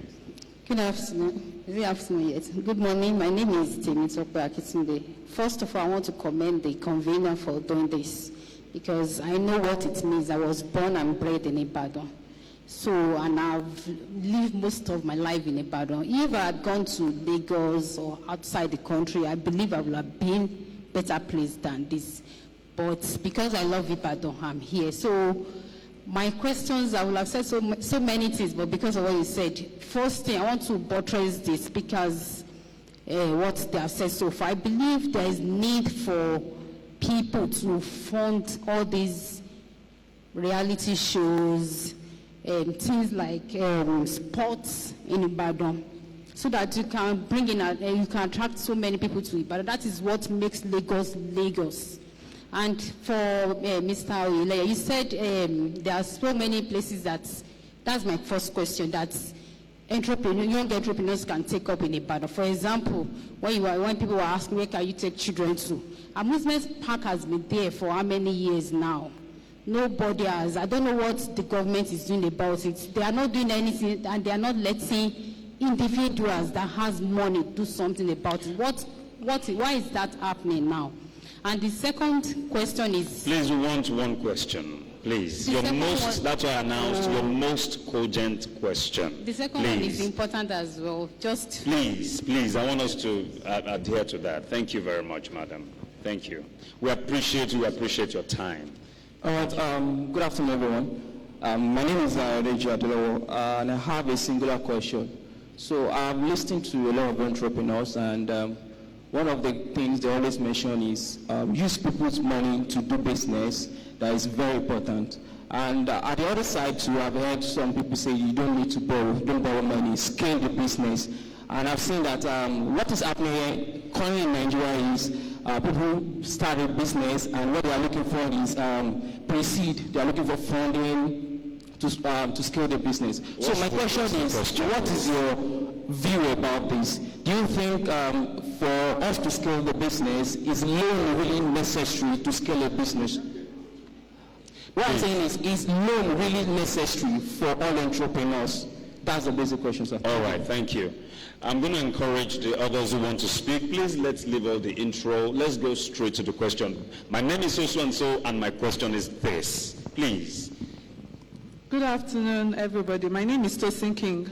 Good afternoon. Is it afternoon yet? Good morning. My name is Temitope Akitunde. First of all, I want to commend the convener for doing this, because I know what it means. I was born and bred in Ibadan. And I've lived most of my life in Ibadan. If I had gone to Lagos or outside the country, I believe I would have been better placed than this. But because I love Ibadan, I'm here. So my questions, I will have said so many things, but because of what you said, first thing, I want to buttress the speakers, what they have said so far. I believe there is need for people to fund all these reality shows, things like sports in Ibadan, so that you can bring in, you can attract so many people to Ibadan. That is what makes Lagos, Lagos. And for Mr. Oyeleye, you said there are so many places that's my first question, that young entrepreneurs can take up in Ibadan. For example, when people were asking, where can you take children to? Amusement park has been there for how many years now? Nobody has. I don't know what the government is doing about it. They are not doing anything, and they are not letting individuals that has money do something about it. Why is that happening now? And the second question is... Please, we want one question. Please. That's why I announced your most cogent question. The second one is important as well. Please, I want us to adhere to that. Thank you very much, madam. Thank you. We appreciate you. We appreciate your time. All right. Good afternoon, everyone. My name is Reji Adelowo, and I have a singular question. So I'm listening to a lot of entrepreneurs, and one of the things they always mention is use people's money to do business. That is very important. And at the other side too, I've heard some people say you don't need to borrow, don't borrow money, scale the business. And I've seen that what is happening here currently in Nigeria is people start a business, and what they are looking for is pre-seed. They are looking for funding to scale the business. So my question is, what is your view about this? Do you think for us to scale the business, is loan really necessary to scale a business? What I'm saying is loan really necessary for all entrepreneurs? That's the basic question, sir. All right, thank you. I'm going to encourage the others who want to speak. Please, let's leave all the intro. Let's go straight to the question. My name is so-and-so, and my question is this. Please. Good afternoon, everybody. My name is Tosin King.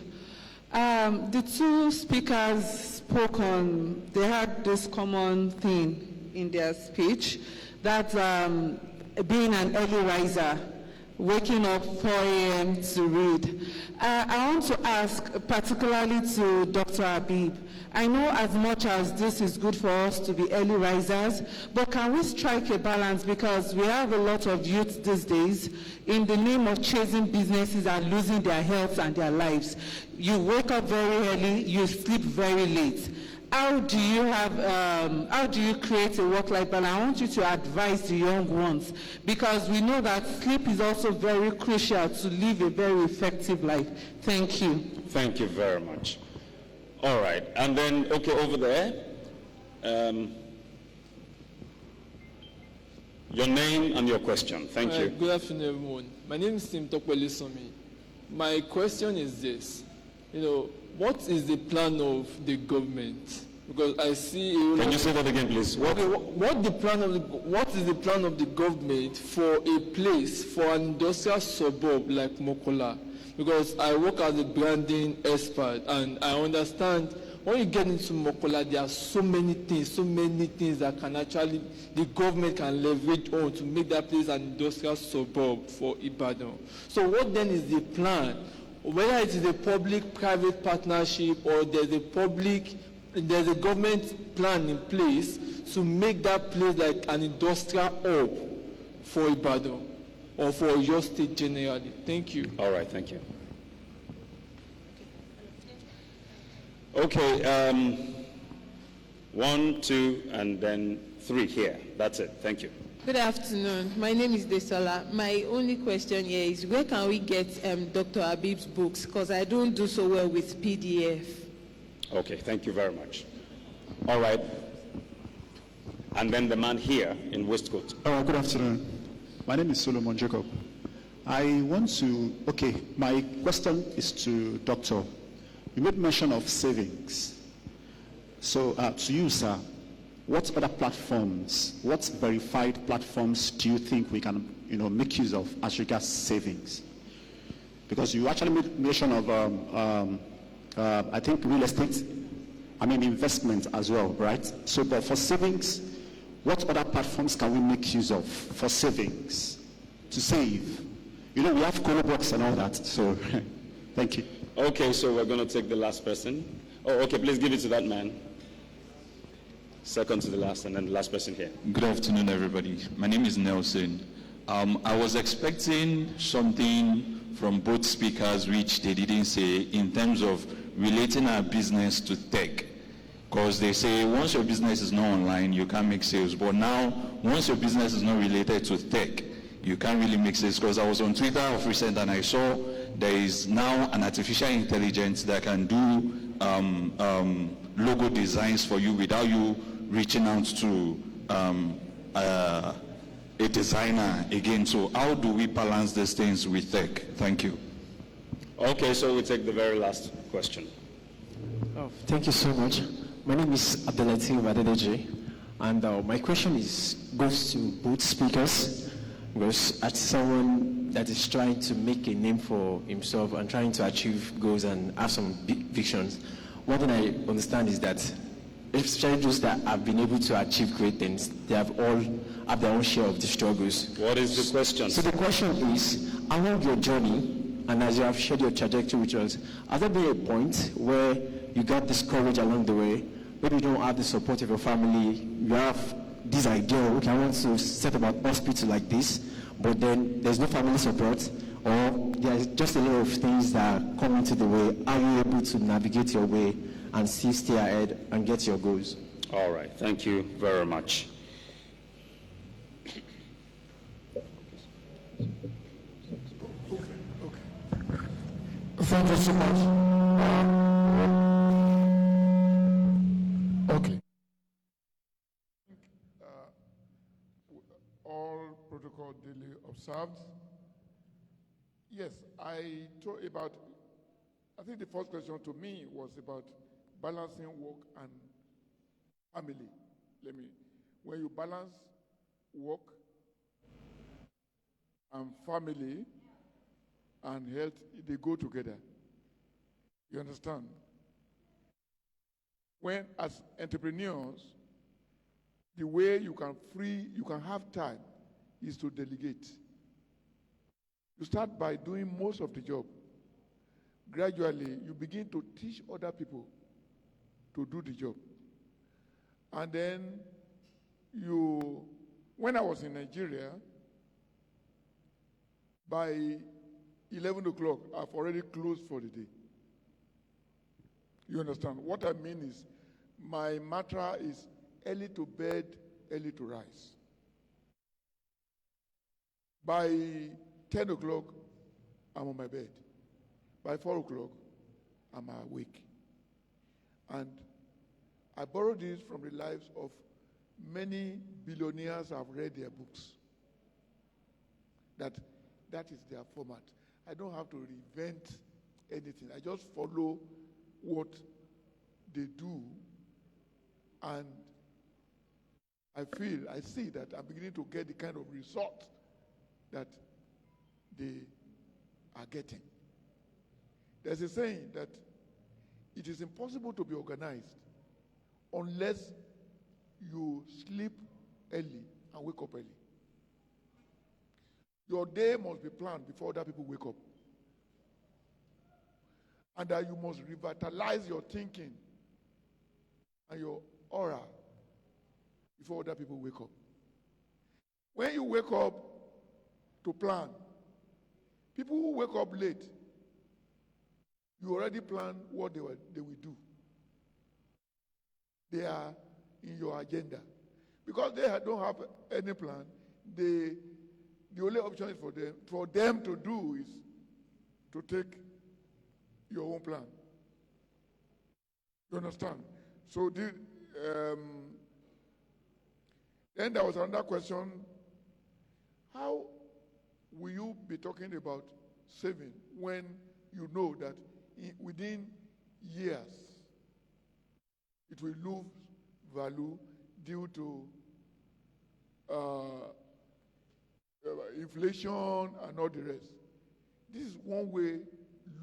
The two speakers spoke on, they had this common thing in their speech, that being an early riser waking up 4 a.m. to read. I want to ask particularly to Dr. Habib. I know as much as this is good for us to be early risers, but can we strike a balance, because we have a lot of youth these days in the name of chasing businesses and losing their health and their lives. You wake up very early, you sleep very late. How do you create a work-life balance? I want you to advise the young ones, because we know that sleep is also very crucial to live a very effective life. Thank you. Thank you very much. All right, and then, okay, over there, your name and your question. Thank you. Good afternoon, everyone. My name is Tim Tokwelisome. My question is this. What is the plan of the government? Because I see. Can you say that again, please? What is the plan of the government for a place, for an industrial suburb like Mokola? Because I work as a branding expert, and I understand when you get into Mokola, there are so many things that the government can leverage on to make that place an industrial suburb for Ibadan. So what then is the plan? Whether it is a public-private partnership or there's a government plan in place to make that place like an industrial hub for Ibadan or for your state generally. Thank you. All right, thank you. Okay, 1, 2, and then 3 here. That's it. Thank you. Good afternoon. My name is Desola. My only question here is, where can we get Dr. Habib's books? Because I don't do so well with PDF. Okay, thank you very much. All right. And then the man here in waistcoat. Good afternoon. My name is Solomon Jacob. My question is to Doctor. You made mention of savings. So to you, sir, what other platforms, what verified platforms do you think we can, make use of as regards savings? Because you actually made mention of, I think, real estate, investment as well, right? So, but for savings, what other platforms can we make use of for savings to save? We have Colo Box and all that, so thank you. Okay, so we're going to take the last person. Oh, okay, please give it to that man. Second to the last, and then the last person here. Good afternoon, everybody. My name is Nelson. I was expecting something from both speakers which they didn't say in terms of relating our business to tech. Because they say once your business is not online, you can't make sales. But now, once your business is not related to tech, you can't really make sales. Because I was on Twitter of recent and I saw there is now an artificial intelligence that can do logo designs for you without you reaching out to a designer again. So how do we balance these things with tech? Thank you. Okay, so we take the very last question. Thank you so much. My name is Abdelatif Adedeji, and my question goes to both speakers, because as someone that is trying to make a name for himself and trying to achieve goals and have some big visions, one thing I understand is that especially those that have been able to achieve great things, they have all have their own share of the struggles. What is the question? So the question is, along your journey, and as you have shared your trajectory with us, has there been a point where you got discouraged along the way? Maybe you don't have the support of your family, you have this idea, okay, I want to set up an hospital like this, but then there's no family support, or there's just a lot of things that come into the way. Are you able to navigate your way and still stay ahead and get your goals? All right, thank you very much. Thank you so much. Okay. All protocol duly observed. Yes, I think the first question to me was about balancing work and family. When you balance work and family and health, they go together. You understand? When, as entrepreneurs, the way you can have time is to delegate. You start by doing most of the job. Gradually, you begin to teach other people to do the job. And then when I was in Nigeria, by 11 o'clock, I've already closed for the day. You understand? What I mean is, my mantra is early to bed, early to rise. By 10 o'clock, I'm on my bed. By 4 o'clock, I'm awake. And I borrow this from the lives of many billionaires. I've read their books. That is their format. I don't have to reinvent anything. I just follow what they do, and I see that I'm beginning to get the kind of result that they are getting. There's a saying that it is impossible to be organized unless you sleep early and wake up early. Your day must be planned before other people wake up. And that you must revitalize your thinking and your aura before other people wake up. When you wake up to plan, people who wake up late, you already plan what they will do. They are in your agenda. Because they don't have any plan, the only option is for them to do is to take your own plan. You understand? So then there was another question. How will you be talking about saving when you know that within years it will lose value due to inflation and all the rest? This is one way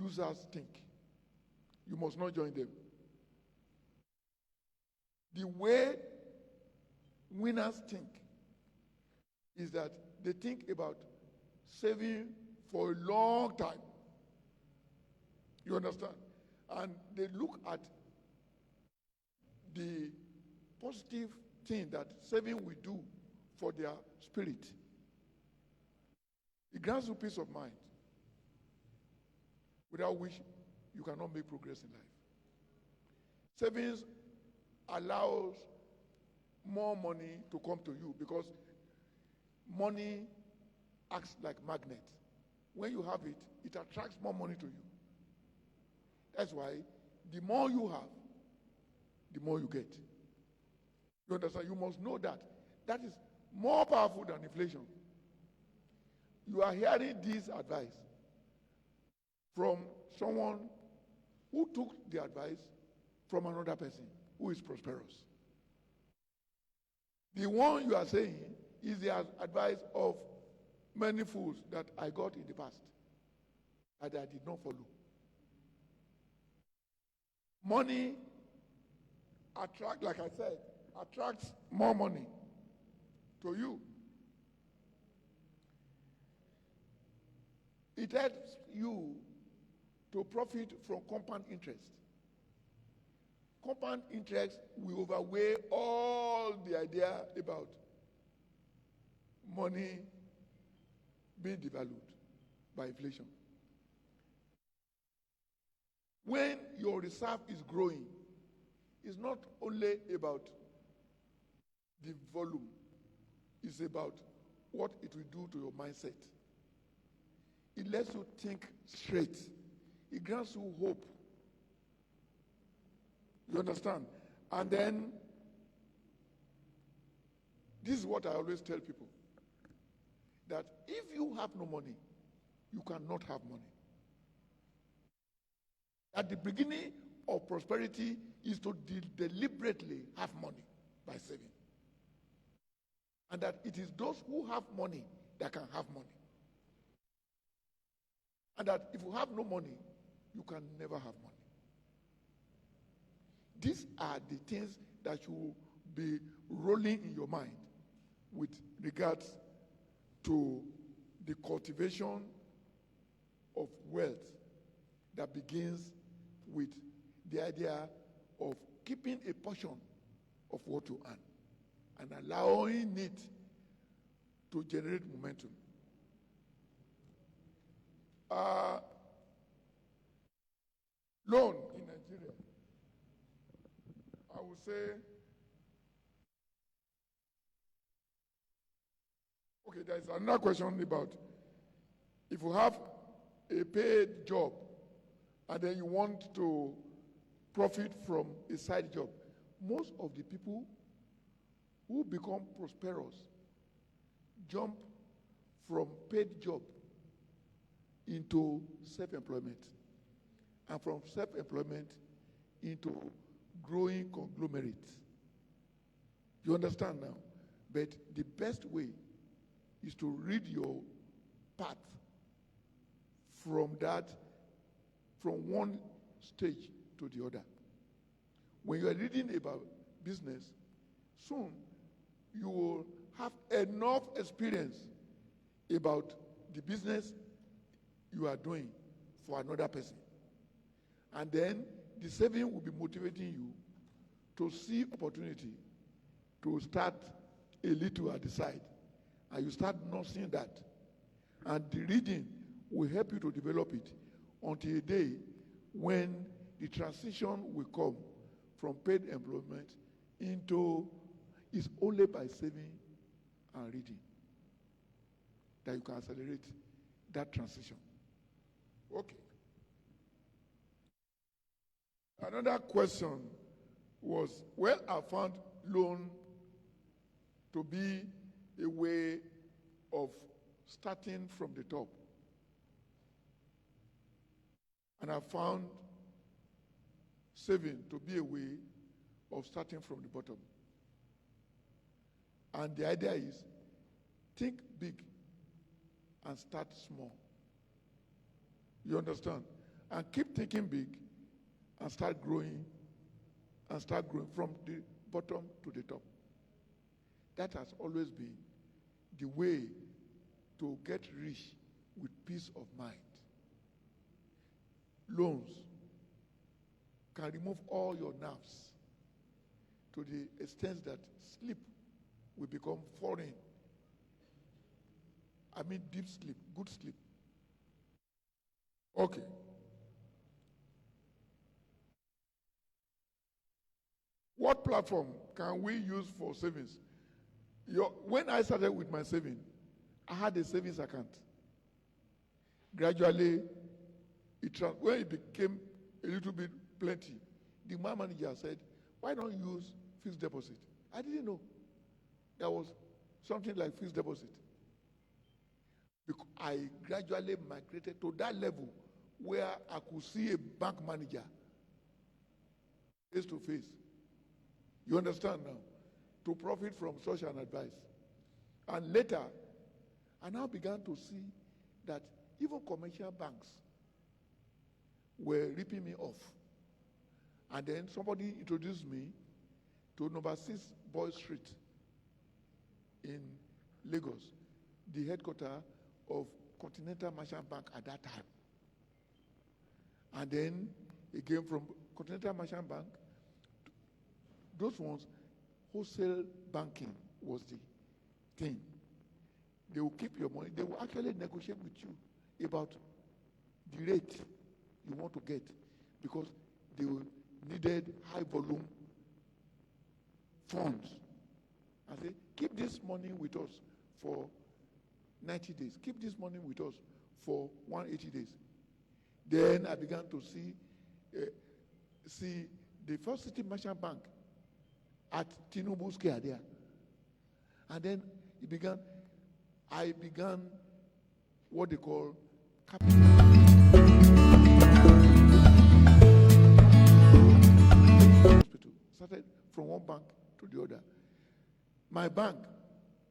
losers think. You must not join them. The way winners think is that they think about saving for a long time. You understand? And they look at the positive thing that saving will do for their spirit. It grants you peace of mind, without which you cannot make progress in life. Savings allows more money to come to you because money acts like magnet. When you have it, it attracts more money to you. That's why the more you have, the more you get. You understand? You must know that. That is more powerful than inflation. You are hearing this advice from someone who took the advice from another person who is prosperous. The one you are saying is the advice of many fools that I got in the past that I did not follow. Money like I said, attracts more money to you. It helps you to profit from compound interest. Compound interest will overweigh all the idea about money being devalued by inflation. When your reserve is growing, it's not only about the volume, it's about what it will do to your mindset. It lets you think straight. It grants you hope. You understand? And then, this is what I always tell people, that if you have no money, you cannot have money. At the beginning of prosperity is to deliberately have money by saving. And that it is those who have money that can have money. And that if you have no money, you can never have money. These are the things that you will be rolling in your mind with regards to the cultivation of wealth that begins with the idea of keeping a portion of what you earn and allowing it to generate momentum. Loan in Nigeria, I would say, okay, there's another question about if you have a paid job and then you want to profit from a side job. Most of the people who become prosperous jump from paid job into self-employment, and from self-employment into growing conglomerates. You understand now? But the best way is to read your path from one stage to the other. When you are reading about business, soon you will have enough experience about the business you are doing for another person. And then the saving will be motivating you to see opportunity to start a little at the side. And you start nursing that. And the reading will help you to develop it until a day when the transition will come from paid employment into, it's only by saving and reading that you can accelerate that transition. Okay. Another question was, well, I found loan to be a way of starting from the top. And I found saving to be a way of starting from the bottom. And the idea is, think big and start small. You understand? And keep thinking big and start growing from the bottom to the top. That has always been the way to get rich with peace of mind. Loans can remove all your nerves to the extent that sleep will become foreign. I mean deep sleep, good sleep. Okay. What platform can we use for savings? When I started with my saving, I had a savings account. Gradually, when it became a little bit plenty, the manager said, why don't you use fixed deposit? I didn't know there was something like fixed deposit. Because I gradually migrated to that level where I could see a bank manager face to face. You understand now? To profit from such an advice. And later, I now began to see that even commercial banks were ripping me off. And then somebody introduced me to number 6 Boy Street in Lagos, the headquarters of Continental Merchant Bank at that time. And then again from Continental Merchant Bank, those ones, wholesale banking was the thing. They will keep your money. They will actually negotiate with you about the rate you want to get because they needed high volume funds. I say, keep this money with us for 90 days. Keep this money with us for 180 days. Then I began to see the First City Merchant Bank at Tinubu Square there. And then I began what they call capital. Started from one bank to the other. My bank,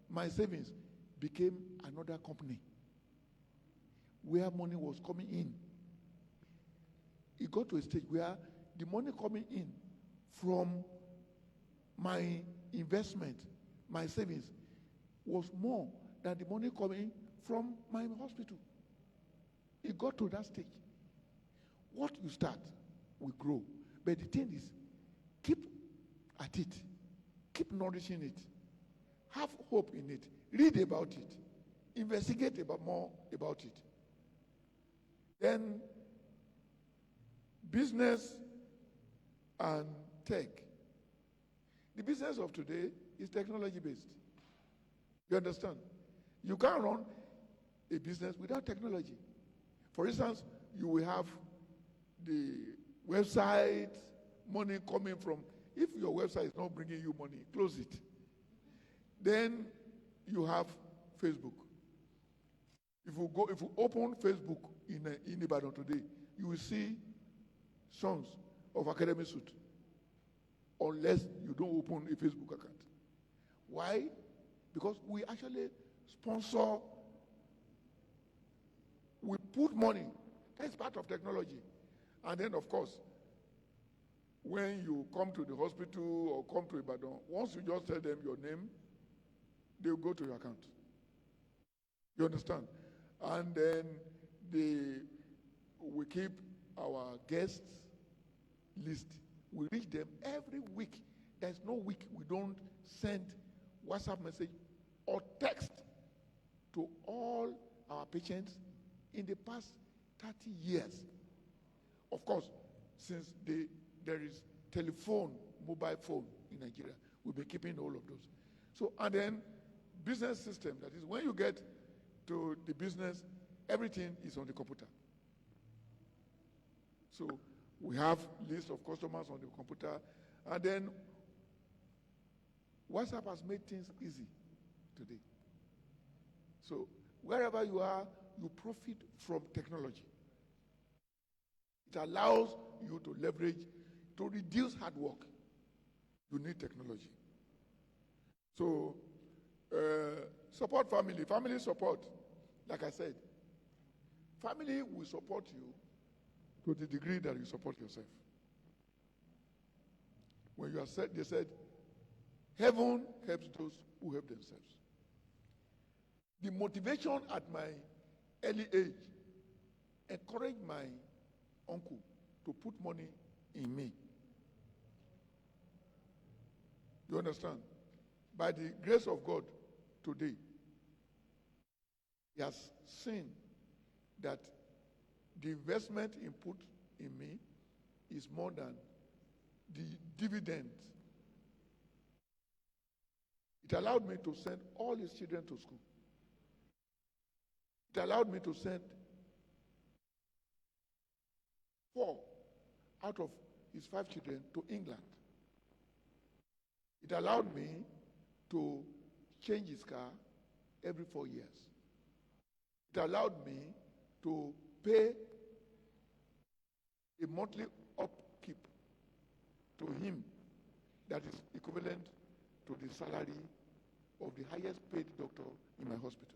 my savings became another company where money was coming in. It got to a stage where the money coming in from my investment, my savings, was more than the money coming from my hospital. It got to that stage. What you start will grow. But the thing is, keep at it. Keep nourishing it. Have hope in it. Read about it. Investigate more about it. Then, business and tech. The business of today is technology-based. You understand? You can't run a business without technology. For instance, you will have the website, money coming from. If your website is not bringing you money, close it. Then you have Facebook. If you open Facebook in Ibadan today, you will see sons of academic suit, unless you don't open a Facebook account. Why? Because we actually sponsor, we put money. That's part of technology. And then, of course, when you come to the hospital or come to Ibadan, once you just tell them your name, they will go to your account. You understand? And then we keep our guests list. We reach them every week. There's no week we don't send WhatsApp message or text to all our patients in the past 30 years. Of course, since there is mobile phone in Nigeria, we'll be keeping all of those. So, and then business system, that is when you get to the business, everything is on the computer. So we have list of customers on the computer, and then WhatsApp has made things easy today. So wherever you are, you profit from technology. It allows you to leverage, to reduce hard work. You need technology. So support family. Family support, like I said, family will support you to the degree that you support yourself. When you are said, they said, heaven helps those who help themselves. The motivation at my early age encouraged my uncle to put money in me. You understand? By the grace of God, today, he has seen that the investment he put in me is more than the dividend. It allowed me to send all his children to school. It allowed me to send 4 out of his 5 children to England. It allowed me to change his car every 4 years. It allowed me to pay a monthly upkeep to him that is equivalent to the salary of the highest paid doctor in my hospital.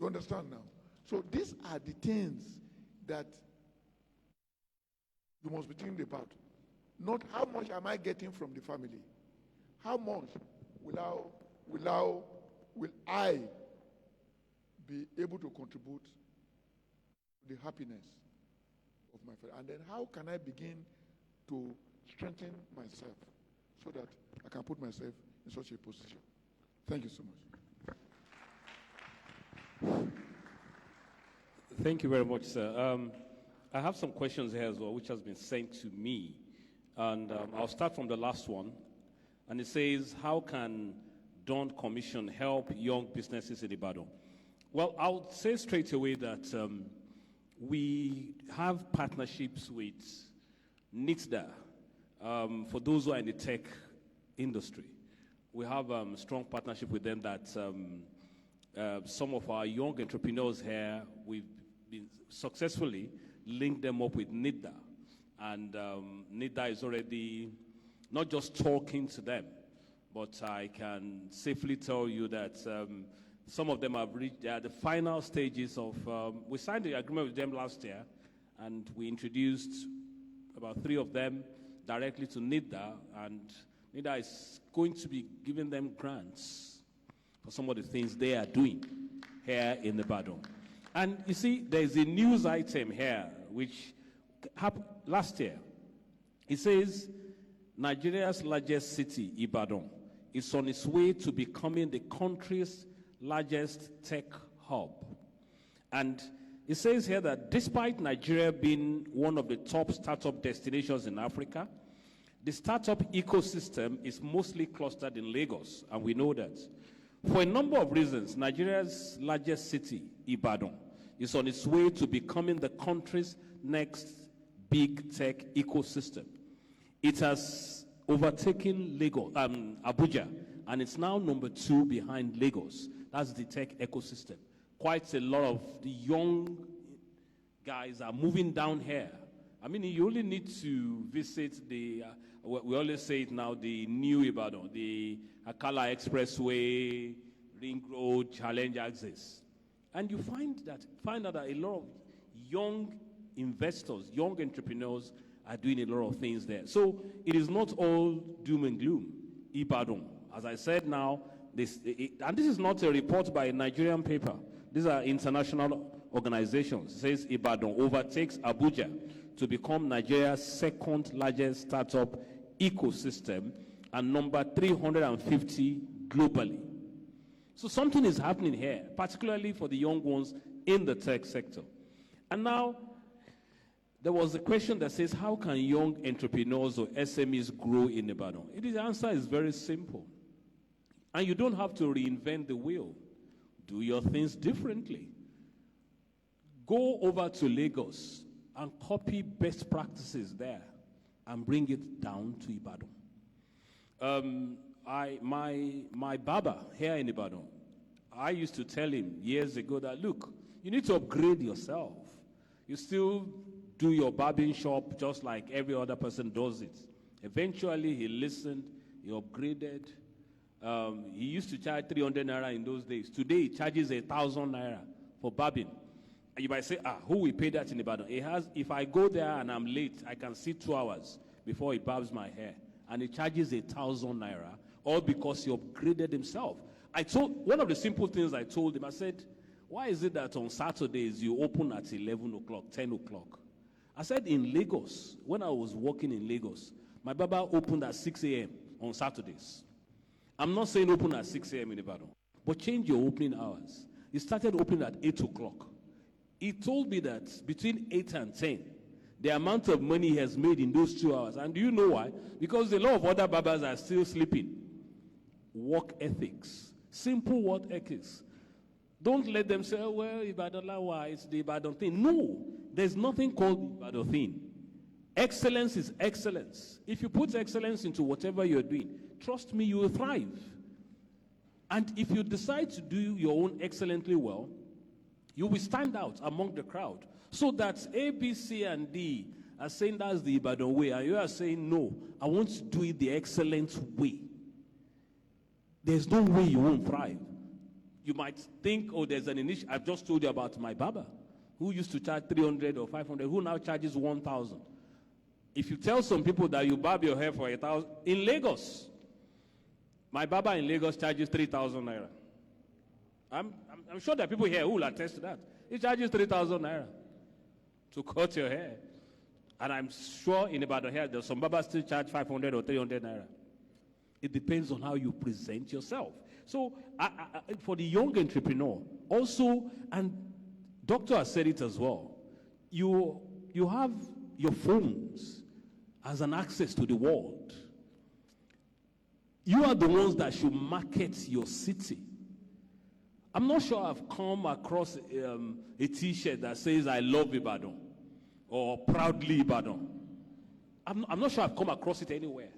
You understand now? So these are the things that you must be thinking about. Not how much am I getting from the family? How much will I be able to contribute to the happiness of my family? And then how can I begin to strengthen myself so that I can put myself in such a position? Thank you so much. Thank you very much, sir. I have some questions here as well, which has been sent to me. And I'll start from the last one. And it says, how can Dawn Commission help young businesses in Ibadan? Well, I'll say straight away that we have partnerships with NITDA for those who are in the tech industry. We have a strong partnership with them that some of our young entrepreneurs here, we've been successfully linked them up with NITDA. And NITDA is already not just talking to them, but I can safely tell you that some of them have reached the final stages of, we signed the agreement with them last year, and we introduced about 3 of them directly to NITDA, and NITDA is going to be giving them grants for some of the things they are doing here in Ibadan. And you see, there's a news item here which happened last year. It says Nigeria's largest city, Ibadan, is on its way to becoming the country's largest tech hub. And it says here that despite Nigeria being one of the top startup destinations in Africa, the startup ecosystem is mostly clustered in Lagos, and we know that. For a number of reasons, Nigeria's largest city, Ibadan, is on its way to becoming the country's next big tech ecosystem. It has overtaken Lagos, Abuja, and it's now number 2 behind Lagos. That's the tech ecosystem. Quite a lot of the young guys are moving down here. I mean, you only need to visit the, we always say it now, the new Ibadan, the Akala Expressway, Ring Road, Challenge Axis. And you find out that a lot of young investors, young entrepreneurs are doing a lot of things there. So it is not all doom and gloom. Ibadan, as I said now, and this is not a report by a Nigerian paper. These are international organizations. It says Ibadan overtakes Abuja to become Nigeria's second largest startup ecosystem and number 350 globally. So something is happening here, particularly for the young ones in the tech sector. And now, there was a question that says, how can young entrepreneurs or SMEs grow in Ibadan? The answer is very simple. And you don't have to reinvent the wheel. Do your things differently. Go over to Lagos and copy best practices there and bring it down to Ibadan. My barber here in Ibadan, I used to tell him years ago that, look, you need to upgrade yourself. You still do your barbering shop just like every other person does it. Eventually, he listened, he upgraded. He used to charge 300 naira in those days. Today, he charges 1,000 naira for barbing. And you might say, who will pay that in Ibadan? If I go there and I'm late, I can sit 2 hours before he barbs my hair. And he charges 1,000 naira, all because he upgraded himself. One of the simple things I told him, I said, why is it that on Saturdays you open at 11 o'clock, 10 o'clock? I said in Lagos, when I was working in Lagos, my barber opened at 6 a.m. on Saturdays. I'm not saying open at 6 a.m. in Ibadan, but change your opening hours. He started opening at 8 o'clock. He told me that between 8 and 10, the amount of money he has made in those 2 hours. And do you know why? Because a lot of other barbers are still sleeping. Work ethics. Simple work ethics. Don't let them say, well, Ibadan Lawa, it's the Ibadan thing. No, there's nothing called Ibadan thing. Excellence is excellence. If you put excellence into whatever you're doing, trust me, you will thrive. And if you decide to do your own excellently well, you will stand out among the crowd. So that A, B, C, and D are saying that's the Ibadan way, and you are saying, no, I want to do it the excellent way. There's no way you won't thrive. You might think, oh, there's an initiative. I've just told you about my barber, who used to charge 300 or 500, who now charges 1,000. If you tell some people that you barb your hair for 1,000, in Lagos, my barber in Lagos charges 3,000 naira. I'm sure there are people here who will attest to that. He charges 3,000 naira to cut your hair. And I'm sure in Ibadan here, there's some barbers still charge 500 or 300 naira. It depends on how you present yourself. So for the young entrepreneur, also, and Doctor has said it as well, you have your phones as an access to the world. You are the ones that should market your city. I'm not sure I've come across a T-shirt that says, I love Ibadan, or proudly Ibadan. I'm not sure I've come across it anywhere.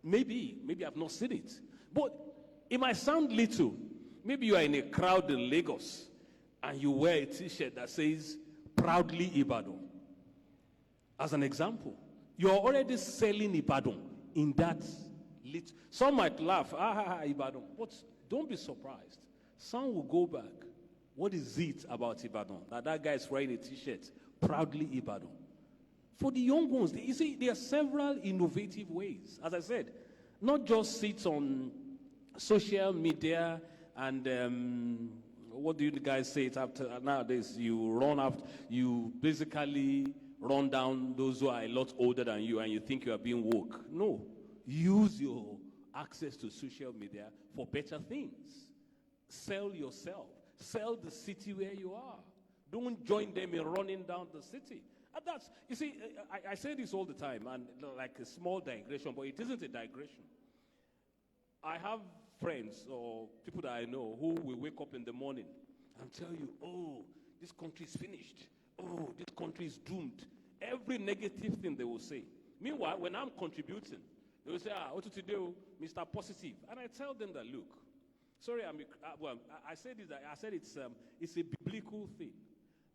Maybe I've not seen it. But it might sound little. Maybe you are in a crowd in Lagos and you wear a T-shirt that says, proudly Ibadan. As an example, you're already selling Ibadan in that little. Some might laugh, Ibadan. But don't be surprised. Some will go back. What is it about Ibadan that guy is wearing a T-shirt, proudly Ibadan? For the young ones, you see, there are several innovative ways. As I said, not just sit on social media and What do you guys say it after nowadays? You basically run down those who are a lot older than you and you think you are being woke. No. Use your access to social media for better things. Sell yourself. Sell the city where you are. Don't join them in running down the city. And that's, you see, I say this all the time, and like a small digression, but it isn't a digression. I have friends or people that I know who will wake up in the morning and tell you, oh, this country is finished. Oh, this country is doomed. Every negative thing they will say. Meanwhile, when I'm contributing, they will say, what to do, Mr. Positive. And I tell them that, look, sorry, I said this. I said it's a biblical thing.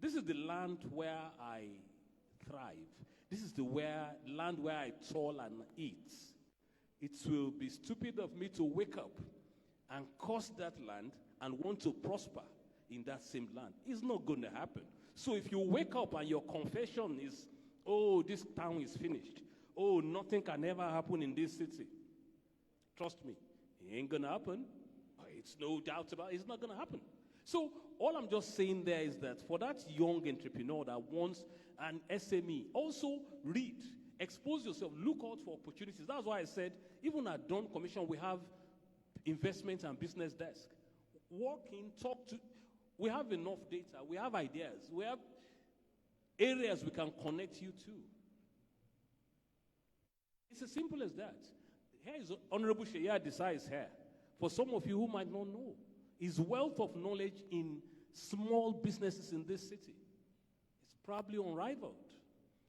This is the land where I thrive. This is the land where I toil and eat. It will be stupid of me to wake up and curse that land and want to prosper in that same land. It's not going to happen. So if you wake up and your confession is, oh, this town is finished. Oh, nothing can ever happen in this city. Trust me, it ain't going to happen. It's no doubt about it. It's not going to happen. So all I'm just saying there is that for that young entrepreneur that wants an SME, also read, expose yourself, look out for opportunities. That's why I said, even at Dawn Commission, we have investment and business desk. Walk in, talk to, we have enough data, we have ideas, we have areas we can connect you to. It's as simple as that. Here is Honorable Sheya Desai's here. For some of you who might not know, his wealth of knowledge in small businesses in this city is probably unrivaled.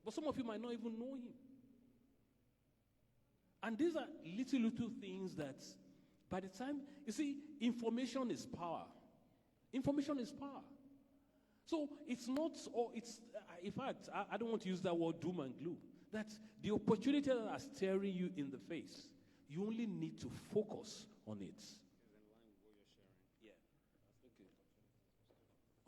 But some of you might not even know him. And these are little things that by the time, you see, information is power. Information is power. So it's not, or it's, in fact, I don't want to use that word doom and gloom. That the opportunities that are staring you in the face, you only need to focus on it.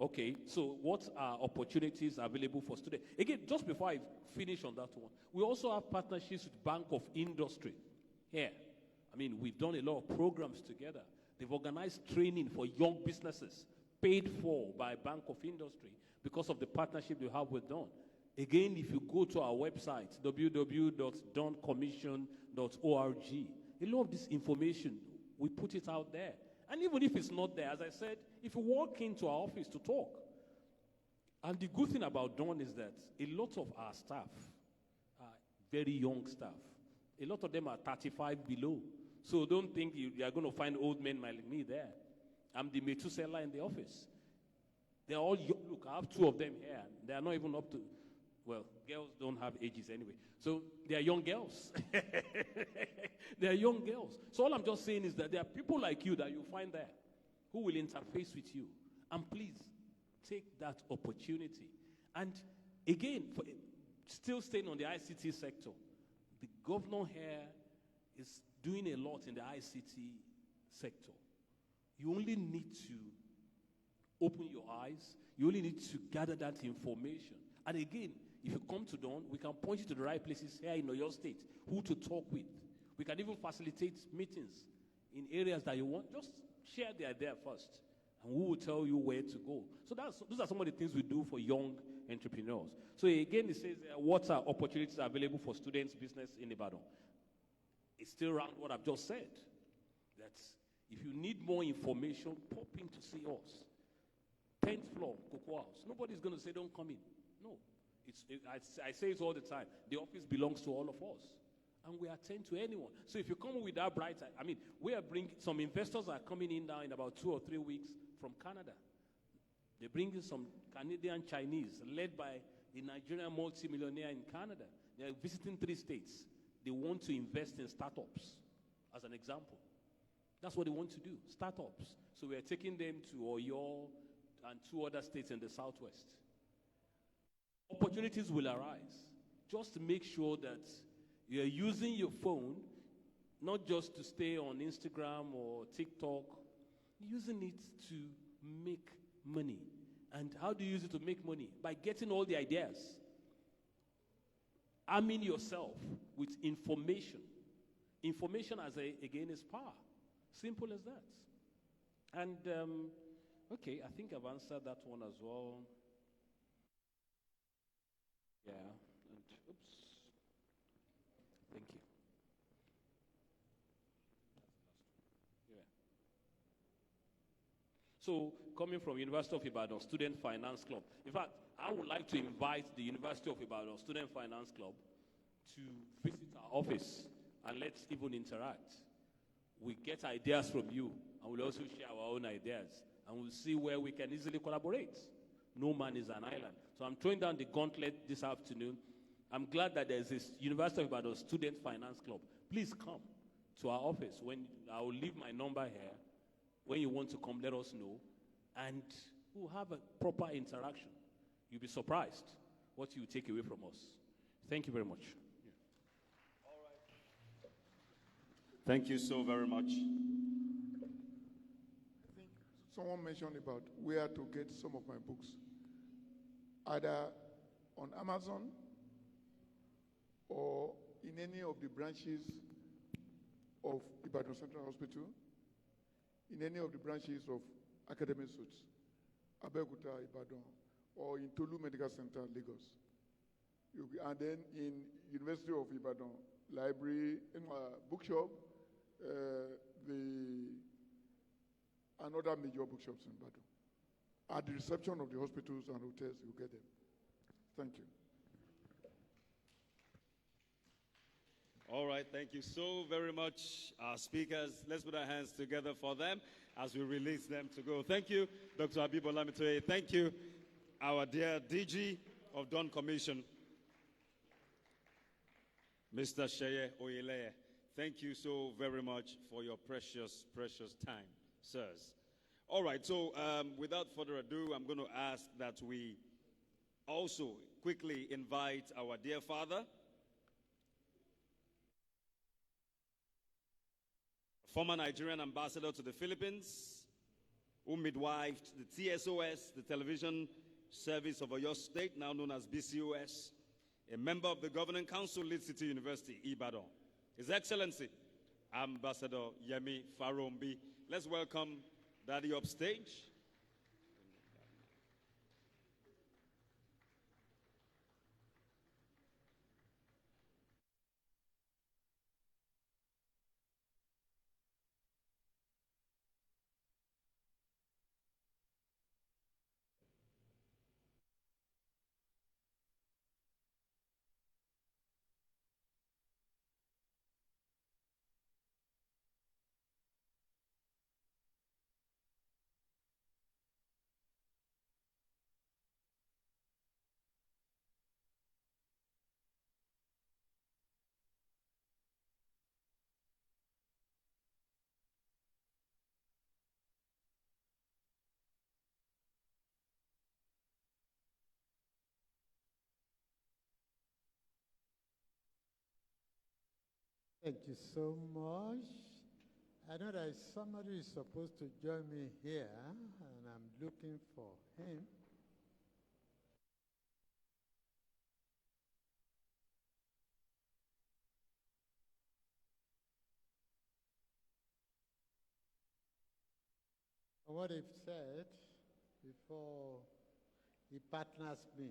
Okay, so what are opportunities available for students? Again, just before I finish on that one, we also have partnerships with Bank of Industry here. I mean, we've done a lot of programs together. They've organized training for young businesses paid for by Bank of Industry because of the partnership we have with Dawn. Again, if you go to our website, www.dawncommission.org, a lot of this information, we put it out there. And even if it's not there, as I said, if you walk into our office to talk, and the good thing about Dawn is that a lot of our staff are very young staff. A lot of them are 35 below. So don't think you are going to find old men like me there. I'm the Methuselah in the office. They're all young. Look, I have two of them here. They are not even up to, well, girls don't have ages anyway. So they are young girls. They are young girls. So all I'm just saying is that there are people like you that you find there who will interface with you. And please, take that opportunity. And again, still staying on the ICT sector, the governor here is doing a lot in the ICT sector. You only need to open your eyes. You only need to gather that information. And again, if you come to Dawn, we can point you to the right places here in Oyo State, who to talk with. We can even facilitate meetings in areas that you want. Just share the idea first, and we will tell you where to go. So those are some of the things we do for young entrepreneurs. So again, it says, what are opportunities available for students' business in Ibadan? It's still around what I've just said. That if you need more information, pop in to see us. 10th floor, Cocoa House. Nobody's going to say, don't come in. No. I say it all the time. The office belongs to all of us. And we attend to anyone. So if you come with that bright, we are bringing, some investors are coming in now in about 2 or 3 weeks from Canada. They bring in some Canadian Chinese, led by a Nigerian multimillionaire in Canada. They are visiting 3 states. They want to invest in startups, as an example. That's what they want to do, startups. So we are taking them to Oyo and 2 other states in the southwest. Opportunities will arise. Just make sure that you're using your phone, not just to stay on Instagram or TikTok, using it to make money. And how do you use it to make money? By getting all the ideas. Arming yourself with information. Information, again, is power. Simple as that. And Okay, I think I've answered that one as well. Yeah, and oops. Thank you. Yeah. So, coming from University of Ibadan Student Finance Club. In fact, I would like to invite the University of Ibadan Student Finance Club to visit our office and let's even interact. We get ideas from you, and we'll also share our own ideas, and we'll see where we can easily collaborate. No man is an island. So I'm throwing down the gauntlet this afternoon. I'm glad that there's this University of Ibadan Student Finance Club. Please come to our office. I will leave my number here. When you want to come, let us know, and we'll have a proper interaction. You'll be surprised what you take away from us. Thank you very much. Thank you so very much. I think someone mentioned about where to get some of my books, either on Amazon or in any of the branches of Ibadan Central Hospital, in any of the branches of Academic Suits, Abeokuta, Ibadan, or in Tolu Medical Center, Lagos. And then in University of Ibadan Library, in my bookshop, and other major bookshops in Ibadan. At the reception of the hospitals and hotels, you get them. Thank you. All right, thank you so very much, our speakers. Let's put our hands together for them as we release them to go. Thank you, Dr. Habib Olamitoye. Thank you, our dear DG of Dawn Commission, Mr. Sheye Oyeleye. Thank you so very much for your precious, precious time, sirs. All right, so without further ado, I'm going to ask that we also quickly invite our dear father, former Nigerian ambassador to the Philippines, who midwifed the TSOS, the television service of Oyo State, now known as BCOS, a member of the Governing Council, Lead City University, Ibadan. His Excellency, Ambassador Yemi Farombi. Let's welcome Daddy upstage. Thank you so much. I know that somebody is supposed to join me here, and I'm looking for him. What he said before he partners me,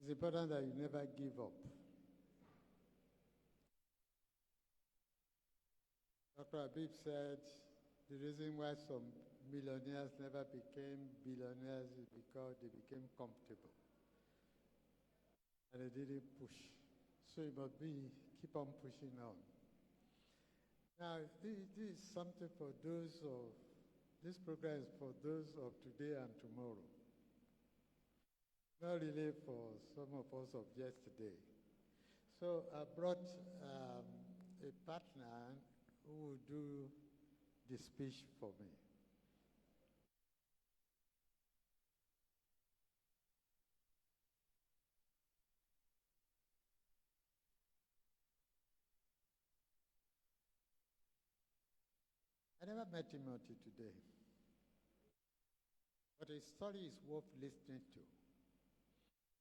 it's important that you never give up. Dr. Habib said the reason why some millionaires never became billionaires is because they became comfortable. And they didn't push. So it must be keep on pushing on. Now, this is something for those of, this program is for those of today and tomorrow. Not really for some of us of yesterday. So I brought a partner who will do the speech for me. I never met him until today. But his story is worth listening to.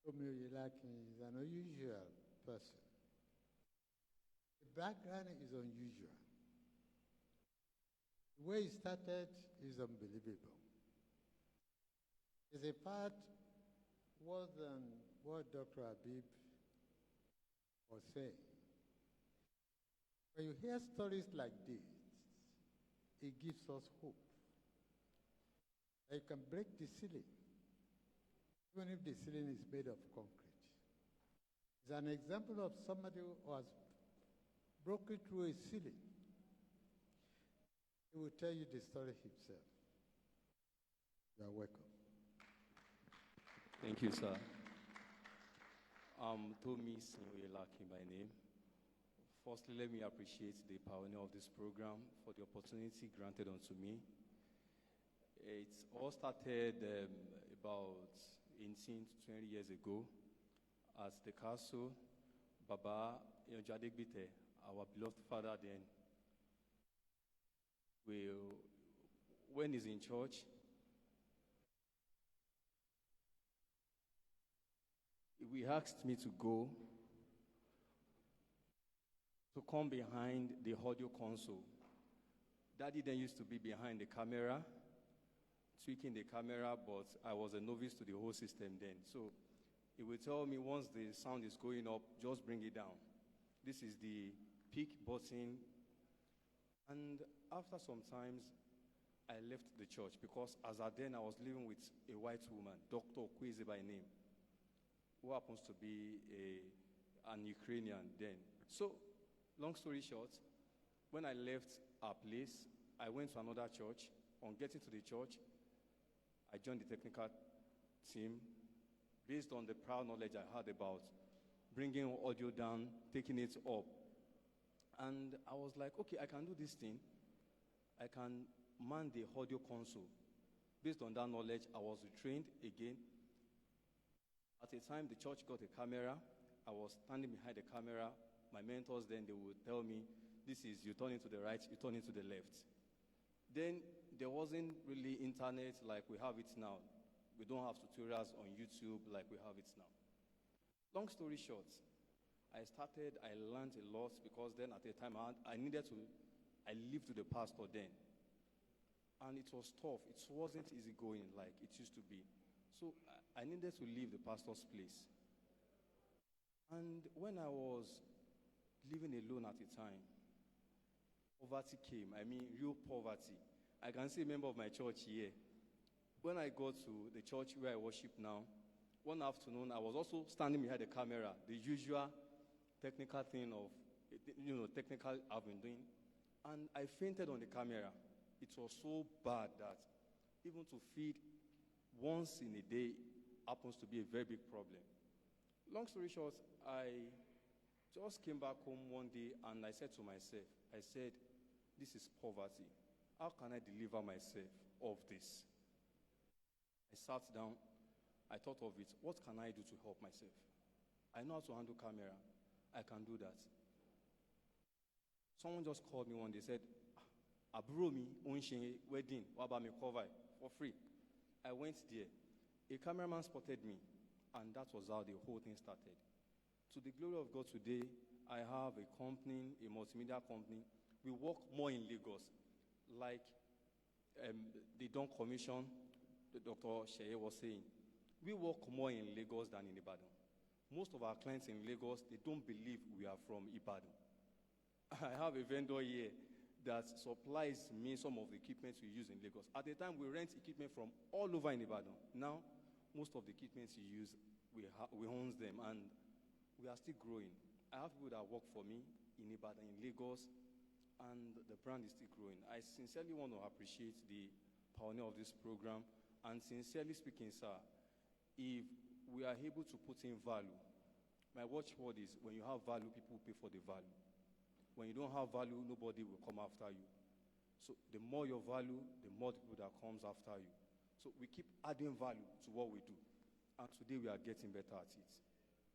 Romeo Yelaki is an unusual person. The background is unusual. The way it started is unbelievable. It's a part more than what Dr. Habib was saying. When you hear stories like this, it gives us hope. That you can break the ceiling, even if the ceiling is made of concrete. It's an example of somebody who has broken through a ceiling. He will tell you the story himself. You are welcome. Thank you, sir. Tomi Sinwelaki by name. Firstly, let me appreciate the pioneer of this program for the opportunity granted unto me. It all started about 18 to 20 years ago at the castle. Baba Jadegbite, our beloved father then, when he's in church, he asked me to go to come behind the audio console. Daddy then used to be behind the camera, tweaking the camera, but I was a novice to the whole system then. So he would tell me once the sound is going up, just bring it down. This is the peak button. And after some times, I left the church because as at then I was living with a white woman, Dr. Kweze by name, who happens to be an Ukrainian then. So, long story short, when I left our place, I went to another church. On getting to the church, I joined the technical team based on the prior knowledge I had about bringing audio down, taking it up. And I was like, okay, I can do this thing. I can man the audio console. Based on that knowledge, I was retrained again. At a time, the church got a camera. I was standing behind the camera. My mentors then, they would tell me, this is, you turn into the right, you turn into the left. Then there wasn't really internet like we have it now. We don't have tutorials on YouTube like we have it now. Long story short, I learned a lot because then at the time I lived with the pastor then. And it was tough. It wasn't easy going like it used to be. So I needed to leave the pastor's place. And when I was living alone at the time, poverty came. I mean, real poverty. I can see a member of my church here. When I got to the church where I worship now, one afternoon I was also standing behind the camera, the usual technical thing of, technical I've been doing. And I fainted on the camera. It was so bad that even to feed once in a day happens to be a very big problem. Long story short, I just came back home one day and I said to myself, this is poverty. How can I deliver myself of this? I sat down, I thought of it. What can I do to help myself? I know how to handle camera. I can do that. Someone just called me one day, said, Aburo mi, wedding, what about me cover for free? I went there. A cameraman spotted me, and that was how the whole thing started. To the glory of God today, I have a company, a multimedia company. We work more in Lagos. Like they don't commission, the Dr. Sheye was saying. We work more in Lagos than in Ibadan. Most of our clients in Lagos, they don't believe we are from Ibadan. I have a vendor here that supplies me some of the equipment we use in Lagos. At the time, we rent equipment from all over in Ibadan. Now, most of the equipment we use, we own them, and we are still growing. I have people that work for me in Ibadan, in Lagos, and the brand is still growing. I sincerely want to appreciate the pioneer of this program, and sincerely speaking, sir, if we are able to put in value, my watchword is, when you have value, people pay for the value. When you don't have value, nobody will come after you. So the more your value, the more the people that comes after you. So we keep adding value to what we do. And today we are getting better at it.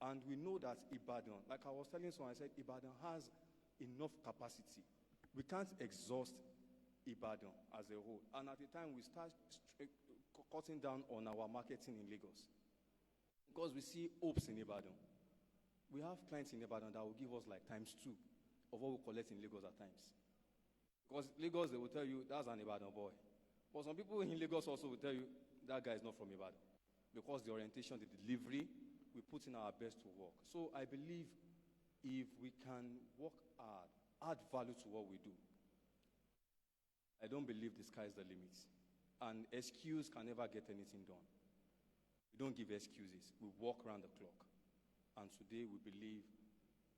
And we know that Ibadan, like I was telling someone, I said, Ibadan has enough capacity. We can't exhaust Ibadan as a whole. And at the time, we start cutting down on our marketing in Lagos. Because we see hopes in Ibadan. We have clients in Ibadan that will give us like times 2 of what we collect in Lagos at times. Because Lagos, they will tell you, that's an Ibadan boy. But some people in Lagos also will tell you, that guy is not from Ibadan. Because the orientation, the delivery, we put in our best to work. So I believe if we can work hard, add value to what we do, I don't believe the sky is the limit. And excuse can never get anything done. We don't give excuses. We work around the clock. And today we believe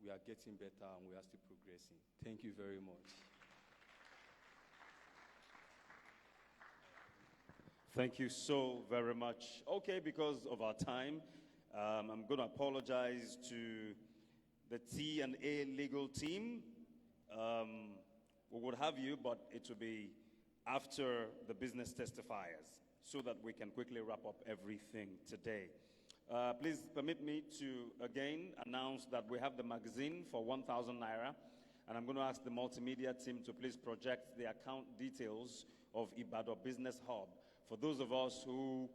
we are getting better and we are still progressing. Thank you very much. Thank you so very much. Okay, because of our time, I'm going to apologize to the T&A legal team. We would have you, but it will be after the business testifiers so that we can quickly wrap up everything today. Please permit me to again announce that we have the magazine for 1,000 Naira, and I'm going to ask the multimedia team to please project the account details of Ibadan Business Hub. For those of us who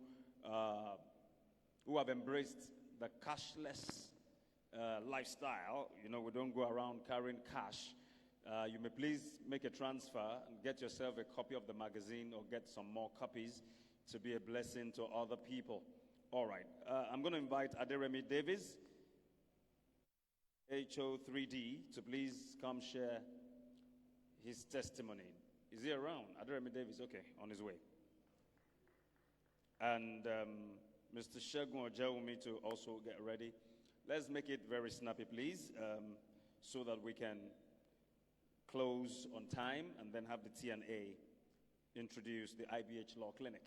have embraced the cashless lifestyle, you know, we don't go around carrying cash. You may please make a transfer and get yourself a copy of the magazine or get some more copies to be a blessing to other people. All right. I'm going to invite Aderemi Davis, HO3D, to please come share his testimony. Is he around? Aderemi Davis, okay, on his way. And Mr. Shegun Ojewumi to also get ready. Let's make it very snappy, please, so that we can close on time and then have the T&A introduce the IBH Law Clinic.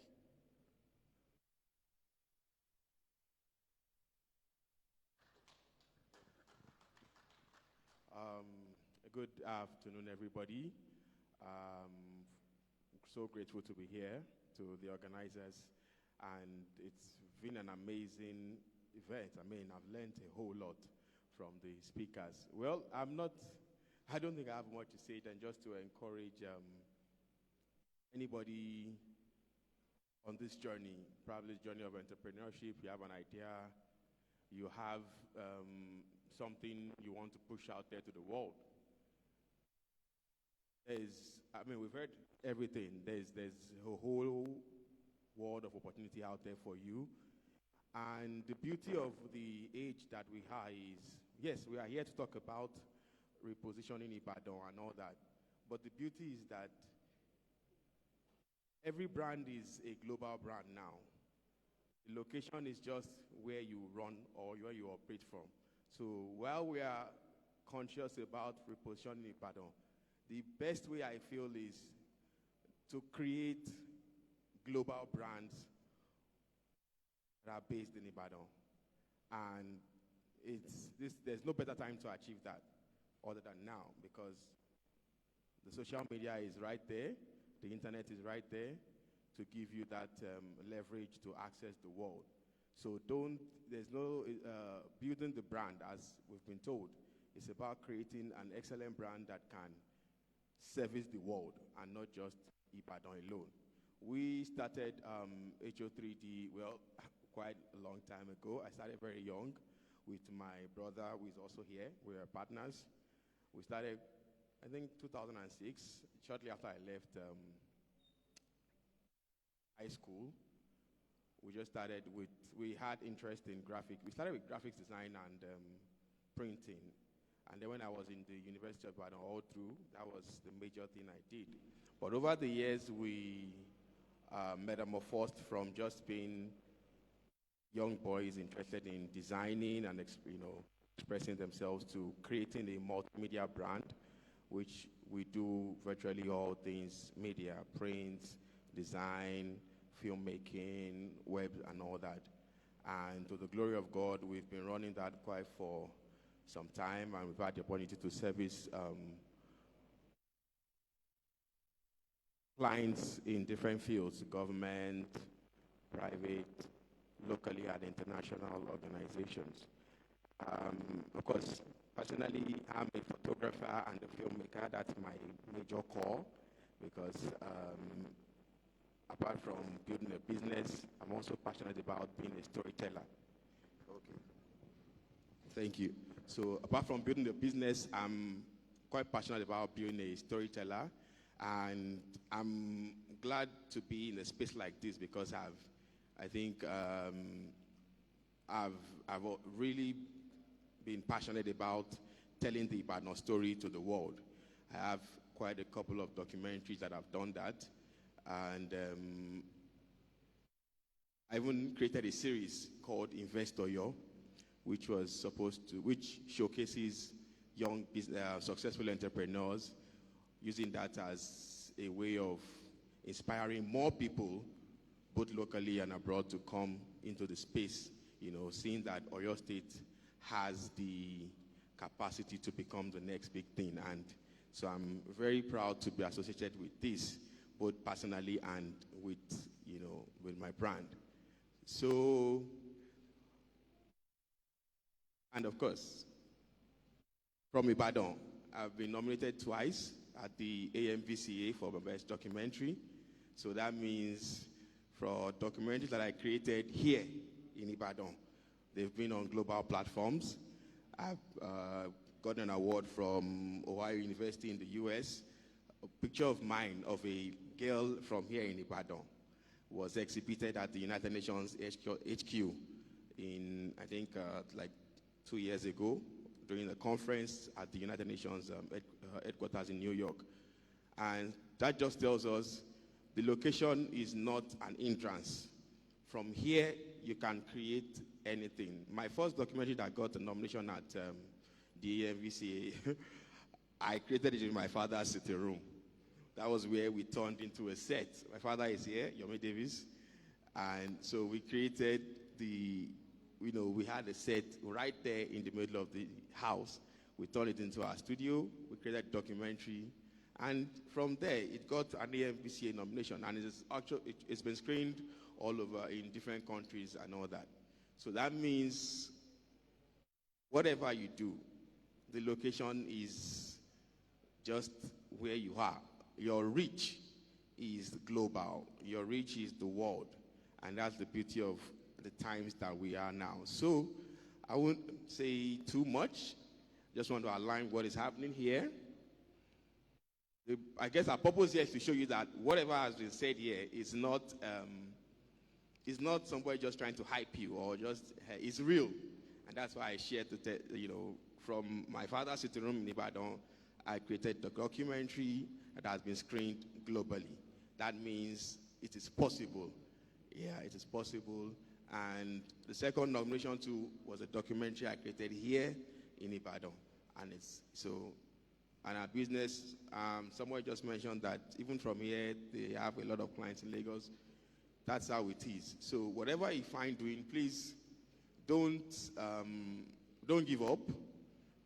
Good afternoon, everybody. So grateful to be here, to the organizers, and it's been an amazing event. I mean, I've learned a whole lot from the speakers. Well, I don't think I have much to say than just to encourage anybody on this journey, probably this journey of entrepreneurship. You have an idea, you have something you want to push out there to the world. We've heard everything. There's a whole world of opportunity out there for you. And the beauty of the age that we are is, yes, we are here to talk about repositioning Ibadan and all that. But the beauty is that every brand is a global brand now. The location is just where you run or where you operate from. So while we are conscious about repositioning Ibadan, the best way I feel is to create global brands that are based in Ibadan. And there's no better time to achieve that other than now, because the social media is right there, the internet is right there to give you that leverage to access the world. So there's no building the brand, as we've been told. It's about creating an excellent brand that can service the world and not just Ibadan alone. We started HO3D, quite a long time ago. I started very young with my brother, who is also here. We were partners. We started, I think, 2006, shortly after I left high school. We just started we had interest in we started with graphics design and printing. And then when I was in the University of Ibadan all through, that was the major thing I did. But over the years, we metamorphosed from just being young boys interested in designing and expressing themselves to creating a multimedia brand, which we do virtually all things media, print, design, filmmaking, web, and all that. And to the glory of God, we've been running that quite for some time, and we've had the opportunity to service clients in different fields, government, private, locally and international organizations. Of course, personally, I'm a photographer and a filmmaker. That's my major core, because apart from building a business, I'm also passionate about being a storyteller. Okay. Thank you. So apart from building a business, I'm quite passionate about being a storyteller. And I'm glad to be in a space like this because I think I've really been passionate about telling the Ibadan story to the world. I have quite a couple of documentaries that have done that, and I even created a series called Investor Yo, which showcases young successful entrepreneurs, using that as a way of inspiring more people, both locally and abroad, to come into the space, seeing that Oyo State has the capacity to become the next big thing. And so I'm very proud to be associated with this, both personally and with my brand. So, and of course, from Ibadan, I've been nominated twice at the AMVCA for my best documentary. So that means for documentaries that I created here in Ibadan, they've been on global platforms. I've gotten an award from Ohio University in the US. A picture of mine of a girl from here in Ibadan was exhibited at the United Nations HQ in, I think, like 2 years ago during a conference at the United Nations headquarters in New York. And that just tells us the location is not an hindrance. From here, you can create anything. My first documentary that got a nomination at the AMVCA, I created it in my father's sitting room. That was where we turned into a set. My father is here, Yomi Davis. And so we created we had a set right there in the middle of the house. We turned it into our studio. We created a documentary. And from there, it got an AMVCA nomination. And it's been screened all over in different countries and all that. So that means whatever you do, the location is just where you are. Your reach is global. Your reach is the world. And that's the beauty of the times that we are now. So I won't say too much. Just want to align what is happening here. I guess our purpose here is to show you that whatever has been said here is not somebody just trying to hype you or just, it's real. And that's why I shared, from my father's sitting room in Ibadan, I created the documentary that has been screened globally. That means it is possible. Yeah, it is possible. And the second nomination too was a documentary I created here in Ibadan. And our business, someone just mentioned that even from here, they have a lot of clients in Lagos. That's how it is. So whatever you find doing, please don't give up.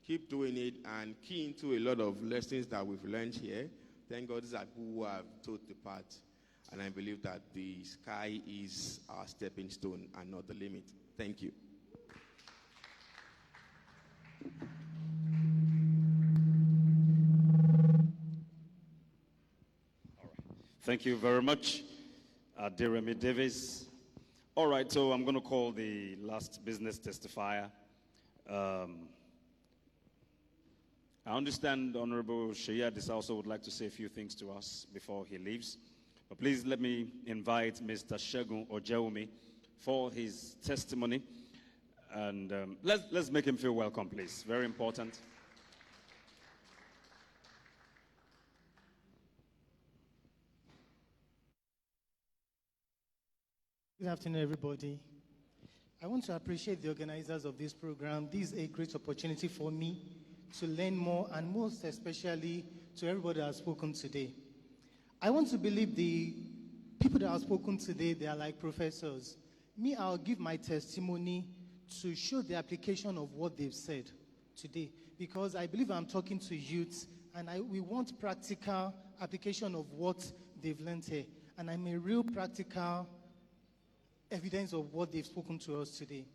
Keep doing it and key into a lot of lessons that we've learned here. Thank God these are people who have taught the path. And I believe that the sky is our stepping stone and not the limit. Thank you. Thank you very much, Deremy Davis. All right, so I'm going to call the last business testifier. I understand Honorable Sheya Adisa also would like to say a few things to us before he leaves. But please let me invite Mr. Segun Ojewumi for his testimony. And let's make him feel welcome, please. Very important. Good afternoon, everybody. I want to appreciate the organizers of this program. This is a great opportunity for me to learn more, and most especially to everybody that has spoken today. I want to believe the people that have spoken today, they are like professors. Me, I'll give my testimony to show the application of what they've said today, because I believe I'm talking to youths, and we want practical application of what they've learned here. And I'm a real practical evidence of what they've spoken to us today.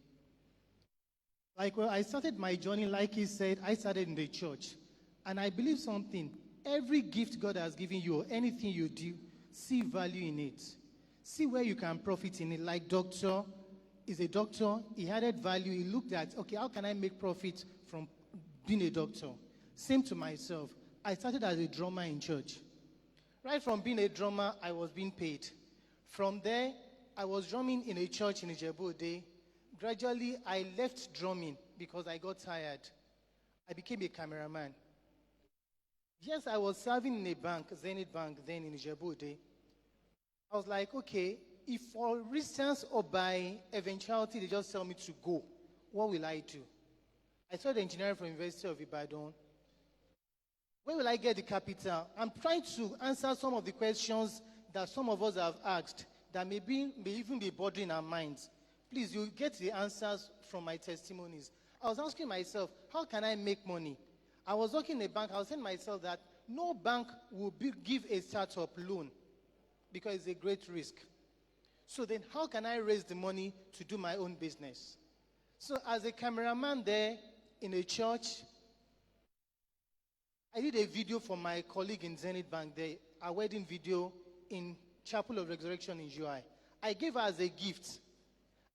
Like, well, I started my journey, like he said, I started in the church. And I believe something. Every gift God has given you, or anything you do, see value in it. See where you can profit in it. Like doctor is a doctor. He added value. He looked at, okay, how can I make profit from being a doctor? Same to myself. I started as a drummer in church. Right from being a drummer, I was being paid. From there, I was drumming in a church in Ijebu-Ode. Gradually, I left drumming because I got tired. I became a cameraman. Yes, I was serving in a bank, Zenith Bank, then in Ijebu-Ode. I was like, okay, if for instance or by eventuality they just tell me to go, what will I do? I studied engineering from University of Ibadan. Where will I get the capital? I'm trying to answer some of the questions that some of us have asked that may even be bothering our minds. Please, you get the answers from my testimonies. I was asking myself, how can I make money? I was working in a bank. I was saying to myself that no bank will give a startup loan because it's a great risk. So then how can I raise the money to do my own business? So as a cameraman there in a church, I did a video for my colleague in Zenith Bank there, a wedding video in Chapel of Resurrection in UI. I gave her as a gift.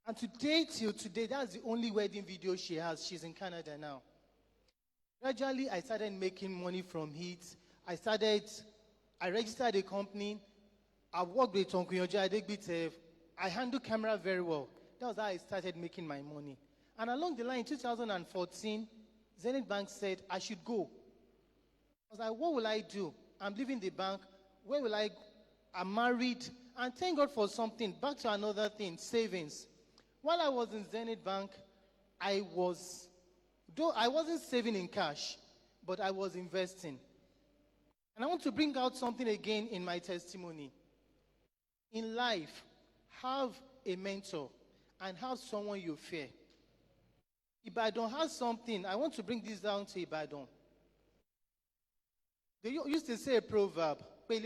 And till today, that's the only wedding video she has. She's in Canada now. Gradually, I started making money from it. I registered a company. I worked with Tonkunyojo Adegbite. I handle camera very well. That was how I started making my money. And along the line, in 2014, Zenith Bank said I should go. I was like, what will I do? I'm leaving the bank. Where will I go? I'm married. And thank God for something. Back to another thing, savings. While I was in Zenith Bank, though I wasn't saving in cash, but I was investing. And I want to bring out something again in my testimony. In life, have a mentor and have someone you fear. Ibadan has something. I want to bring this down to Ibadan. They used to say a proverb, and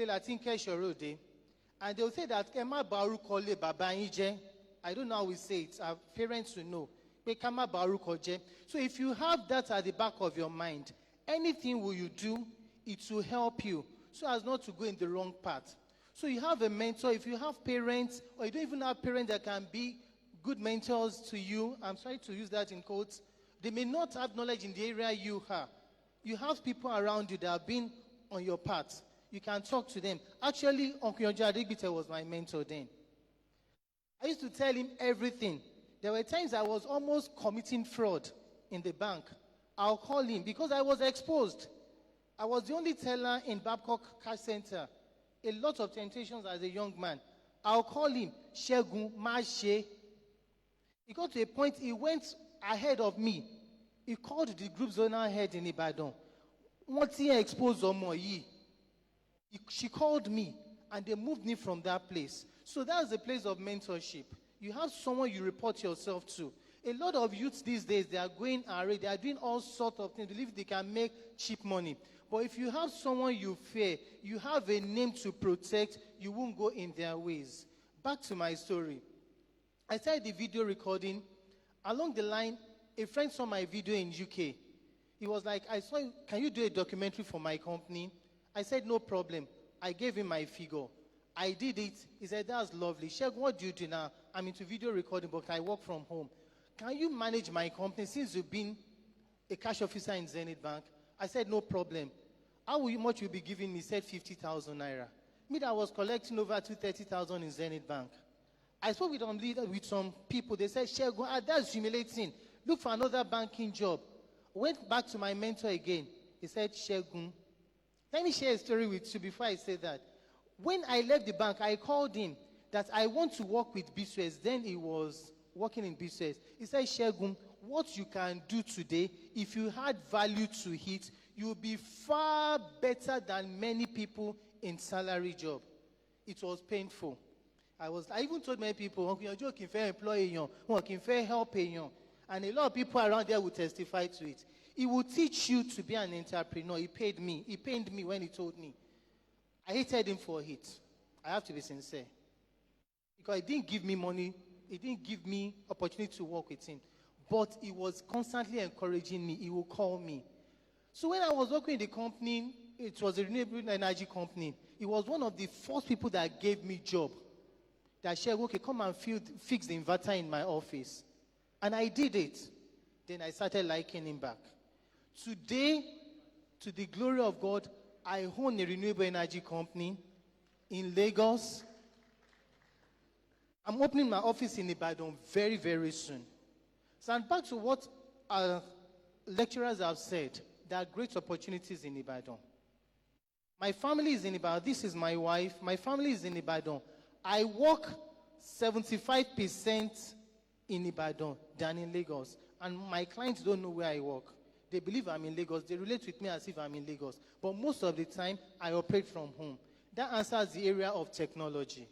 they'll say that Emma Baru Kole Baba Inje. I don't know how we say it. Our parents will know. So if you have that at the back of your mind, anything will you do, it will help you so as not to go in the wrong path. So you have a mentor. If you have parents, or you don't even have parents that can be good mentors to you, I'm sorry to use that in quotes, they may not have knowledge in the area you have. You have people around you that have been on your path. You can talk to them. Actually, Uncle Yonja Adegbite was my mentor then. I used to tell him everything. There were times I was almost committing fraud in the bank. I'll call him because I was exposed. I was the only teller in Babcock Cash Center. A lot of temptations as a young man. I'll call him, Shegun Mashe. He got to a point, he went ahead of me. He called the group zonal head in Ibadan. Once he exposed Omoyi, she called me and they moved me from that place. So that's the place of mentorship. You have someone you report yourself to. A lot of youths these days, they are going array, they are doing all sorts of things, believe they can make cheap money. But if you have someone you fear, you have a name to protect, you won't go in their ways. Back to my story. I started the video recording. Along the line, a friend saw my video in UK. He was like, can you do a documentary for my company? I said, no problem. I gave him my figure. I did it. He said, that's lovely. Sheikh, what do you do now? I'm into video recording, but I work from home. Can you manage my company since you've been a cash officer in Zenith Bank? I said, no problem. How much will you be giving me? He said, 50,000 naira. Me that was collecting over 230,000 in Zenith Bank. I spoke with some people. They said, Sheikh, that's humiliating. Look for another banking job. Went back to my mentor again. He said, Shegun, let me share a story with you before I say that. When I left the bank, I called him that I want to work with BSUS. Then he was working in BSUS. He said, Shegun, what you can do today, if you had value to it, you'll be far better than many people in salary job. It was painful. I even told many people, you're joking, fair employee, working fair help, and a lot of people around there will testify to it. He will teach you to be an entrepreneur. He paid me. He paid me when he told me. I hated him for it. I have to be sincere. Because he didn't give me money. He didn't give me opportunity to work with him. But he was constantly encouraging me. He will call me. So when I was working in the company, it was a renewable energy company. He was one of the first people that gave me job. That said, okay, come and fix the inverter in my office. And I did it. Then I started liking him back. Today, to the glory of God, I own a renewable energy company. in Lagos. I'm opening my office in Ibadan very, very soon. So, and back to what our lecturers have said, there are great opportunities in Ibadan. My family is in Ibadan. This is my wife. My family is in Ibadan. I work 75% in Ibadan than in Lagos. And my clients don't know where I work. They believe I'm in Lagos. They relate with me as if I'm in Lagos. But most of the time, I operate from home. That answers the area of technology.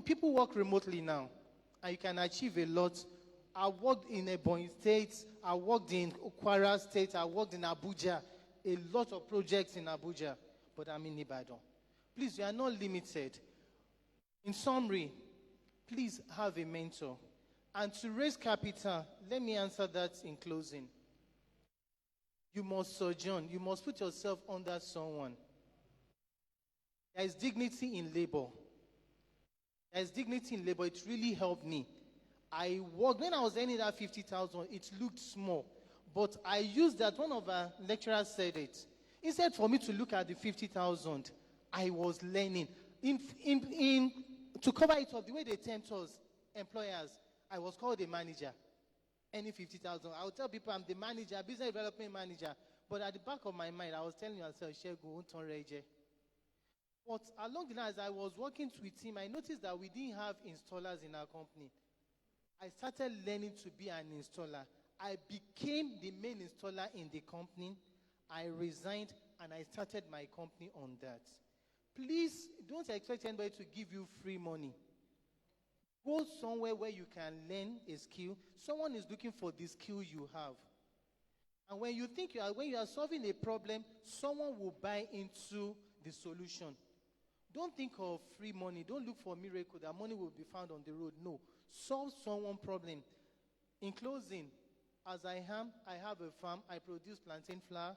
People work remotely now, and you can achieve a lot. I worked in Ebonyi State. I worked in Kwara State. I worked in Abuja. A lot of projects in Abuja, but I'm in Ibadan. Please, you are not limited. In summary, please have a mentor. And to raise capital, let me answer that in closing. You must sojourn. You must put yourself under someone. There is dignity in labor. There is dignity in labor. It really helped me. I worked, when I was earning that 50,000, it looked small. But I used that, one of our lecturers said it. Instead for me to look at the 50,000, I was learning. To cover it up, the way they tempt us, employers, I was called a manager. Any 50,000. I would tell people I'm the manager, business development manager. But at the back of my mind, I was telling myself, Shegu, Untonreje. But along the line, as I was working with him, I noticed that we didn't have installers in our company. I started learning to be an installer. I became the main installer in the company. I resigned and I started my company on that. Please don't expect anybody to give you free money. Go somewhere where you can learn a skill. Someone is looking for the skill you have. And when you think when you are solving a problem, someone will buy into the solution. Don't think of free money. Don't look for a miracle that money will be found on the road. No. Solve someone's problem. In closing, as I am, I have a farm. I produce plantain flour.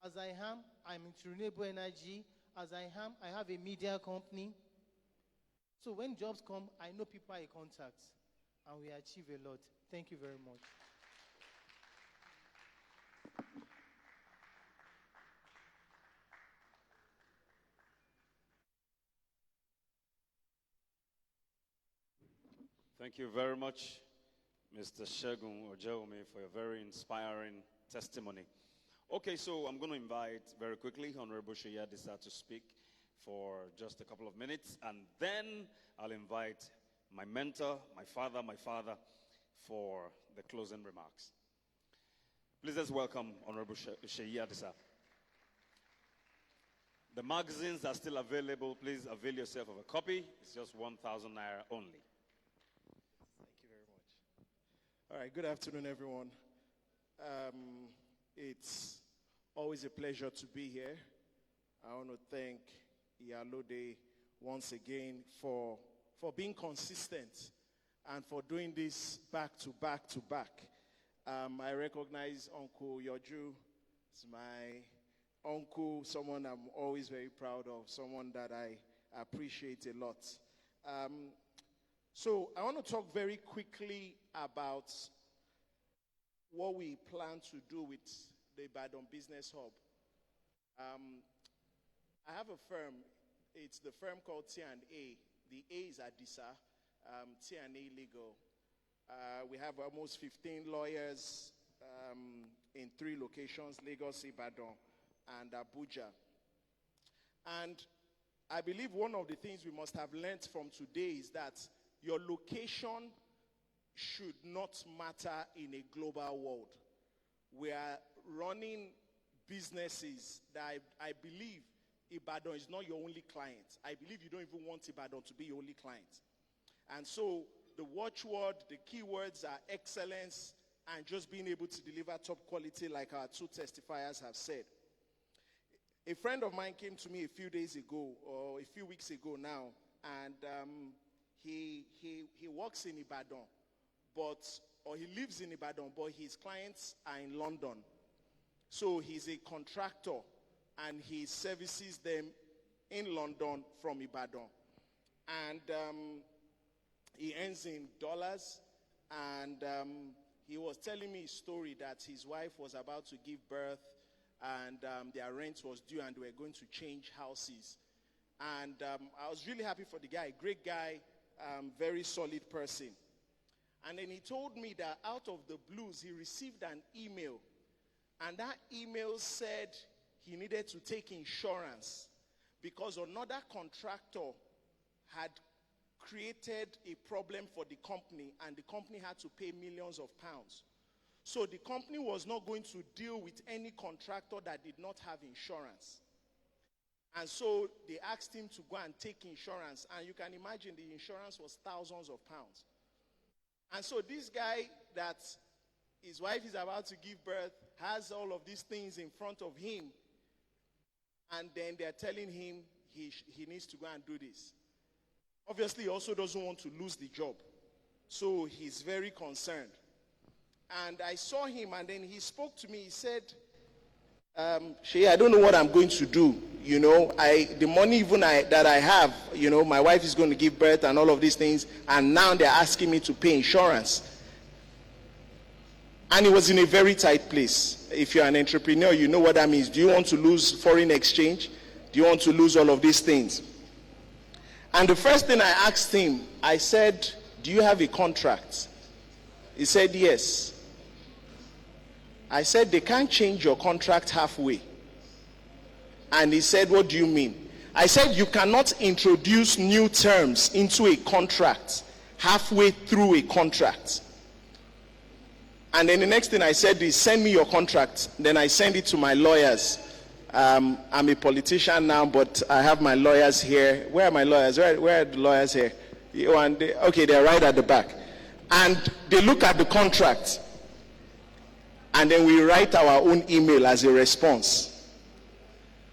As I am, I'm into renewable energy. As I am, I have a media company. So when jobs come, I know people are in contact. And we achieve a lot. Thank you very much. Thank you very much, Mr. Shegun Ojeome, for your very inspiring testimony. Okay, so I'm going to invite very quickly Honorable Seyi Adisa to speak for just a couple of minutes, and then I'll invite my mentor, my father, for the closing remarks. Please let's welcome Honorable Seyi Adisa. The magazines are still available. Please avail yourself of a copy. It's just 1,000 naira only. All right, good afternoon, everyone. It's always a pleasure to be here. I want to thank Iyalode once again for being consistent and for doing this back to back to back. I recognize Uncle Yoju. It's my uncle, someone I'm always very proud of, someone that I appreciate a lot. So I want to talk very quickly about what we plan to do with the Ibadan Business Hub. I have a firm. It's the firm called T&A. The A is Adisa, T&A Legal. We have almost 15 lawyers in 3 locations, Lagos, Ibadan, and Abuja. And I believe one of the things we must have learned from today is that your location should not matter in a global world. We are running businesses that I believe Ibadan is not your only client. I believe you don't even want Ibadan to be your only client. And so the watchword, the keywords are excellence and just being able to deliver top quality like our 2 testifiers have said. A friend of mine came to me a few days ago, or a few weeks ago now, and he works in Ibadan, or he lives in Ibadan, but his clients are in London. So he's a contractor, and he services them in London from Ibadan. And he earns in dollars, and he was telling me a story that his wife was about to give birth, and their rent was due, and they were going to change houses. And I was really happy for the guy, great guy, very solid person. And then he told me that out of the blues, he received an email. And that email said he needed to take insurance because another contractor had created a problem for the company, and the company had to pay millions of pounds. So the company was not going to deal with any contractor that did not have insurance. And so they asked him to go and take insurance. And you can imagine the insurance was thousands of pounds. And so this guy that his wife is about to give birth has all of these things in front of him. And then they're telling him he needs to go and do this. Obviously, he also doesn't want to lose the job. So he's very concerned. And I saw him, and then he spoke to me. He said, Shay, I don't know what I'm going to do. You know, the money even that I have, you know, my wife is going to give birth and all of these things. And now they're asking me to pay insurance. And he was in a very tight place. If you're an entrepreneur, you know what that means. Do you want to lose foreign exchange? Do you want to lose all of these things? And the first thing I asked him, I said, do you have a contract? He said, yes. I said, they can't change your contract halfway. And he said, what do you mean? I said, you cannot introduce new terms into a contract halfway through a contract. And then the next thing I said is, send me your contract. Then I send it to my lawyers. I'm a politician now, but I have my lawyers here. Where are my lawyers? Where are the lawyers here? Okay, they're right at the back. And they look at the contract. And then we write our own email as a response.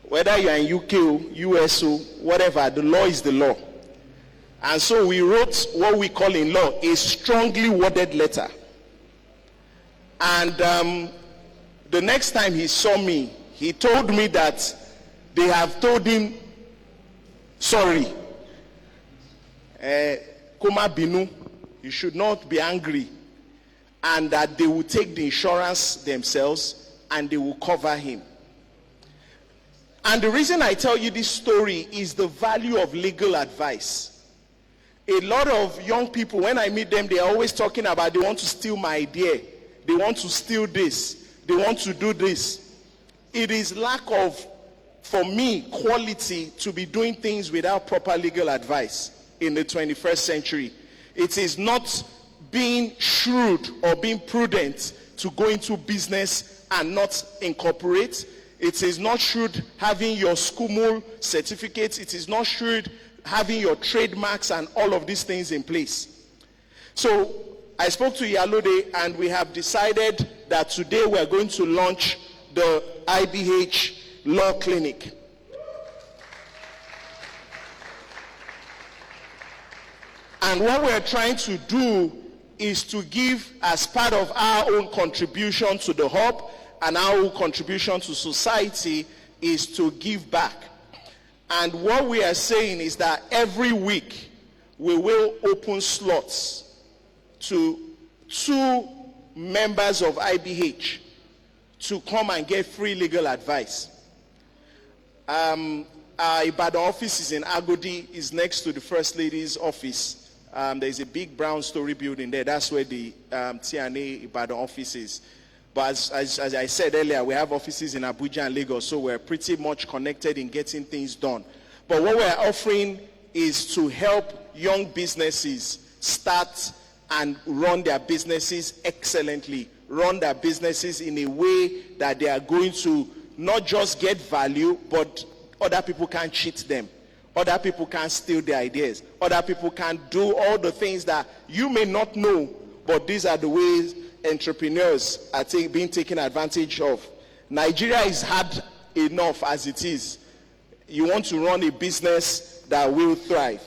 Whether you're in UK, US, whatever, the law is the law. And so we wrote what we call in law a strongly worded letter. And the next time he saw me, he told me that they have told him, sorry, Kuma Binu, you should not be angry, and that they will take the insurance themselves and they will cover him. And the reason I tell you this story is the value of legal advice. A lot of young people, when I meet them, they are always talking about they want to steal my idea. They want to steal this. They want to do this. It is lack of, for me, quality to be doing things without proper legal advice in the 21st century. It is not being shrewd or being prudent to go into business and not incorporate. It is not shrewd having your SCUMUL certificates. It is not shrewd having your trademarks and all of these things in place. So I spoke to Yalode, and we have decided that today we are going to launch the IBH Law Clinic. And what we're trying to do is to give, as part of our own contribution to the hub and our own contribution to society, is to give back. And what we are saying is that every week we will open slots to 2 members of IBH to come and get free legal advice. Our Ibadan office is in Agodi, is next to the First Lady's office. There's a big brown-story building there. That's where the TNA Ibadan office is. But as I said earlier, we have offices in Abuja and Lagos, so we're pretty much connected in getting things done. But what we're offering is to help young businesses start and run their businesses excellently, run their businesses in a way that they are going to not just get value, but other people can't cheat them. Other people can't steal their ideas. Other people can't do all the things that you may not know, but these are the ways entrepreneurs are being taken advantage of. Nigeria is hard enough as it is. You want to run a business that will thrive.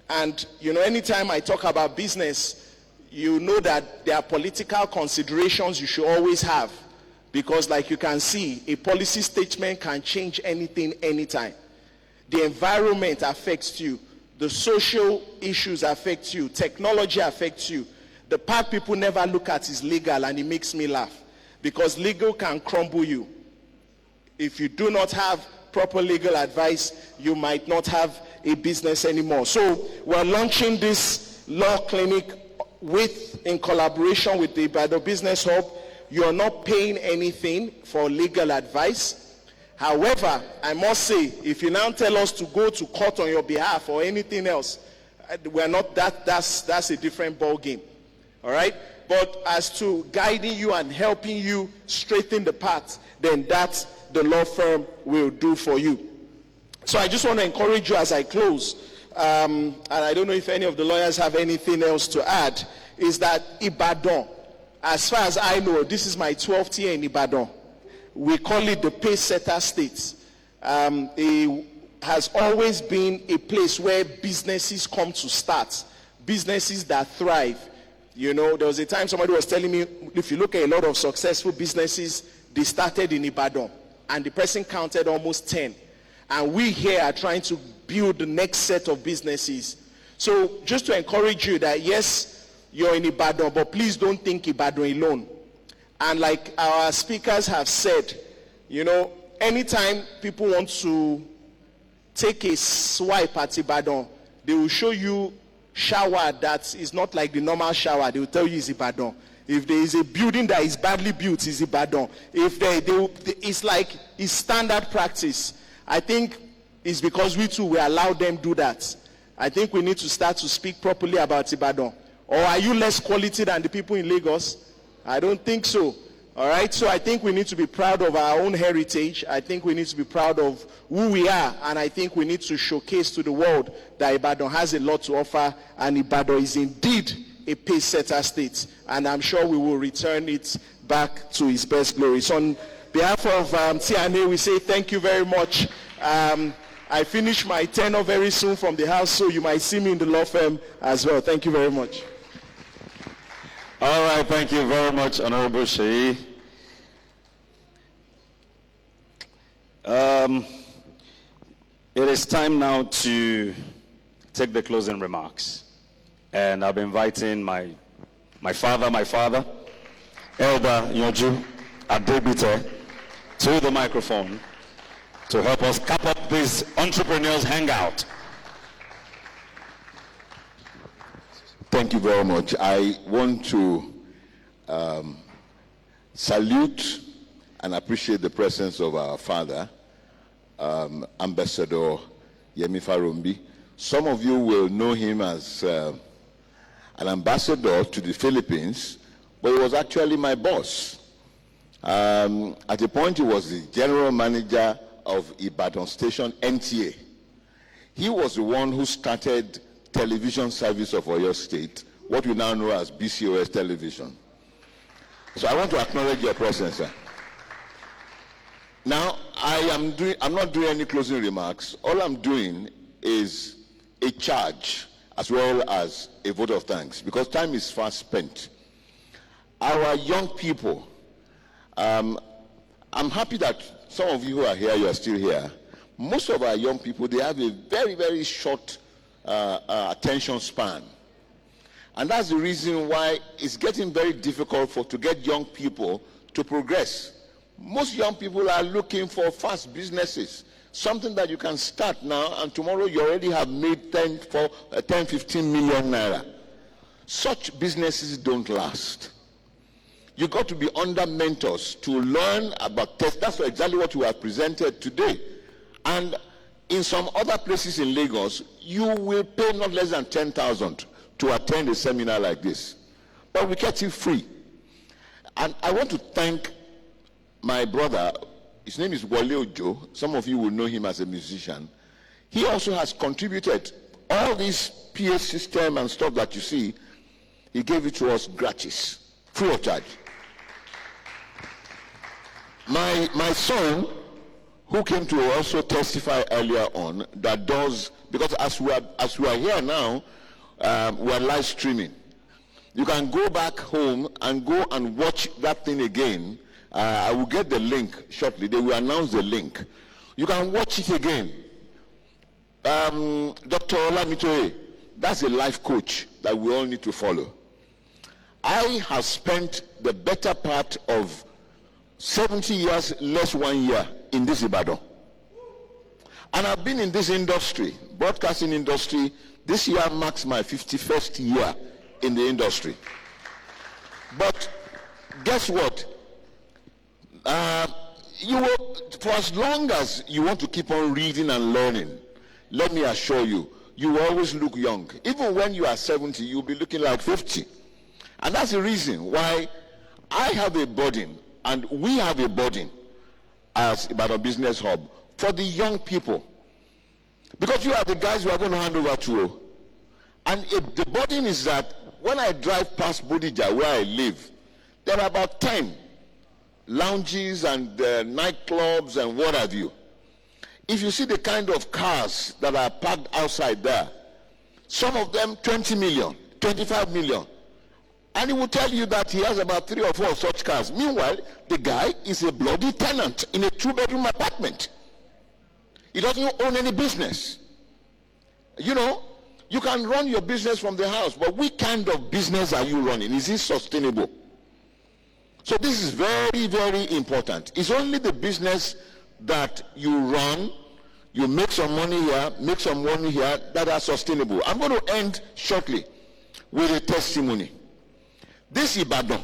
And, you know, anytime I talk about business, you know that there are political considerations you should always have. Because like you can see, a policy statement can change anything, anytime. The environment affects you. The social issues affect you. Technology affects you. The part people never look at is legal, and it makes me laugh. Because legal can crumble you. If you do not have proper legal advice, you might not have a business anymore. So we're launching this law clinic in collaboration with the Ibadan Business Hub. You're not paying anything for legal advice. However, I must say, if you now tell us to go to court on your behalf or anything else, we're not that's a different ball game. All right? But as to guiding you and helping you straighten the path, then that's the law firm will do for you. So I just want to encourage you as I close, and I don't know if any of the lawyers have anything else to add, is that Ibadan, as far as I know, this is my 12th year in Ibadan. We call it the pace-setter state. It has always been a place where businesses come to start, businesses that thrive. You know, there was a time somebody was telling me, if you look at a lot of successful businesses, they started in Ibadan, and the person counted almost 10. And we here are trying to build the next set of businesses. So just to encourage you that, yes, you're in Ibadan, but please don't think Ibadan alone. And like our speakers have said, you know, anytime people want to take a swipe at Ibadan, they will show you shower that is not like the normal shower. They will tell you it's Ibadan. If there is a building that is badly built, it's Ibadan. If it's like it's standard practice. I think it's because we too, we allow them do that. I think we need to start to speak properly about Ibadan. Or are you less quality than the people in Lagos? I don't think so. All right, so I think we need to be proud of our own heritage. I think we need to be proud of who we are, and I think we need to showcase to the world that Ibadan has a lot to offer, and Ibadan is indeed a pace-setter state, and I'm sure we will return it back to its best glory. So on behalf of TNA, we say thank you very much. I finish my tenure very soon from the house, so you might see me in the law firm as well. Thank you very much. All right, thank you very much, Honorable Sheyi. It is time now to take the closing remarks. And I'll be inviting my father, Elder Yonju Adebite, to the microphone to help us cap up this entrepreneurs hangout. Thank you very much. I want to salute and appreciate the presence of our father, Ambassador Yemi Farumbi. Some of you will know him as an ambassador to the Philippines, but he was actually my boss. At a point, he was the general manager of Ibadan Station, NTA. He was the one who started television service of Oyo State, what we now know as BCOS Television. So I want to acknowledge your presence, sir. Now, I'm not doing any closing remarks. All I'm doing is a charge as well as a vote of thanks, because time is fast spent. Our young people, I'm happy that some of you who are here, you are still here. Most of our young people, they have a very, very short attention span. And that's the reason why it's getting very difficult to get young people to progress. Most young people are looking for fast businesses, something that you can start now and tomorrow you already have made 10, 15 million naira. Such businesses don't last. You got to be under mentors to learn about test. That's exactly what we have presented today. And in some other places in Lagos, you will pay not less than 10,000 to attend a seminar like this. But we get it free. And I want to thank my brother. His name is Wale Ojo. Some of you will know him as a musician. He also has contributed all this PA system and stuff that you see. He gave it to us gratis, free of charge. My son, who came to also testify earlier on, that does, because as we are here now, we are live streaming. You can go back home and go and watch that thing again. I will get the link shortly. They will announce the link. You can watch it again. Dr. Olamitoye, that's a life coach that we all need to follow. I have spent the better part of 70 years less 1 year in this Ibadan. And I've been in this industry, broadcasting industry. This year marks my 51st year in the industry. But guess what? For as long as you want to keep on reading and learning, let me assure you, you will always look young. Even when you are 70, you'll be looking like 50. And that's the reason why I have a burden, and we have a burden as Ibadan Business Hub for the young people. Because you are the guys we are going to hand over to. And the burden is that when I drive past Bodija, where I live, there are about 10 lounges and nightclubs and what have you. If you see the kind of cars that are parked outside there, some of them 20 million, 25 million. And he will tell you that he has about 3 or 4 such cars. Meanwhile, the guy is a bloody tenant in a 2-bedroom apartment. He doesn't own any business. You know, you can run your business from the house, but which kind of business are you running? Is it sustainable? So this is very, very important. It's only the business that you run, you make some money here, make some money here, that are sustainable. I'm going to end shortly with a testimony. This Ibadan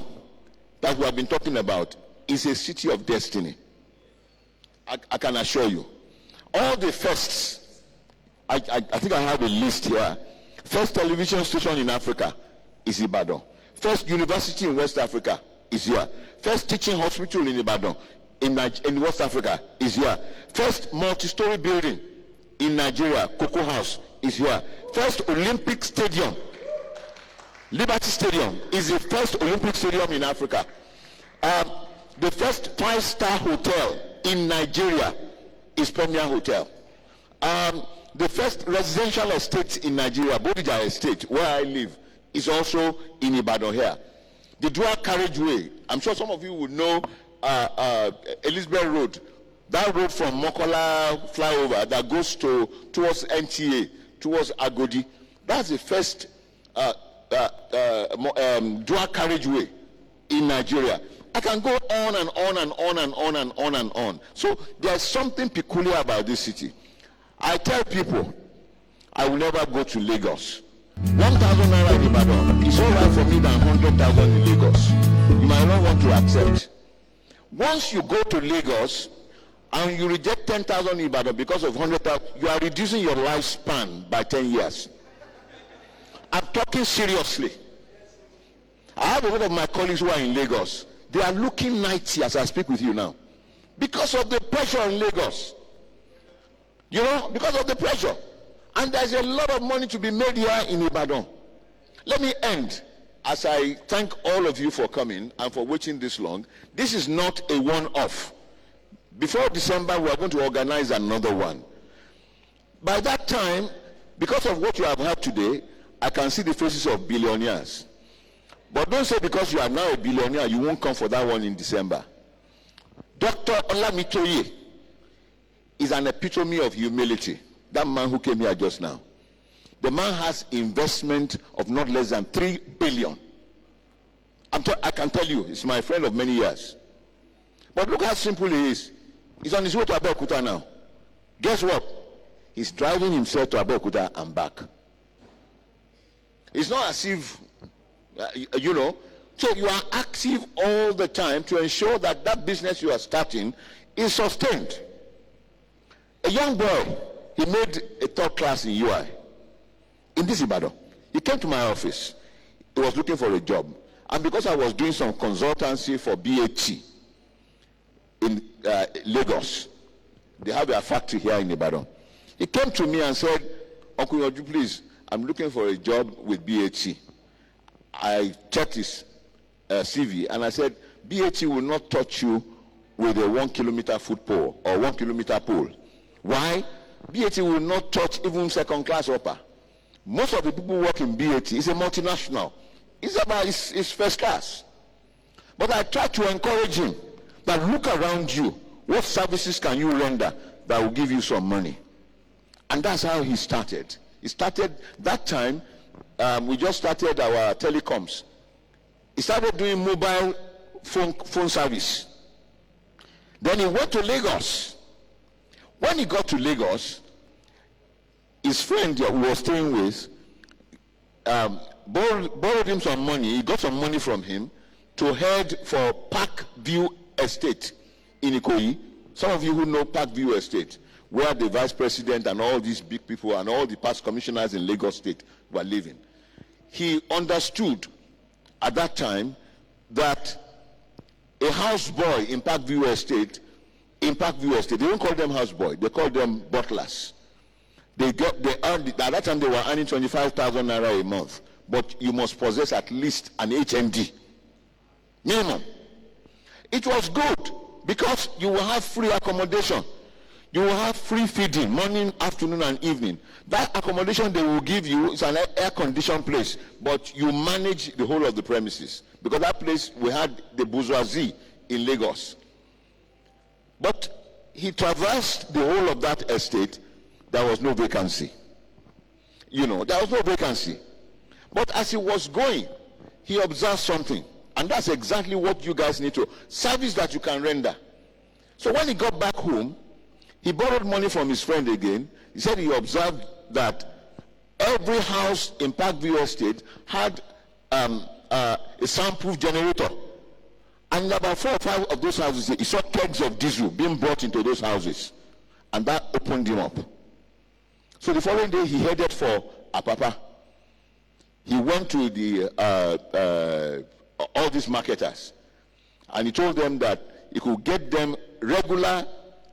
that we have been talking about is a city of destiny. I can assure you. All the firsts, I think I have a list here. First television station in Africa is Ibadan. First university in West Africa is here. First teaching hospital in Ibadan in West Africa is here. First multi-story building in Nigeria, Cocoa House, is here. First Olympic stadium, Liberty Stadium, is the first Olympic stadium in Africa. The first 5-star hotel in Nigeria is Premier Hotel. The first residential estate in Nigeria, Bodija Estate, where I live, is also in Ibadan here. The dual carriageway, I'm sure some of you would know Elizabeth Road, that road from Mokola flyover that goes towards NTA, towards Agodi. That's the first dual carriageway in Nigeria. I can go on and on and on and on and on and on. So there's something peculiar about this city. I tell people, I will never go to Lagos. 1,000 naira in Ibadan is all right for me than 100,000 in Lagos. You might not want to accept. Once you go to Lagos and you reject 10,000 in Ibadan because of 100,000, you are reducing your lifespan by 10 years. I'm talking seriously. I have a lot of my colleagues who are in Lagos. They are looking 90 as I speak with you now. Because of the pressure in Lagos. You know, because of the pressure. And there's a lot of money to be made here in Ibadan. Let me end as I thank all of you for coming and for waiting this long. This is not a one-off. Before December, we are going to organize another one. By that time, because of what you have heard today, I can see the faces of billionaires. But don't say because you are now a billionaire, you won't come for that one in December. Dr. Olamitoye is an epitome of humility. That man who came here just now. The man has investment of not less than 3 billion. I can tell you, he's my friend of many years. But look how simple he is. He's on his way to Abeokuta now. Guess what? He's driving himself to Abeokuta and back. It's not as if, you know, so you are active all the time to ensure that that business you are starting is sustained. A young boy, he made a 3rd class in UI. In this Ibadan. He came to my office. He was looking for a job. And because I was doing some consultancy for BAT in Lagos, they have a factory here in Ibadan. He came to me and said, Uncle Yoju, please, I'm looking for a job with BAT. I checked his CV and I said, BAT will not touch you with a 1 kilometer foot pole or 1 kilometer pole. Why? BAT will not touch even 2nd class upper. Most of the people who work in BAT is a multinational. It's about his 1st class. But I try to encourage him that look around you. What services can you render that will give you some money? And that's how he started. He started that time. We just started our telecoms. He started doing mobile phone service. Then he went to Lagos. When he got to Lagos, his friend who was staying with borrowed him some money. He got some money from him to head for Park View Estate in Ikoyi. Some of you who know Park View Estate, where the vice president and all these big people and all the past commissioners in Lagos State were living. He understood at that time that a houseboy in Park View Estate, they don't call them houseboy, they call them butlers. At that time they were earning 25,000 naira a month, but you must possess at least an HND minimum. It was good because you will have free accommodation, you will have free feeding morning, afternoon and evening. That accommodation they will give you is an air-conditioned place, but you manage the whole of the premises, because that place, we had the bourgeoisie in Lagos. But he traversed the whole of that estate. There was no vacancy. There was no vacancy. But as he was going, he observed something. And that's exactly what you guys need to, service that you can render. So when he got back home, he borrowed money from his friend again. He said he observed that every house in Parkview Estate had a soundproof generator. And about 4 or 5 of those houses, he saw kegs of diesel being brought into those houses. And that opened him up. So the following day, he headed for Apapa. He went to the all these marketers, and he told them that he could get them regular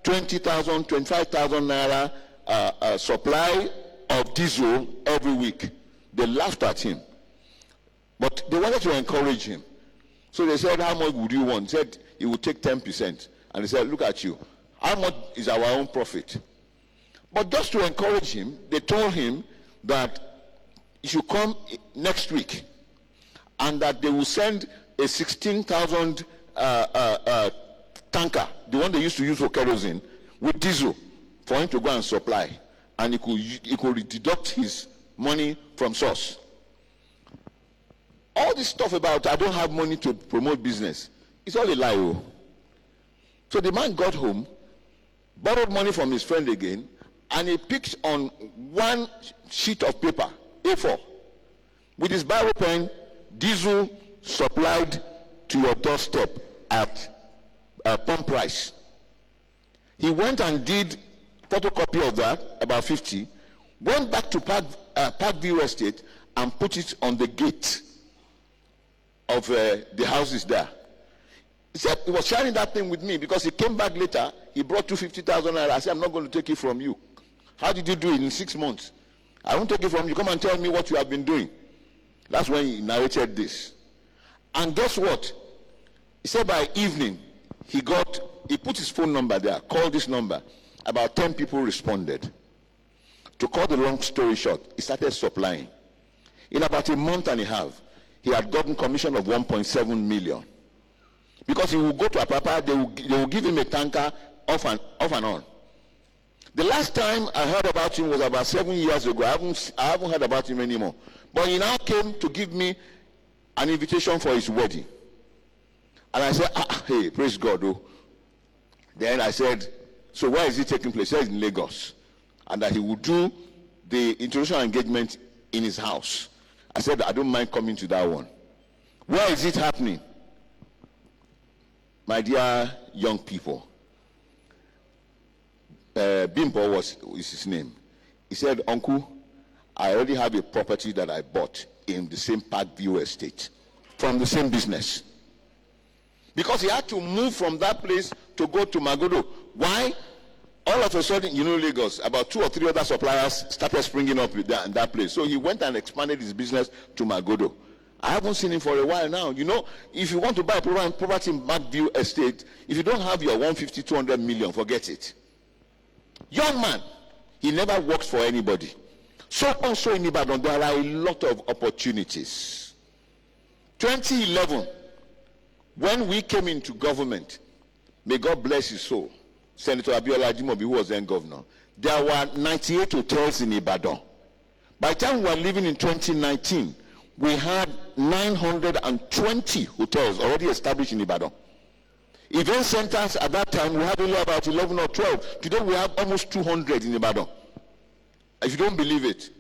20,000, 25,000 naira supply of diesel every week. They laughed at him, but they wanted to encourage him. So they said, how much would you want? He said he would take 10%. And they said, look at you. How much is our own profit? But just to encourage him, they told him that he should come next week, and that they will send a 16,000 tanker, the one they used to use for kerosene, with diesel for him to go and supply. And he could deduct his money from source. All this stuff about I don't have money to promote business, it's all a lie. So the man got home, borrowed money from his friend again, and he picked on one sheet of paper, A4, with his Bible pen, diesel supplied to your doorstep at pump price. He went and did photocopy of that, about 50, went back to Parkview Estate and put it on the gate of the houses there. He said he was sharing that thing with me because he came back later, he brought 250,000 naira. I said, I'm not going to take it from you. How did you do it in 6 months? I won't take it from you. Come and tell me what you have been doing. That's when he narrated this. And guess what? He said by evening, he put his phone number there, called this number. About 10 people responded. To cut the long story short, he started supplying. In about a month and a half, he had gotten commission of 1.7 million. Because he will go to Apapa, they will give him a tanker off and on. The last time I heard about him was about 7 years ago. I haven't heard about him anymore. But he now came to give me an invitation for his wedding. And I said, hey, praise God. Oh. Then I said, so where is it taking place? He said in Lagos. And that he would do the international engagement in his house. I said, I don't mind coming to that one. Where is it happening? My dear young people, Bimbo is his name. He said, Uncle, I already have a property that I bought in the same Parkview Estate from the same business. Because he had to move from that place to go to Magodo. Why? All of a sudden, Lagos, about 2 or 3 other suppliers started springing up in that place. So he went and expanded his business to Magodo. I haven't seen him for a while now. If you want to buy a property in Parkview Estate, if you don't have your 150, 200 million, forget it. Young man, he never works for anybody. So also in Ibadan, there are a lot of opportunities. 2011, when we came into government, may God bless his soul, Senator Abiola Ajimobi, who was then governor, there were 98 hotels in Ibadan. By the time we were living in 2019, we had 920 hotels already established in Ibadan. Event centers at that time, we had only about 11 or 12. Today we have almost 200 in Ibadan. If you don't believe it,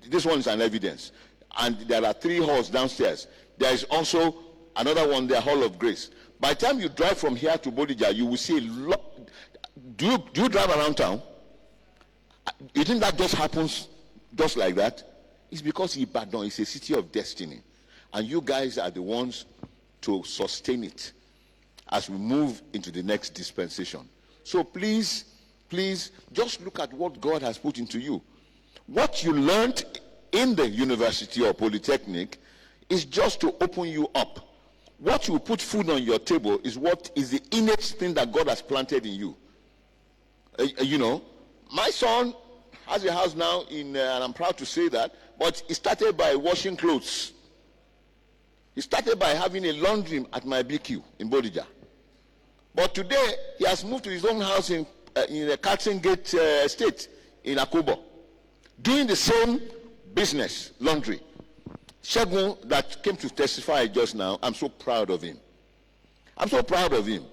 this one is an evidence. And there are 3 halls downstairs. There is also another one there, Hall of Grace. By the time you drive from here to Bodija, you will see a lot. Do you drive around town? You think that just happens just like that? It's because Ibadan is a city of destiny. And you guys are the ones to sustain it as we move into the next dispensation. So please, please, just look at what God has put into you. What you learned in the university or polytechnic is just to open you up. What you put food on your table is what is the innate thing that God has planted in you. You know, my son has a house now and I'm proud to say that, but he started by washing clothes. He started by having a laundry at my BQ in Bodija. But today, he has moved to his own house in a Carlton Gate estate in Akobo, doing the same business, laundry. Shegun, that came to testify just now, I'm so proud of him. I'm so proud of him.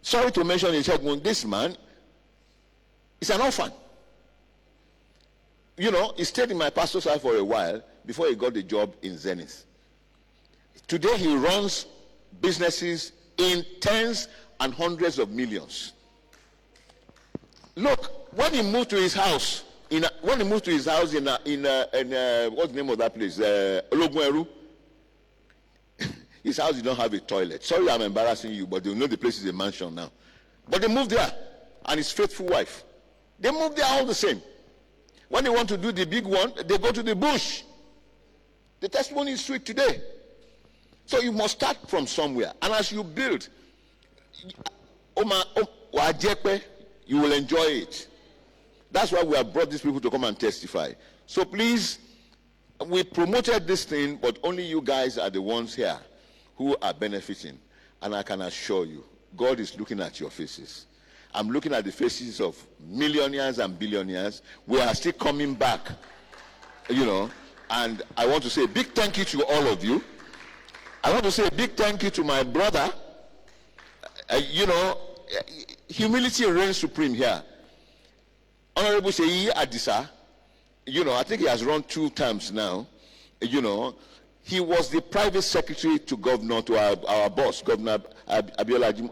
Sorry to mention in Shegun, this man is an orphan. You know, he stayed in my pastor's house for a while before he got the job in Zenith. Today he runs businesses in tens and hundreds of millions. Look, when he moved to his house, what's the name of that place? Ologweru. His house did not have a toilet. Sorry, I'm embarrassing you, but they know the place is a mansion now. But they moved there, and his faithful wife. They moved there all the same. When they want to do the big one, they go to the bush. The testimony is sweet today. So you must start from somewhere. And as you build, you will enjoy it. That's why we have brought these people to come and testify. So please, we promoted this thing, but only you guys are the ones here who are benefiting. And I can assure you, God is looking at your faces. I'm looking at the faces of millionaires and billionaires. We are still coming back, you know. And I want to say a big thank you to all of you. I want to say a big thank you to my brother. You know, humility reigns supreme here. Honorable Sheyi Adisa, you know, I think he has run 2 terms now. You know, he was the private secretary to governor, to our boss, Governor Abiola.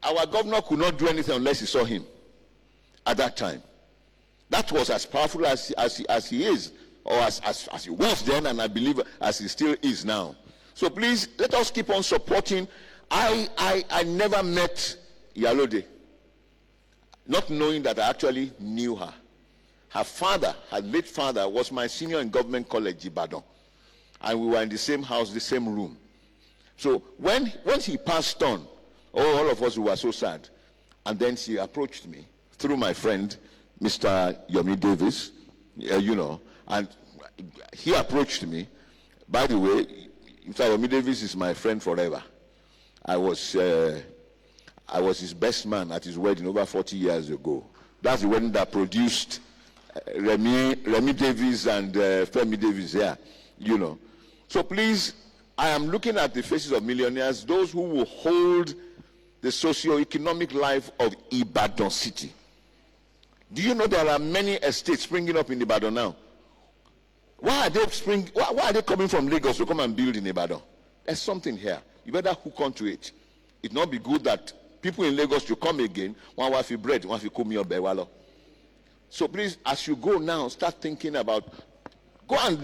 Our governor could not do anything unless he saw him at that time. That was as powerful as he is, or as he was then, and I believe as he still is now. So please, let us keep on supporting. I never met Yalode, not knowing that I actually knew her. Her father, her late father, was my senior in Government College, Ibadan. And we were in the same house, the same room. So once he passed on, all of us were so sad. And then she approached me through my friend, Mr. Yomi Davis, you know, and he approached me. By the way, Mr. Yomi Davis is my friend forever. I was his best man at his wedding over 40 years ago. That's the wedding that produced Remy Davis and Femi Davis here, you know. So please, I am looking at the faces of millionaires, those who will hold the socio-economic life of Ibadan city. Do you know there are many estates springing up in Ibadan now? Why are they coming from Lagos to come and build in Ibadan? There's something here. You better hook onto it. It not be good that people in Lagos to come again, one wafi bread, one wafi kumi or. So please, as you go now, start thinking about, go and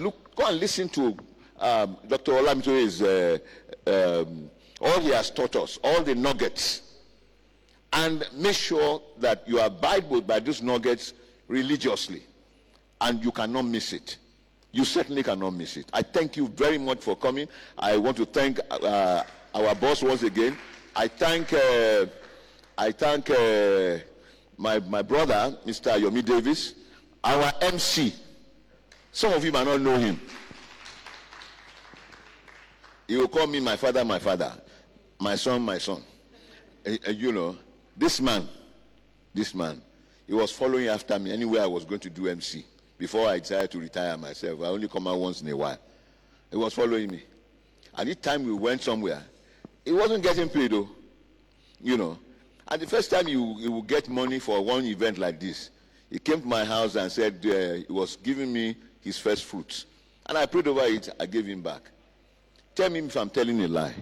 listen to Dr. Olamito's all he has taught us, all the nuggets, and make sure that you abide by those nuggets religiously, and you cannot miss it. You certainly cannot miss it. I thank you very much for coming. I want to thank our boss once again. I thank my brother, Mr. Yomi Davis, our MC. Some of you might not know him. He will call me my father, my son, my son. You know, this man, he was following after me anywhere I was going to do MC. Before I decided to retire myself, I only come out once in a while. He was following me. And each time we went somewhere, he wasn't getting paid though. you know. And the first time he will get money for one event like this, he came to my house and said he was giving me his first fruits. And I prayed over it, I gave him back. Tell me if I'm telling a lie.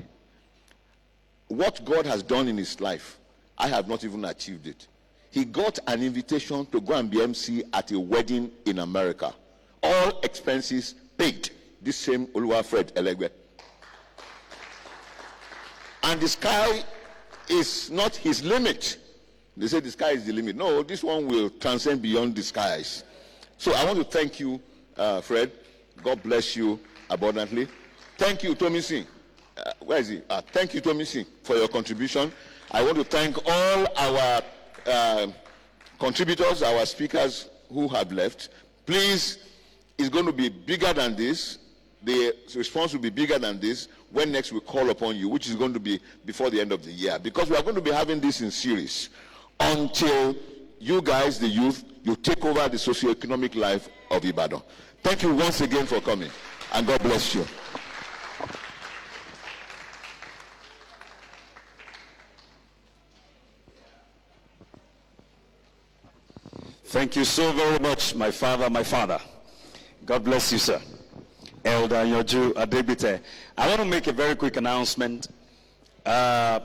What God has done in his life, I have not even achieved it. He got an invitation to go and be MC at a wedding in America. All expenses paid. This same Oluwafred Elegbe. And the sky is not his limit. They say the sky is the limit. No, this one will transcend beyond the skies. So I want to thank you, Fred. God bless you abundantly. Thank you, Tommy Singh. Where is he? Thank you, Tommy Singh, for your contribution. I want to thank all our contributors, our speakers who have left. Please, it's going to be bigger than this. The response will be bigger than this when next we call upon you, which is going to be before the end of the year, because we are going to be having this in series until you guys, the youth, you take over the socio-economic life of Ibadan. Thank you once again for coming, and God bless you. Thank you so very much, my father. God bless you, sir. Elder Yoju Adebite. I want to make a very quick announcement. The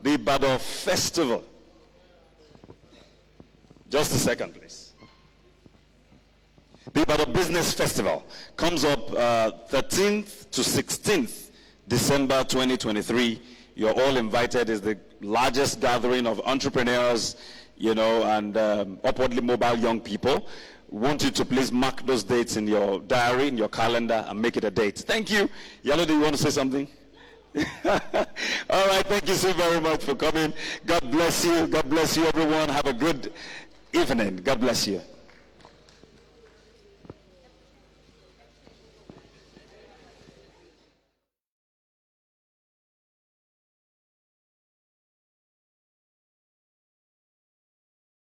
Ibadan Festival. Just a second, please. The Ibadan Business Festival comes up 13th to 16th December 2023. You're all invited. It's the largest gathering of entrepreneurs, you know, and upwardly mobile young people. Want you to please mark those dates in your diary, in your calendar, and make it a date. Thank you. Yalo, do you want to say something? All right, thank you so very much for coming. God bless you. God bless you, everyone. Have a good evening. God bless you.